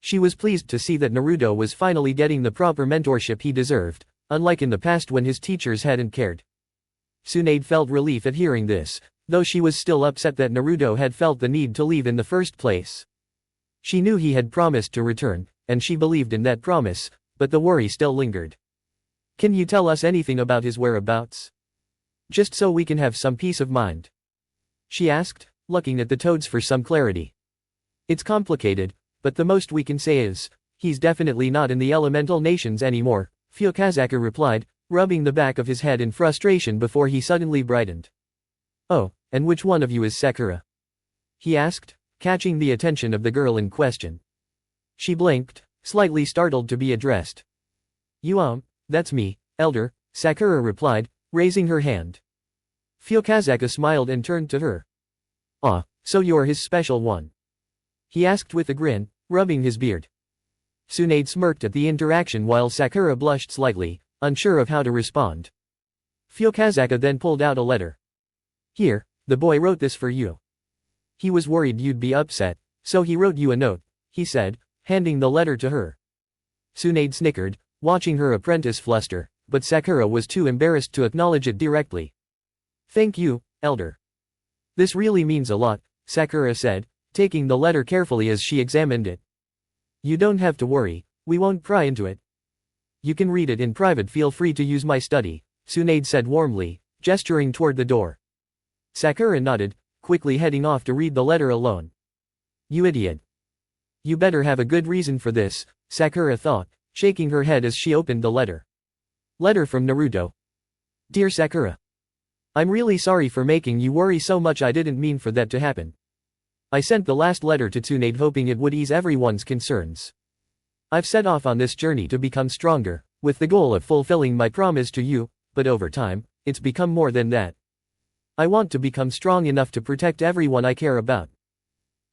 She was pleased to see that Naruto was finally getting the proper mentorship he deserved, unlike in the past when his teachers hadn't cared. Tsunade felt relief at hearing this, though she was still upset that Naruto had felt the need to leave in the first place. She knew he had promised to return, and she believed in that promise, but the worry still lingered. Can you tell us anything about his whereabouts? Just so we can have some peace of mind. She asked, looking at the toads for some clarity. It's complicated, but the most we can say is, he's definitely not in the elemental nations anymore, Fukazaka replied, rubbing the back of his head in frustration before he suddenly brightened. Oh, and which one of you is Sakura? He asked, catching the attention of the girl in question. She blinked, slightly startled to be addressed. That's me, Elder, Sakura replied, raising her hand. Fukazaka smiled and turned to her. Ah, so you're his special one? He asked with a grin, rubbing his beard. Tsunade smirked at the interaction while Sakura blushed slightly, unsure of how to respond. Fukazaka then pulled out a letter. Here, the boy wrote this for you. He was worried you'd be upset, so he wrote you a note, he said, handing the letter to her. Tsunade snickered, watching her apprentice fluster, but Sakura was too embarrassed to acknowledge it directly. Thank you, Elder. This really means a lot, Sakura said, taking the letter carefully as she examined it. You don't have to worry, we won't pry into it. You can read it in private. Feel free to use my study, Tsunade said warmly, gesturing toward the door. Sakura nodded, quickly heading off to read the letter alone. You idiot. You better have a good reason for this, Sakura thought, shaking her head as she opened the letter. Letter from Naruto. Dear Sakura. I'm really sorry for making you worry so much. I didn't mean for that to happen. I sent the last letter to Tsunade hoping it would ease everyone's concerns. I've set off on this journey to become stronger, with the goal of fulfilling my promise to you, but over time, it's become more than that. I want to become strong enough to protect everyone I care about.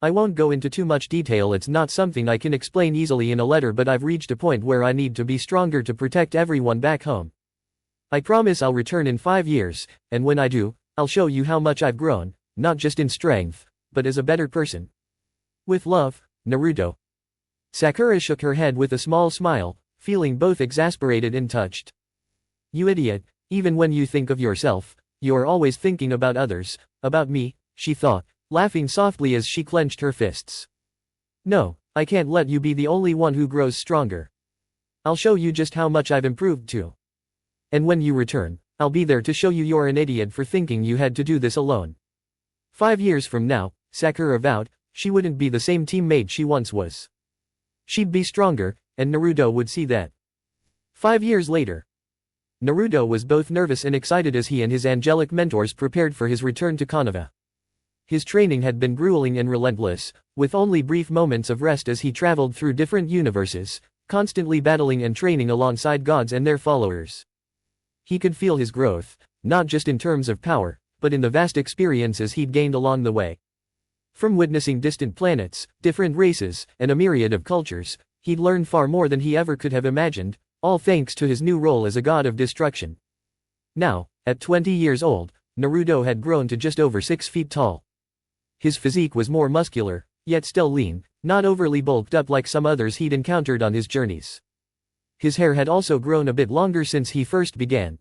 I won't go into too much detail. It's not something I can explain easily in a letter, but I've reached a point where I need to be stronger to protect everyone back home. I promise I'll return in 5 years, and when I do, I'll show you how much I've grown, not just in strength, but as a better person. With love, Naruto. Sakura shook her head with a small smile, feeling both exasperated and touched. You idiot, even when you think of yourself, you're always thinking about others, about me, she thought, laughing softly as she clenched her fists. No, I can't let you be the only one who grows stronger. I'll show you just how much I've improved too. And when you return, I'll be there to show you you're an idiot for thinking you had to do this alone. 5 years from now, Sakura vowed, she wouldn't be the same teammate she once was. She'd be stronger, and Naruto would see that. 5 years later. Naruto was both nervous and excited as he and his angelic mentors prepared for his return to Konoha. His training had been grueling and relentless, with only brief moments of rest as he traveled through different universes, constantly battling and training alongside gods and their followers. He could feel his growth, not just in terms of power, but in the vast experiences he'd gained along the way. From witnessing distant planets, different races, and a myriad of cultures, he'd learned far more than he ever could have imagined, all thanks to his new role as a god of destruction. Now, at 20 years old, Naruto had grown to just over 6 feet tall. His physique was more muscular, yet still lean, not overly bulked up like some others he'd encountered on his journeys. His hair had also grown a bit longer since he first began.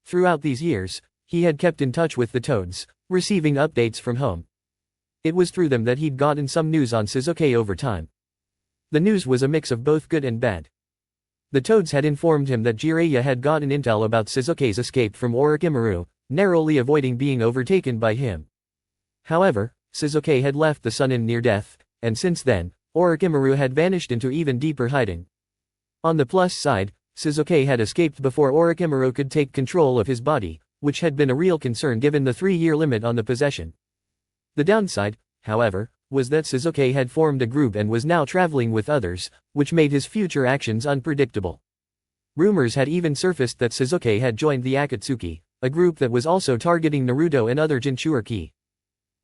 Throughout these years, he had kept in touch with the toads, receiving updates from home. It was through them that he'd gotten some news on Sasuke over time. The news was a mix of both good and bad. The toads had informed him that Jiraiya had gotten intel about Sasuke's escape from Orochimaru, narrowly avoiding being overtaken by him. However, Sasuke had left the sun in near death, and since then, Orochimaru had vanished into even deeper hiding. On the plus side, Sasuke had escaped before Orochimaru could take control of his body, which had been a real concern given the 3-year limit on the possession. The downside, however, was that Sasuke had formed a group and was now traveling with others, which made his future actions unpredictable. Rumors had even surfaced that Sasuke had joined the Akatsuki, a group that was also targeting Naruto and other Jinchuriki.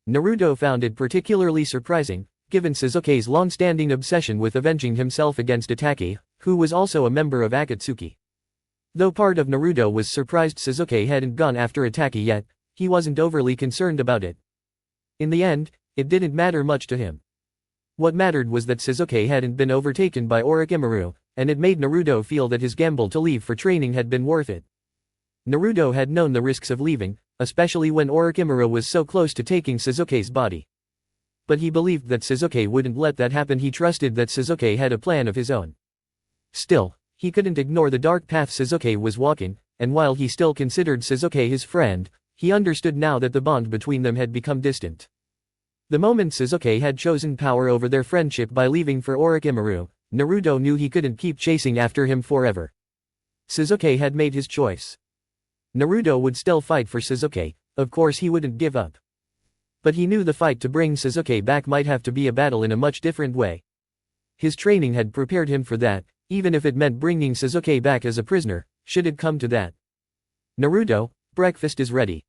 Naruto found it particularly surprising, given Sasuke's long-standing obsession with avenging himself against Itachi, who was also a member of Akatsuki. Though part of Naruto was surprised Sasuke hadn't gone after Itachi yet, he wasn't overly concerned about it. In the end, it didn't matter much to him. What mattered was that Sasuke hadn't been overtaken by Orochimaru, and it made Naruto feel that his gamble to leave for training had been worth it. Naruto had known the risks of leaving, especially when Orochimaru was so close to taking Sasuke's body. But he believed that Sasuke wouldn't let that happen. He trusted that Sasuke had a plan of his own. Still, he couldn't ignore the dark path Sasuke was walking, and while he still considered Sasuke his friend, he understood now that the bond between them had become distant. The moment Sasuke had chosen power over their friendship by leaving for Orochimaru, Naruto knew he couldn't keep chasing after him forever. Sasuke had made his choice. Naruto would still fight for Sasuke, of course he wouldn't give up. But he knew the fight to bring Sasuke back might have to be a battle in a much different way. His training had prepared him for that, even if it meant bringing Sasuke back as a prisoner, should it come to that. Naruto, breakfast is ready.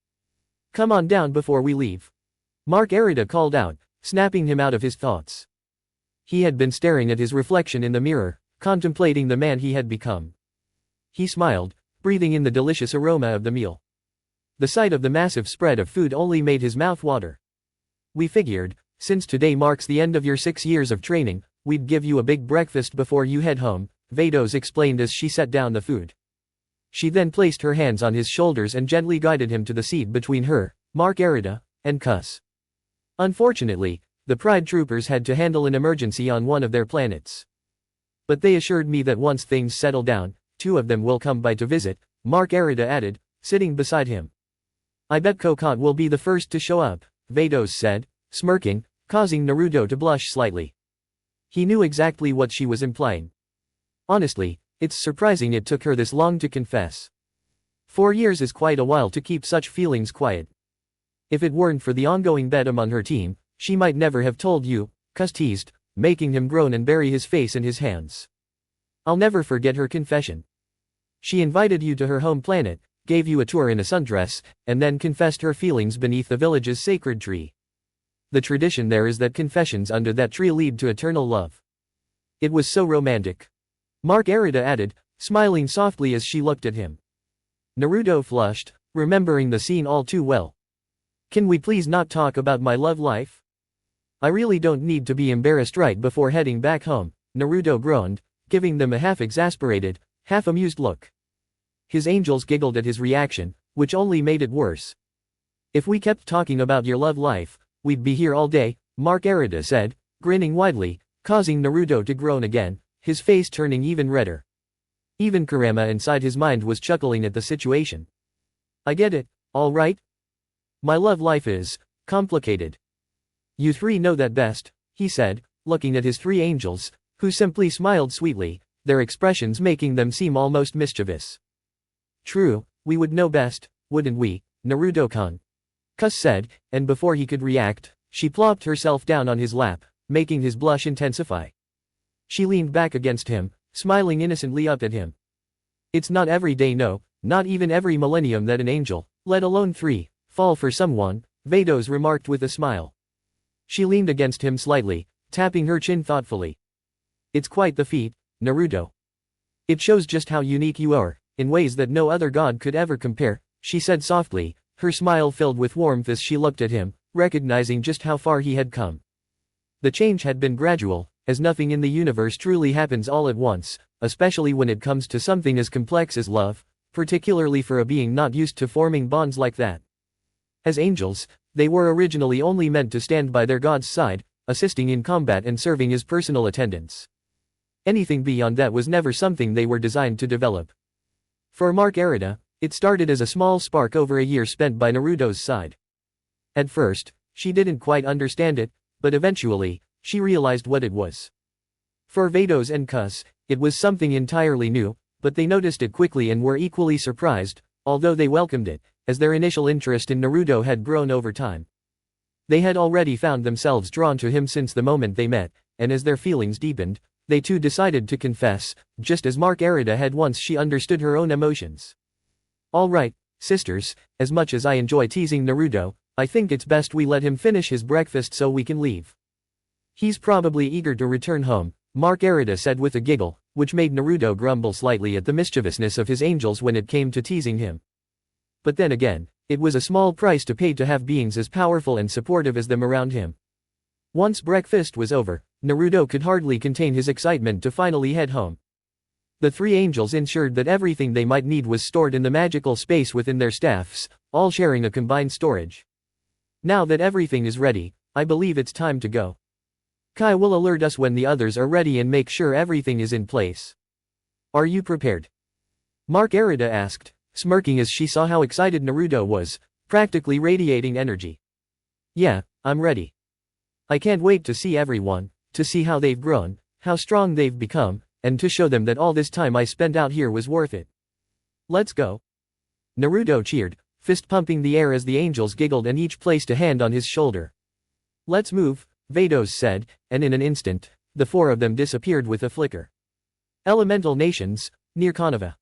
Come on down before we leave. Marcarita called out, snapping him out of his thoughts. He had been staring at his reflection in the mirror, contemplating the man he had become. He smiled, breathing in the delicious aroma of the meal. The sight of the massive spread of food only made his mouth water. We figured, since today marks the end of your 6 years of training, we'd give you a big breakfast before you head home, Vados explained as she set down the food. She then placed her hands on his shoulders and gently guided him to the seat between her, Marcarita, and Cus. Unfortunately, the Pride Troopers had to handle an emergency on one of their planets. But they assured me that once things settle down, 2 of them will come by to visit, Marcarita added, sitting beside him. I bet Kokot will be the first to show up, Vados said, smirking, causing Naruto to blush slightly. He knew exactly what she was implying. Honestly, it's surprising it took her this long to confess. 4 years is quite a while to keep such feelings quiet. If it weren't for the ongoing bet on her team, she might never have told you, Cus teased, making him groan and bury his face in his hands. I'll never forget her confession. She invited you to her home planet, gave you a tour in a sundress, and then confessed her feelings beneath the village's sacred tree. The tradition there is that confessions under that tree lead to eternal love. It was so romantic. Marcarita added, smiling softly as she looked at him. Naruto flushed, remembering the scene all too well. Can we please not talk about my love life? I really don't need to be embarrassed right before heading back home, Naruto groaned, giving them a half-exasperated, half-amused look. His angels giggled at his reaction, which only made it worse. If we kept talking about your love life, we'd be here all day, Marcarita said, grinning widely, causing Naruto to groan again, his face turning even redder. Even Kurama inside his mind was chuckling at the situation. I get it, all right? My love life is complicated. You 3 know that best, he said, looking at his 3 angels, who simply smiled sweetly, their expressions making them seem almost mischievous. True, we would know best, wouldn't we, Naruto-kun? Cus said, and before he could react, she plopped herself down on his lap, making his blush intensify. She leaned back against him, smiling innocently up at him. It's not every day, no, not even every millennium that an angel, let alone 3, fall for someone, Vados remarked with a smile. She leaned against him slightly, tapping her chin thoughtfully. It's quite the feat, Naruto. It shows just how unique you are, in ways that no other god could ever compare, she said softly, her smile filled with warmth as she looked at him, recognizing just how far he had come. The change had been gradual, as nothing in the universe truly happens all at once, especially when it comes to something as complex as love, particularly for a being not used to forming bonds like that. As angels, they were originally only meant to stand by their god's side, assisting in combat and serving as personal attendants. Anything beyond that was never something they were designed to develop. For Marcarita, it started as a small spark over a year spent by Naruto's side. At first, she didn't quite understand it, but eventually, she realized what it was. For Vados and Cus, it was something entirely new, but they noticed it quickly and were equally surprised, although they welcomed it, as their initial interest in Naruto had grown over time. They had already found themselves drawn to him since the moment they met, and as their feelings deepened, they too decided to confess, just as Marcarita had once she understood her own emotions. All right, sisters, as much as I enjoy teasing Naruto, I think it's best we let him finish his breakfast so we can leave. He's probably eager to return home, Marcarita said with a giggle, which made Naruto grumble slightly at the mischievousness of his angels when it came to teasing him. But then again, it was a small price to pay to have beings as powerful and supportive as them around him. Once breakfast was over, Naruto could hardly contain his excitement to finally head home. The three angels ensured that everything they might need was stored in the magical space within their staffs, all sharing a combined storage. Now that everything is ready, I believe it's time to go. Kai will alert us when the others are ready and make sure everything is in place. Are you prepared? Marcarita asked, smirking as she saw how excited Naruto was, practically radiating energy. Yeah, I'm ready. I can't wait to see everyone, to see how they've grown, how strong they've become, and to show them that all this time I spent out here was worth it. Let's go. Naruto cheered, fist pumping the air as the angels giggled and each placed a hand on his shoulder. Let's move, Vados said, and in an instant, the four of them disappeared with a flicker. Elemental Nations, near Konoha.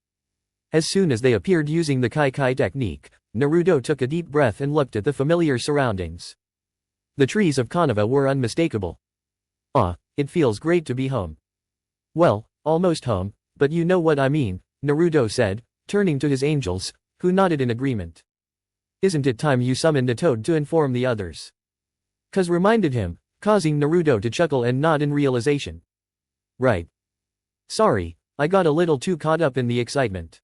As soon as they appeared using the Kai technique, Naruto took a deep breath and looked at the familiar surroundings. The trees of Konoha were unmistakable. Ah, it feels great to be home. Well, almost home, but you know what I mean, Naruto said, turning to his angels, who nodded in agreement. Isn't it time you summoned a toad to inform the others? Cuz reminded him, causing Naruto to chuckle and nod in realization. Right. Sorry, I got a little too caught up in the excitement.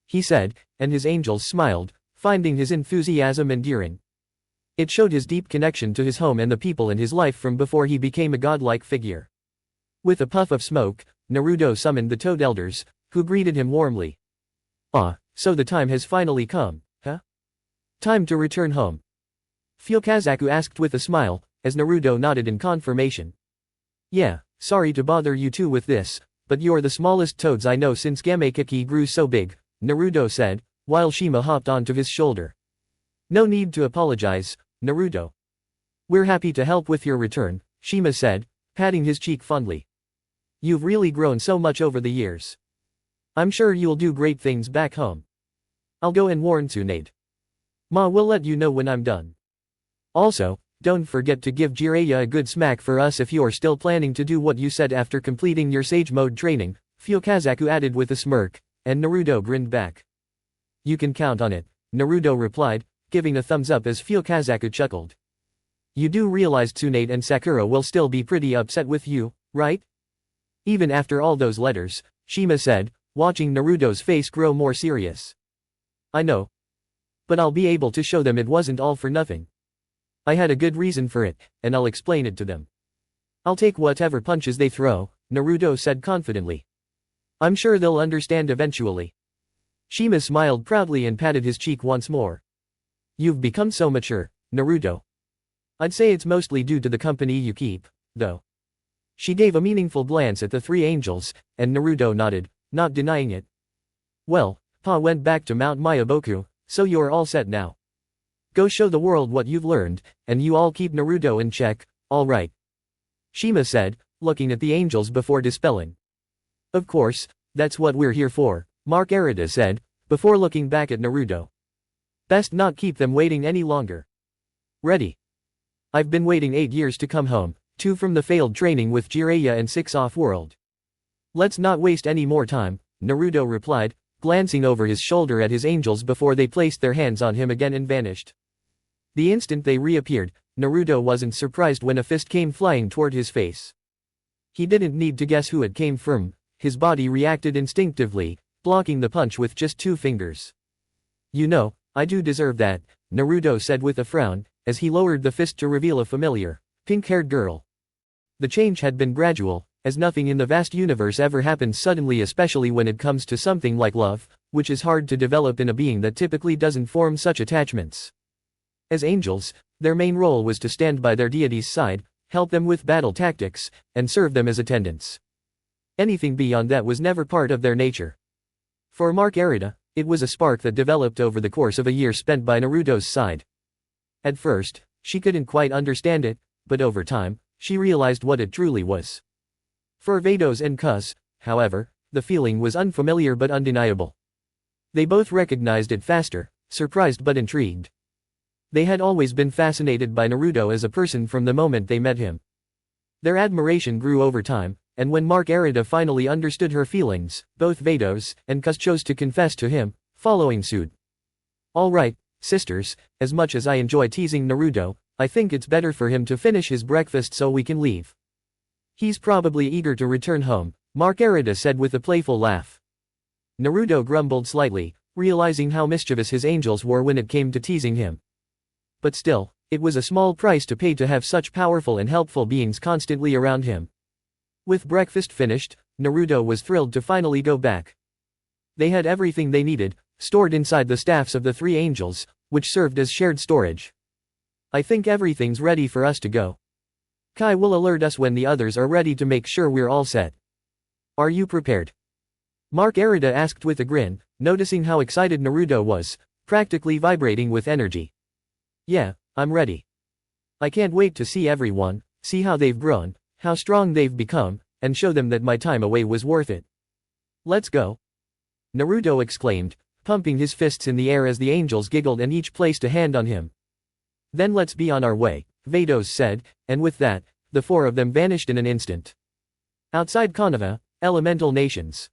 He said, and his angels smiled, finding his enthusiasm endearing. It showed his deep connection to his home and the people in his life from before he became a godlike figure. With a puff of smoke, Naruto summoned the Toad Elders, who greeted him warmly. Ah, so the time has finally come, huh? Time to return home. Fukazaku asked with a smile, as Naruto nodded in confirmation. Yeah, sorry to bother you two with this, but you're the smallest toads I know since Gamekiki grew so big, Naruto said, while Shima hopped onto his shoulder. No need to apologize, Naruto. We're happy to help with your return, Shima said, patting his cheek fondly. You've really grown so much over the years. I'm sure you'll do great things back home. I'll go and warn Tsunade. Ma will let you know when I'm done. Also, don't forget to give Jiraiya a good smack for us if you're still planning to do what you said after completing your Sage Mode training, Fukazaku added with a smirk, and Naruto grinned back. You can count on it, Naruto replied, giving a thumbs up as Fukazaku chuckled. You do realize Tsunade and Sakura will still be pretty upset with you, right? Even after all those letters, Shima said, watching Naruto's face grow more serious. I know. But I'll be able to show them it wasn't all for nothing. I had a good reason for it, and I'll explain it to them. I'll take whatever punches they throw, Naruto said confidently. I'm sure they'll understand eventually. Shima smiled proudly and patted his cheek once more. You've become so mature, Naruto. I'd say it's mostly due to the company you keep, though. She gave a meaningful glance at the three angels, and Naruto nodded, not denying it. Well, Pa went back to Mount Mayaboku, so you're all set now. Go show the world what you've learned, and you all keep Naruto in check, all right? Shima said, looking at the angels before dispelling. Of course, that's what we're here for, Marcarita said, before looking back at Naruto. Best not keep them waiting any longer. Ready. I've been waiting 8 years to come home, 2 from the failed training with Jiraiya and 6 off-world. Let's not waste any more time, Naruto replied, glancing over his shoulder at his angels before they placed their hands on him again and vanished. The instant they reappeared, Naruto wasn't surprised when a fist came flying toward his face. He didn't need to guess who it came from, his body reacted instinctively, blocking the punch with just 2 fingers. You know, I do deserve that, Naruto said with a frown, as he lowered the fist to reveal a familiar, pink-haired girl. The change had been gradual, as nothing in the vast universe ever happens suddenly, especially when it comes to something like love, which is hard to develop in a being that typically doesn't form such attachments. As angels, their main role was to stand by their deity's side, help them with battle tactics, and serve them as attendants. Anything beyond that was never part of their nature. For Marcarita, it was a spark that developed over the course of a year spent by Naruto's side. At first, she couldn't quite understand it, but over time, she realized what it truly was. For Vados and Kuz, however, the feeling was unfamiliar but undeniable. They both recognized it faster, surprised but intrigued. They had always been fascinated by Naruto as a person from the moment they met him. Their admiration grew over time, and when Marcarita finally understood her feelings, both Vados and Kuz chose to confess to him, following suit. Alright, sisters, as much as I enjoy teasing Naruto, I think it's better for him to finish his breakfast so we can leave. He's probably eager to return home, Marcarita said with a playful laugh. Naruto grumbled slightly, realizing how mischievous his angels were when it came to teasing him. But still, it was a small price to pay to have such powerful and helpful beings constantly around him. With breakfast finished, Naruto was thrilled to finally go back. They had everything they needed, stored inside the staffs of the three angels, which served as shared storage. I think everything's ready for us to go. Kai will alert us when the others are ready to make sure we're all set. Are you prepared? Marcarita asked with a grin, noticing how excited Naruto was, practically vibrating with energy. Yeah, I'm ready. I can't wait to see everyone, see how they've grown, how strong they've become, and show them that my time away was worth it. Let's go. Naruto exclaimed, pumping his fists in the air as the angels giggled and each placed a hand on him. Then let's be on our way, Vados said, and with that, the four of them vanished in an instant. Outside Konoha, elemental nations.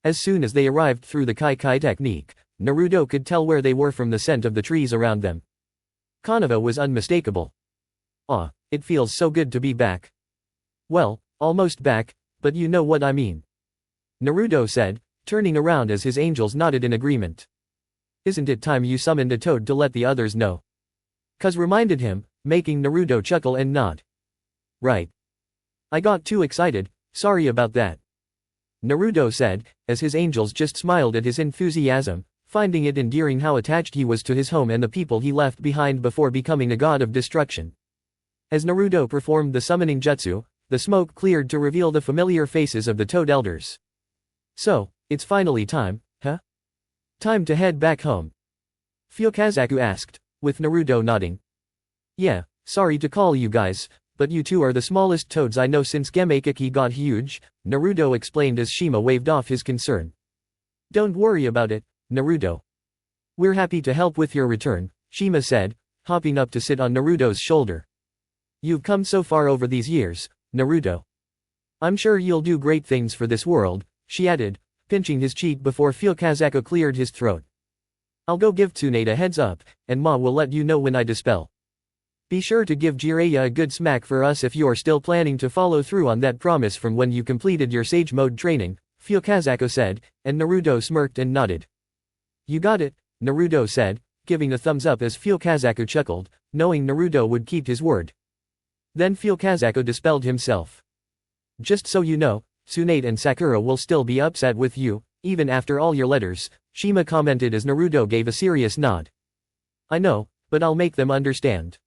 As soon as they arrived through the Kai technique, Naruto could tell where they were from the scent of the trees around them. Konoha was unmistakable. Ah, it feels so good to be back. Well, almost back, but you know what I mean. Naruto said, turning around as his angels nodded in agreement. Isn't it time you summoned a toad to let the others know? Kuz reminded him, making Naruto chuckle and nod. Right. I got too excited, sorry about that. Naruto said, as his angels just smiled at his enthusiasm, finding it endearing how attached he was to his home and the people he left behind before becoming a god of destruction. As Naruto performed the summoning jutsu, the smoke cleared to reveal the familiar faces of the Toad Elders. So, it's finally time, huh? Time to head back home. Fukazaku asked, with Naruto nodding. Yeah, sorry to call you guys, but you two are the smallest toads I know since Gemakiki got huge, Naruto explained as Shima waved off his concern. Don't worry about it, Naruto. We're happy to help with your return, Shima said, hopping up to sit on Naruto's shoulder. You've come so far over these years, Naruto. I'm sure you'll do great things for this world, she added, pinching his cheek before Fukazaku cleared his throat. I'll go give Tsunade a heads up, and Ma will let you know when I dispel. Be sure to give Jiraiya a good smack for us if you're still planning to follow through on that promise from when you completed your Sage Mode training, Fukazaku said, and Naruto smirked and nodded. You got it, Naruto said, giving a thumbs up as Fukazaku chuckled, knowing Naruto would keep his word. Then Fukazaku dispelled himself. Just so you know, Tsunade and Sakura will still be upset with you, even after all your letters, Shima commented as Naruto gave a serious nod. I know, but I'll make them understand.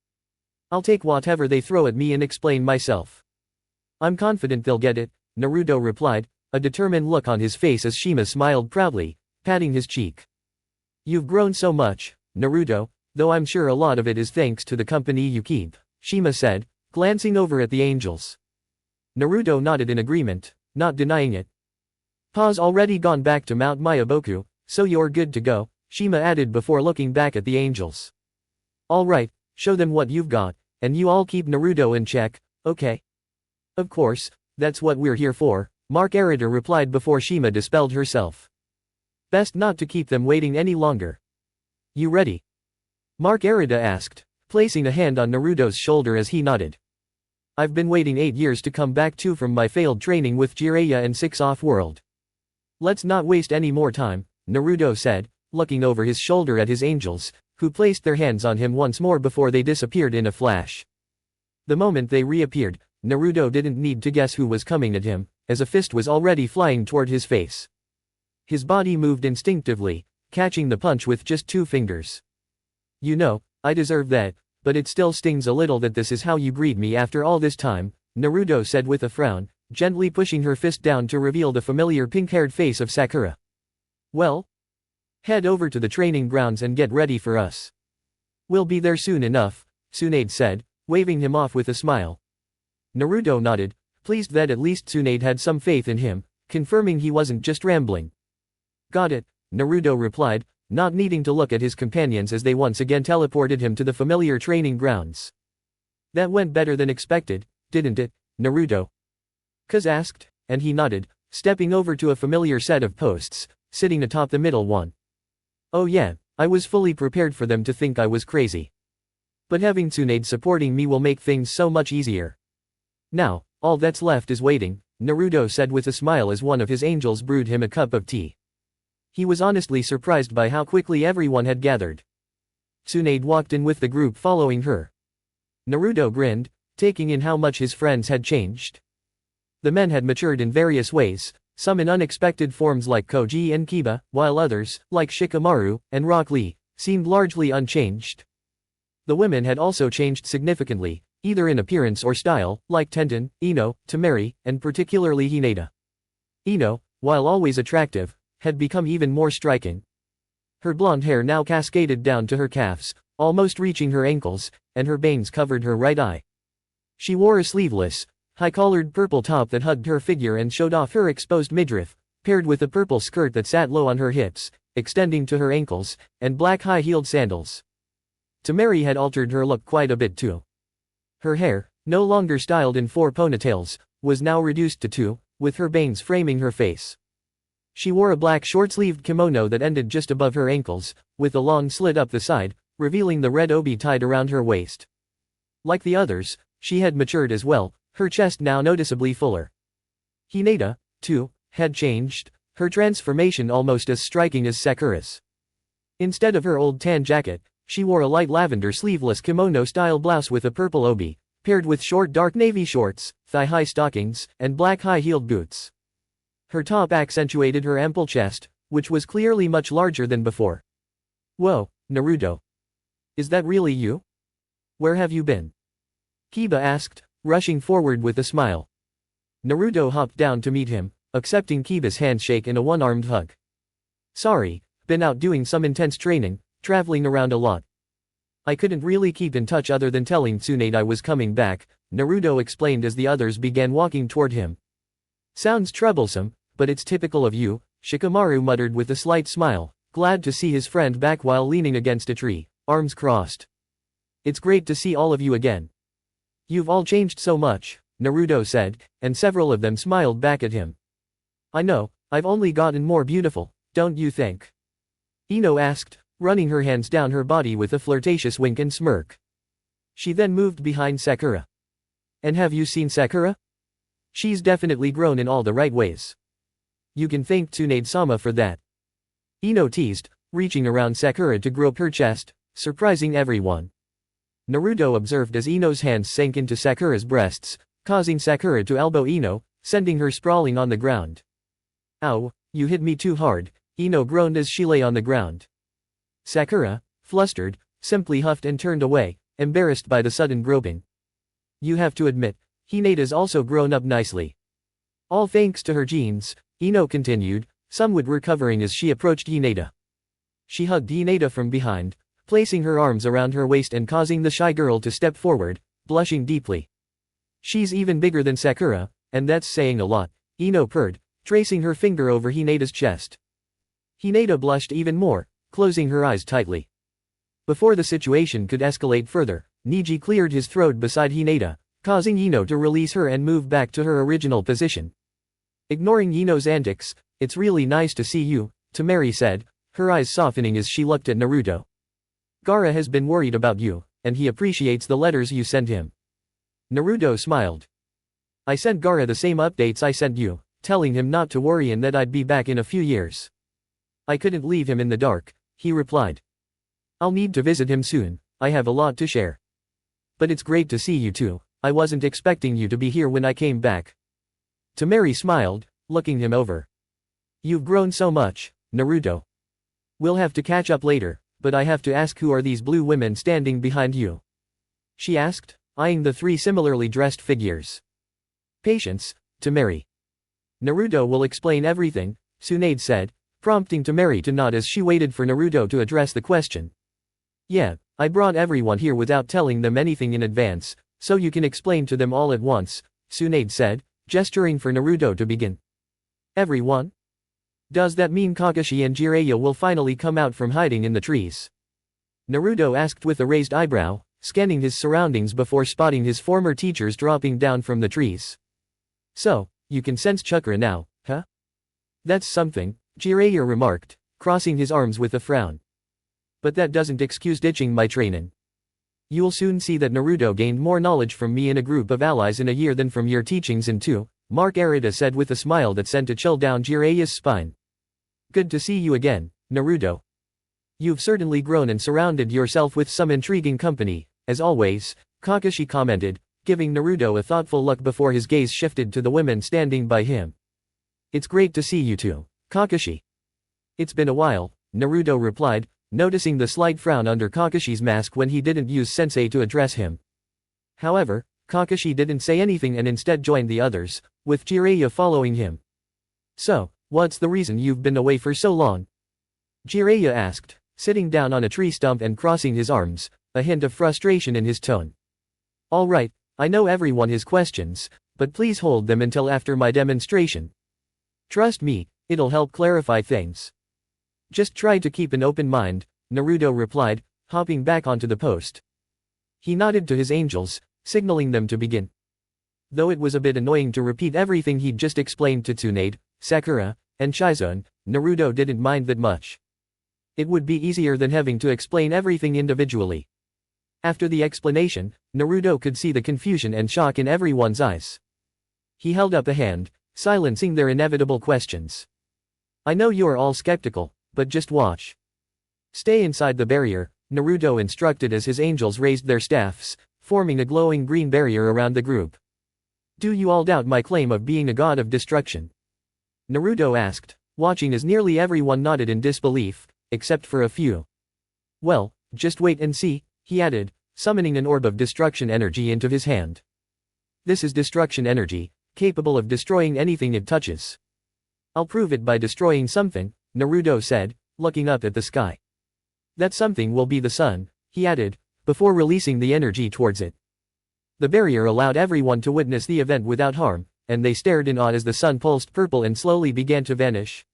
I'll take whatever they throw at me and explain myself. I'm confident they'll get it, Naruto replied, a determined look on his face as Shima smiled proudly, patting his cheek. You've grown so much, Naruto, though I'm sure a lot of it is thanks to the company you keep, Shima said, glancing over at the angels. Naruto nodded in agreement, not denying it. Pa's already gone back to Mount Mayaboku, so you're good to go, Shima added before looking back at the angels. Alright, show them what you've got, and you all keep Naruto in check, okay? Of course, that's what we're here for, Marcarita replied before Shima dispelled herself. Best not to keep them waiting any longer. You ready? Marcarita asked, placing a hand on Naruto's shoulder as he nodded. I've been waiting 8 years to come back too from my failed training with Jiraiya and Six Off-World. Let's not waste any more time, Naruto said, looking over his shoulder at his angels, who placed their hands on him once more before they disappeared in a flash. The moment they reappeared, Naruto didn't need to guess who was coming at him, as a fist was already flying toward his face. His body moved instinctively, catching the punch with just 2 fingers. You know, I deserve that, but it still stings a little that this is how you greet me after all this time, Naruto said with a frown, gently pushing her fist down to reveal the familiar pink-haired face of Sakura. Well? Head over to the training grounds and get ready for us. We'll be there soon enough, Tsunade said, waving him off with a smile. Naruto nodded, pleased that at least Tsunade had some faith in him, confirming he wasn't just rambling. Got it, Naruto replied, not needing to look at his companions as they once again teleported him to the familiar training grounds. That went better than expected, didn't it, Naruto? Kuz asked, and he nodded, stepping over to a familiar set of posts, sitting atop the middle one. Oh yeah, I was fully prepared for them to think I was crazy. But having Tsunade supporting me will make things so much easier. Now, all that's left is waiting, Naruto said with a smile as one of his angels brewed him a cup of tea. He was honestly surprised by how quickly everyone had gathered. Tsunade walked in with the group following her. Naruto grinned, taking in how much his friends had changed. The men had matured in various ways, some in unexpected forms like Koji and Kiba, while others, like Shikamaru and Rock Lee, seemed largely unchanged. The women had also changed significantly, either in appearance or style, like Tenten, Ino, Temari, and particularly Hinata. Ino, while always attractive, had become even more striking. Her blonde hair now cascaded down to her calves, almost reaching her ankles, and her bangs covered her right eye. She wore a sleeveless, high-collared purple top that hugged her figure and showed off her exposed midriff, paired with a purple skirt that sat low on her hips, extending to her ankles, and black high-heeled sandals. Temari had altered her look quite a bit too. Her hair, no longer styled in 4 ponytails, was now reduced to 2, with her bangs framing her face. She wore a black short-sleeved kimono that ended just above her ankles, with a long slit up the side, revealing the red obi tied around her waist. Like the others, she had matured as well, her chest now noticeably fuller. Hinata, too, had changed, her transformation almost as striking as Sakura's. Instead of her old tan jacket, she wore a light lavender sleeveless kimono-style blouse with a purple obi, paired with short dark navy shorts, thigh-high stockings, and black high-heeled boots. Her top accentuated her ample chest, which was clearly much larger than before. Whoa, Naruto. Is that really you? Where have you been? Kiba asked, rushing forward with a smile. Naruto hopped down to meet him, accepting Kiba's handshake in a one-armed hug. Sorry, been out doing some intense training, traveling around a lot. I couldn't really keep in touch other than telling Tsunade I was coming back, Naruto explained as the others began walking toward him. Sounds troublesome, but it's typical of you, Shikamaru muttered with a slight smile, glad to see his friend back while leaning against a tree, arms crossed. It's great to see all of you again. You've all changed so much, Naruto said, and several of them smiled back at him. I know, I've only gotten more beautiful, don't you think? Ino asked, running her hands down her body with a flirtatious wink and smirk. She then moved behind Sakura. And have you seen Sakura? She's definitely grown in all the right ways. You can thank Tsunade-sama for that. Ino teased, reaching around Sakura to grope her chest, surprising everyone. Naruto observed as Ino's hands sank into Sakura's breasts, causing Sakura to elbow Ino, sending her sprawling on the ground. Ow, you hit me too hard, Ino groaned as she lay on the ground. Sakura, flustered, simply huffed and turned away, embarrassed by the sudden groping. You have to admit, Hinata's also grown up nicely. All thanks to her genes, Ino continued, somewhat recovering as she approached Hinata. She hugged Hinata from behind, placing her arms around her waist and causing the shy girl to step forward, blushing deeply. She's even bigger than Sakura, and that's saying a lot, Ino purred, tracing her finger over Hinata's chest. Hinata blushed even more, closing her eyes tightly. Before the situation could escalate further, Niji cleared his throat beside Hinata, causing Ino to release her and move back to her original position. Ignoring Ino's antics, it's really nice to see you, Temari said, her eyes softening as she looked at Naruto. Gaara has been worried about you, and he appreciates the letters you send him. Naruto smiled. I sent Gaara the same updates I sent you, telling him not to worry and that I'd be back in a few years. I couldn't leave him in the dark, he replied. I'll need to visit him soon, I have a lot to share. But it's great to see you too, I wasn't expecting you to be here when I came back. Temari smiled, looking him over. You've grown so much, Naruto. We'll have to catch up later, but I have to ask, who are these blue women standing behind you? She asked, eyeing the 3 similarly dressed figures. Patience, Temari. Naruto will explain everything, Tsunade said, prompting Temari to nod as she waited for Naruto to address the question. Yeah, I brought everyone here without telling them anything in advance, so you can explain to them all at once, Tsunade said, gesturing for Naruto to begin. Everyone? Does that mean Kakashi and Jiraiya will finally come out from hiding in the trees? Naruto asked with a raised eyebrow, scanning his surroundings before spotting his former teachers dropping down from the trees. So, you can sense chakra now, huh? That's something, Jiraiya remarked, crossing his arms with a frown. But that doesn't excuse ditching my trainin'. You'll soon see that Naruto gained more knowledge from me and a group of allies in a year than from your teachings in 2, Marcarita said with a smile that sent a chill down Jiraiya's spine. Good to see you again, Naruto. You've certainly grown and surrounded yourself with some intriguing company, as always, Kakashi commented, giving Naruto a thoughtful look before his gaze shifted to the women standing by him. It's great to see you too, Kakashi. It's been a while, Naruto replied, noticing the slight frown under Kakashi's mask when he didn't use sensei to address him. However, Kakashi didn't say anything and instead joined the others, with Jiraiya following him. So, what's the reason you've been away for so long? Jiraiya asked, sitting down on a tree stump and crossing his arms, a hint of frustration in his tone. All right, I know everyone has questions, but please hold them until after my demonstration. Trust me, it'll help clarify things. Just try to keep an open mind, Naruto replied, hopping back onto the post. He nodded to his angels, signaling them to begin. Though it was a bit annoying to repeat everything he'd just explained to Tsunade, Sakura, and Shizune, Naruto didn't mind that much. It would be easier than having to explain everything individually. After the explanation, Naruto could see the confusion and shock in everyone's eyes. He held up a hand, silencing their inevitable questions. I know you're all skeptical, but just watch. Stay inside the barrier, Naruto instructed as his angels raised their staffs, forming a glowing green barrier around the group. Do you all doubt my claim of being a god of destruction? Naruto asked, watching as nearly everyone nodded in disbelief, except for a few. Well, just wait and see, he added, summoning an orb of destruction energy into his hand. This is destruction energy, capable of destroying anything it touches. I'll prove it by destroying something, Naruto said, looking up at the sky. That something will be the sun, he added, before releasing the energy towards it. The barrier allowed everyone to witness the event without harm, and they stared in awe as the sun pulsed purple and slowly began to vanish.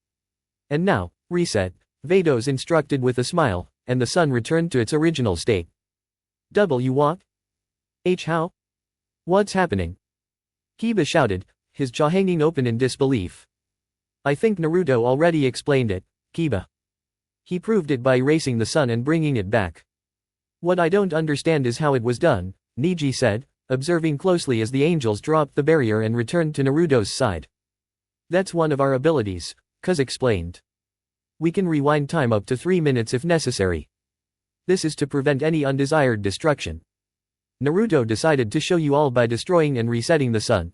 And now, reset, Vados instructed with a smile, and the sun returned to its original state. What? How? What's happening? Kiba shouted, his jaw hanging open in disbelief. I think Naruto already explained it, Kiba. He proved it by erasing the sun and bringing it back. What I don't understand is how it was done, Neji said, observing closely as the angels dropped the barrier and returned to Naruto's side. That's one of our abilities, Kuz explained. We can rewind time up to 3 minutes if necessary. This is to prevent any undesired destruction. Naruto decided to show you all by destroying and resetting the sun.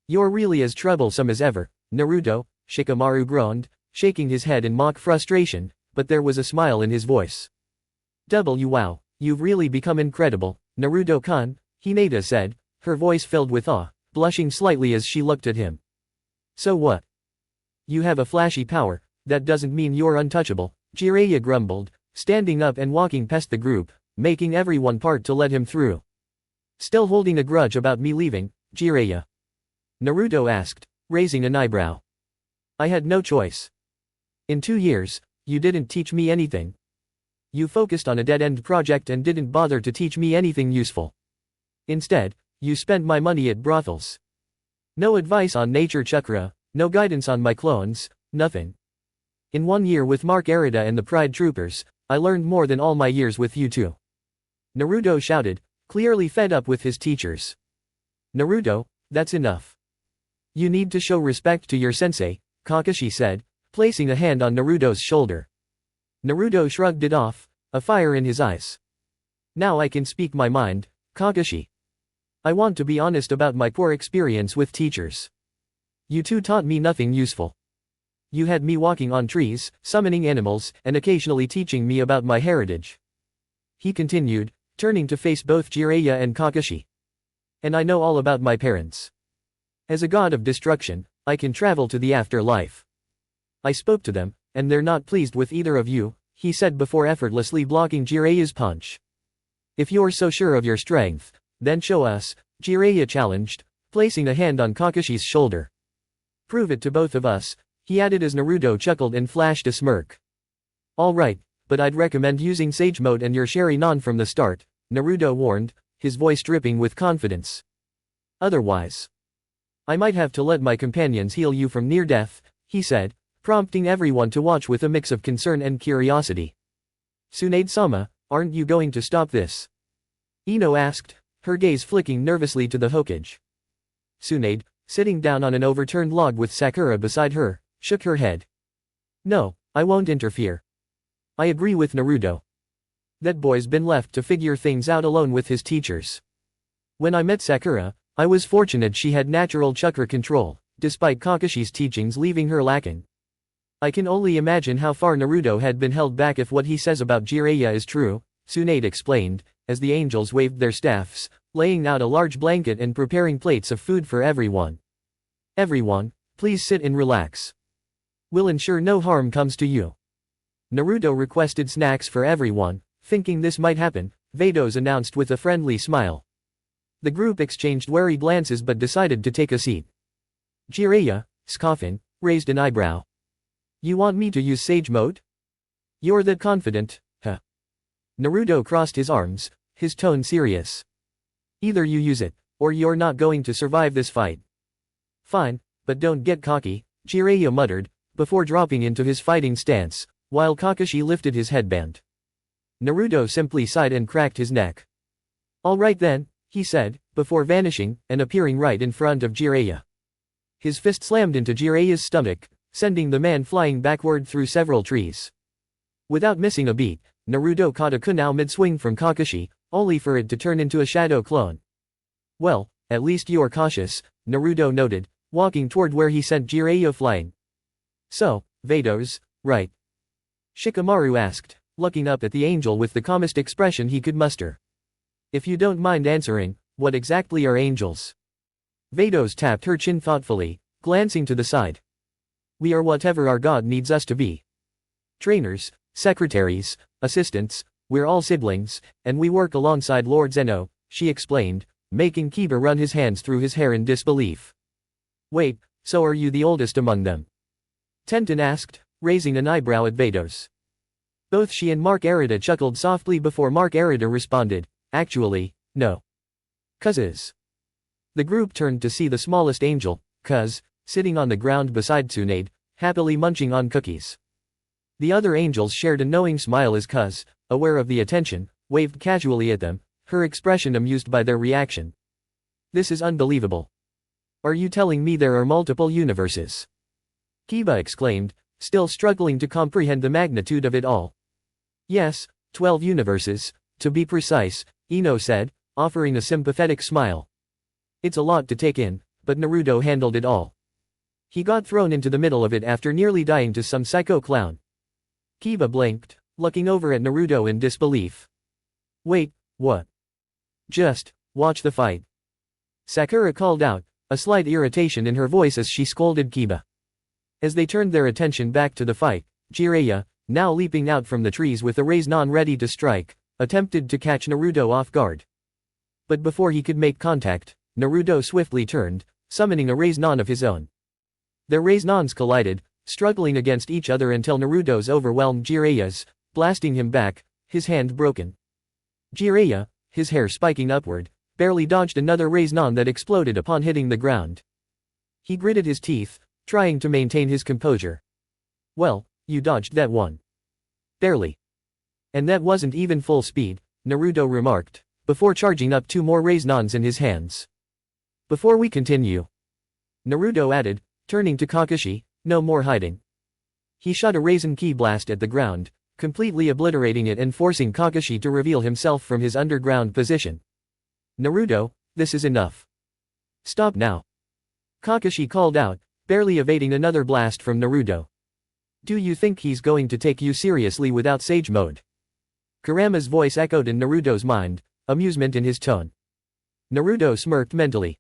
You're really as troublesome as ever, Naruto, Shikamaru groaned, shaking his head in mock frustration, but there was a smile in his voice. Wow, you've really become incredible, Naruto-kun, Hinata said, her voice filled with awe, blushing slightly as she looked at him. So what? You have a flashy power, that doesn't mean you're untouchable, Jiraiya grumbled, standing up and walking past the group, making everyone part to let him through. Still holding a grudge about me leaving, Jiraiya? Naruto asked, raising an eyebrow. I had no choice. In 2 years, you didn't teach me anything. You focused on a dead-end project and didn't bother to teach me anything useful. Instead, you spent my money at brothels. No advice on nature chakra, no guidance on my clones, nothing. In 1 year with Marcarita and the Pride Troopers, I learned more than all my years with you two. Naruto shouted, clearly fed up with his teachers. Naruto, that's enough. You need to show respect to your sensei, Kakashi said, placing a hand on Naruto's shoulder. Naruto shrugged it off, a fire in his eyes. Now I can speak my mind, Kakashi. I want to be honest about my poor experience with teachers. You two taught me nothing useful. You had me walking on trees, summoning animals, and occasionally teaching me about my heritage. He continued, turning to face both Jiraiya and Kakashi. And I know all about my parents. As a god of destruction, I can travel to the afterlife. I spoke to them, and they're not pleased with either of you, he said before effortlessly blocking Jiraiya's punch. If you're so sure of your strength, then show us, Jiraiya challenged, placing a hand on Kakashi's shoulder. Prove it to both of us, he added as Naruto chuckled and flashed a smirk. Alright, but I'd recommend using Sage Mode and your Sharingan from the start, Naruto warned, his voice dripping with confidence. Otherwise, I might have to let my companions heal you from near death, he said, prompting everyone to watch with a mix of concern and curiosity. Tsunade-sama, aren't you going to stop this? Ino asked, her gaze flicking nervously to the Hokage. Tsunade, sitting down on an overturned log with Sakura beside her, shook her head. No, I won't interfere. I agree with Naruto. That boy's been left to figure things out alone with his teachers. When I met Sakura, I was fortunate she had natural chakra control, despite Kakashi's teachings leaving her lacking. I can only imagine how far Naruto had been held back if what he says about Jiraiya is true, Tsunade explained, as the angels waved their staffs, laying out a large blanket and preparing plates of food for everyone. Everyone, please sit and relax. We'll ensure no harm comes to you. Naruto requested snacks for everyone, thinking this might happen, Vados announced with a friendly smile. The group exchanged wary glances but decided to take a seat. Jiraiya, scoffing, raised an eyebrow. You want me to use Sage Mode? You're that confident, huh? Naruto crossed his arms, his tone serious. Either you use it, or you're not going to survive this fight. Fine, but don't get cocky, Jiraiya muttered, before dropping into his fighting stance, while Kakashi lifted his headband. Naruto simply sighed and cracked his neck. All right then, he said, before vanishing, and appearing right in front of Jiraiya. His fist slammed into Jiraiya's stomach, sending the man flying backward through several trees. Without missing a beat, Naruto caught a kunai mid-swing from Kakashi, only for it to turn into a shadow clone. Well, at least you're cautious, Naruto noted, walking toward where he sent Jiraiya flying. So, Vados, right? Shikamaru asked, looking up at the angel with the calmest expression he could muster. If you don't mind answering, what exactly are angels? Vados tapped her chin thoughtfully, glancing to the side. We are whatever our god needs us to be. Trainers, secretaries, assistants, we're all siblings, and we work alongside Lord Zeno, she explained, making Kiba run his hands through his hair in disbelief. Wait, so are you the oldest among them? Tenten asked, raising an eyebrow at Vados. Both she and Marcarita chuckled softly before Marcarita responded, actually, no. Cuz. The group turned to see the smallest angel, Cuz, sitting on the ground beside Tsunade, happily munching on cookies. The other angels shared a knowing smile as Cuz, aware of the attention, waved casually at them, her expression amused by their reaction. This is unbelievable. Are you telling me there are multiple universes? Kiba exclaimed, still struggling to comprehend the magnitude of it all. Yes, 12 universes, to be precise, Ino said, offering a sympathetic smile. It's a lot to take in, but Naruto handled it all. He got thrown into the middle of it after nearly dying to some psycho clown. Kiba blinked, looking over at Naruto in disbelief. Wait, what? Just, watch the fight. Sakura called out, a slight irritation in her voice as she scolded Kiba. As they turned their attention back to the fight, Jiraiya, now leaping out from the trees with a raise-non ready to strike, attempted to catch Naruto off guard. But before he could make contact, Naruto swiftly turned, summoning a raise-non of his own. Their raise-nons collided, struggling against each other until Naruto's overwhelmed Jiraiya's, blasting him back, his hand broken. Jiraiya, his hair spiking upward, barely dodged another raise-non that exploded upon hitting the ground. He gritted his teeth, trying to maintain his composure. Well, you dodged that one. Barely. And that wasn't even full speed, Naruto remarked, before charging up 2 more raise-nons in his hands. Before we continue, Naruto added, turning to Kakashi, no more hiding. He shot a Raisin Ki blast at the ground, completely obliterating it and forcing Kakashi to reveal himself from his underground position. Naruto, this is enough. Stop now. Kakashi called out, barely evading another blast from Naruto. Do you think he's going to take you seriously without Sage Mode? Kurama's voice echoed in Naruto's mind, amusement in his tone. Naruto smirked mentally.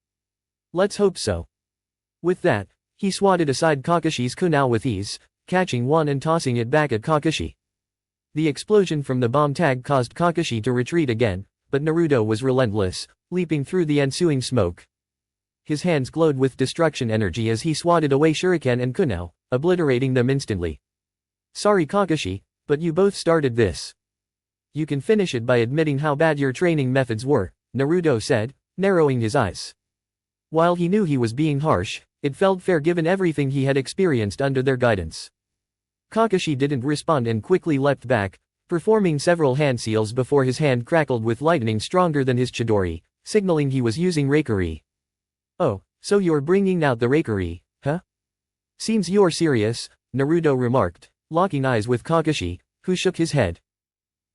Let's hope so. With that, he swatted aside Kakashi's kunai with ease, catching one and tossing it back at Kakashi. The explosion from the bomb tag caused Kakashi to retreat again, but Naruto was relentless, leaping through the ensuing smoke. His hands glowed with destruction energy as he swatted away shuriken and kunai, obliterating them instantly. Sorry Kakashi, but you both started this. You can finish it by admitting how bad your training methods were, Naruto said, narrowing his eyes. While he knew he was being harsh, it felt fair given everything he had experienced under their guidance. Kakashi didn't respond and quickly leapt back, performing several hand seals before his hand crackled with lightning stronger than his Chidori, signaling he was using Reikiri. Oh, so you're bringing out the Reikiri, huh? Seems you're serious, Naruto remarked, locking eyes with Kakashi, who shook his head.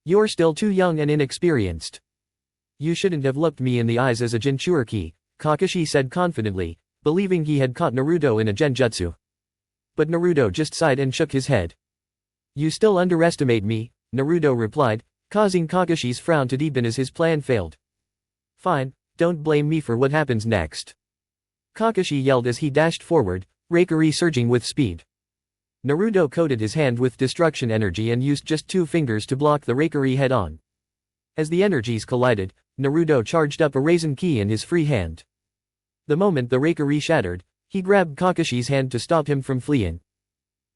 You're still too young and inexperienced. You shouldn't have looked me in the eyes as a Jinchuriki, Kakashi said confidently, believing he had caught Naruto in a genjutsu. But Naruto just sighed and shook his head. You still underestimate me, Naruto replied, causing Kakashi's frown to deepen as his plan failed. Fine, don't blame me for what happens next. Kakashi yelled as he dashed forward, Reikiri surging with speed. Naruto coated his hand with destruction energy and used just 2 fingers to block the Reikiri head-on. As the energies collided, Naruto charged up a Raisin Ki in his free hand. The moment the Reikiri shattered, he grabbed Kakashi's hand to stop him from fleeing.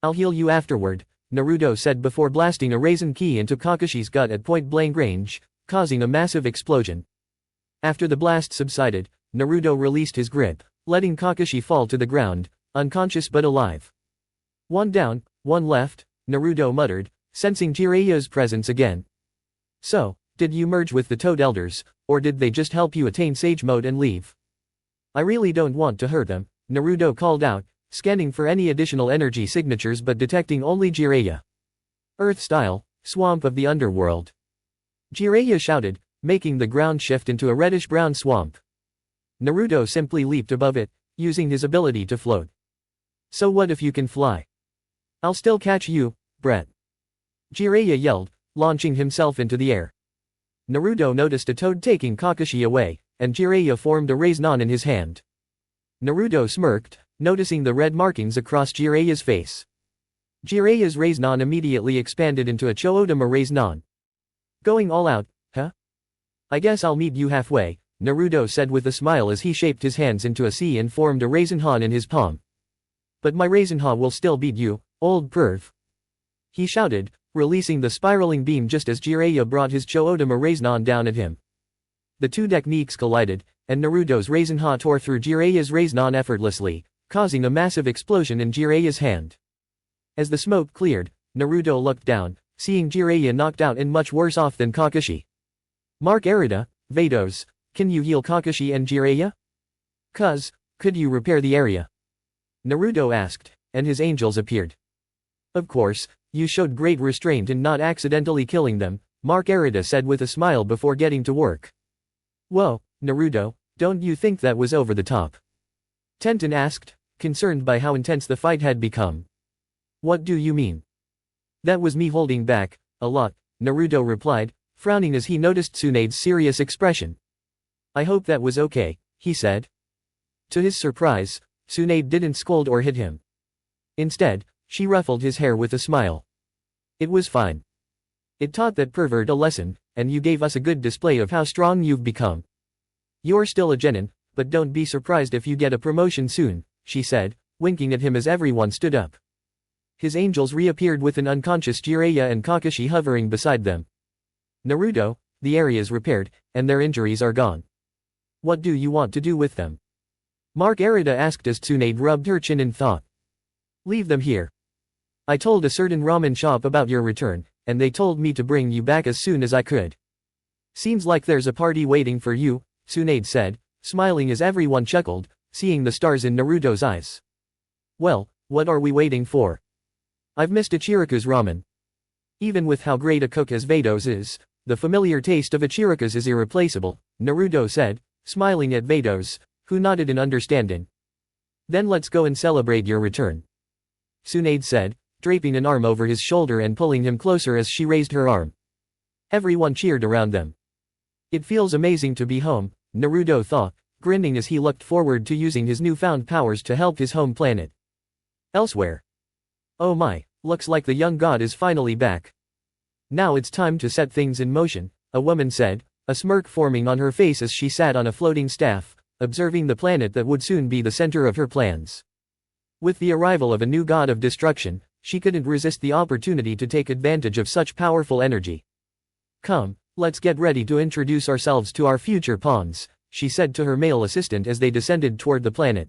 I'll heal you afterward, Naruto said before blasting a Raisin Ki into Kakashi's gut at point-blank range, causing a massive explosion. After the blast subsided, Naruto released his grip, letting Kakashi fall to the ground, unconscious but alive. One down, one left, Naruto muttered, sensing Jiraiya's presence again. So, did you merge with the Toad Elders, or did they just help you attain Sage Mode and leave? I really don't want to hurt them, Naruto called out, scanning for any additional energy signatures but detecting only Jiraiya. Earth-style, swamp of the underworld. Jiraiya shouted, making the ground shift into a reddish-brown swamp. Naruto simply leaped above it, using his ability to float. So what if you can fly? I'll still catch you, Brett. Jiraiya yelled, launching himself into the air. Naruto noticed a toad taking Kakashi away, and Jiraiya formed a Raizan in his hand. Naruto smirked, noticing the red markings across Jiraiya's face. Jiraiya's Raizan immediately expanded into a Choodama Raizan. Going all out, huh? I guess I'll meet you halfway, Naruto said with a smile as he shaped his hands into a C and formed a Raizan in his palm. But my Raizan will still beat you, old perv. He shouted, releasing the spiraling beam just as Jiraiya brought his Choodama Raizan down at him. The 2 techniques collided, and Naruto's Raizan tore through Jiraiya's Raizan effortlessly, causing a massive explosion in Jiraiya's hand. As the smoke cleared, Naruto looked down, seeing Jiraiya knocked out and much worse off than Kakashi. Marcarita, Vados, can you heal Kakashi and Jiraiya? Could you repair the area? Naruto asked, and his angels appeared. Of course, you showed great restraint in not accidentally killing them, Marcarita said with a smile before getting to work. Whoa, Naruto, don't you think that was over the top? Tenten asked, concerned by how intense the fight had become. What do you mean? That was me holding back, a lot, Naruto replied, frowning as he noticed Tsunade's serious expression. I hope that was okay, he said. To his surprise, Tsunade didn't scold or hit him. Instead, she ruffled his hair with a smile. It was fine. It taught that pervert a lesson, and you gave us a good display of how strong you've become. You're still a genin, but don't be surprised if you get a promotion soon, she said, winking at him as everyone stood up. His angels reappeared with an unconscious Jiraiya and Kakashi hovering beside them. Naruto, the area's repaired, and their injuries are gone. What do you want to do with them? Marcarita asked as Tsunade rubbed her chin in thought. Leave them here. I told a certain ramen shop about your return, and they told me to bring you back as soon as I could. Seems like there's a party waiting for you, Tsunade said, smiling as everyone chuckled, seeing the stars in Naruto's eyes. Well, what are we waiting for? I've missed Ichiriku's ramen. Even with how great a cook as Vados is, the familiar taste of Ichiriku's is irreplaceable, Naruto said, smiling at Vados, who nodded in understanding. Then let's go and celebrate your return. Tsunade said, draping an arm over his shoulder and pulling him closer as she raised her arm. Everyone cheered around them. It feels amazing to be home, Naruto thought, grinning as he looked forward to using his newfound powers to help his home planet. Elsewhere. Oh my, looks like the young god is finally back. Now it's time to set things in motion, a woman said, a smirk forming on her face as she sat on a floating staff, observing the planet that would soon be the center of her plans. With the arrival of a new god of destruction, she couldn't resist the opportunity to take advantage of such powerful energy. Come, let's get ready to introduce ourselves to our future pawns, she said to her male assistant as they descended toward the planet.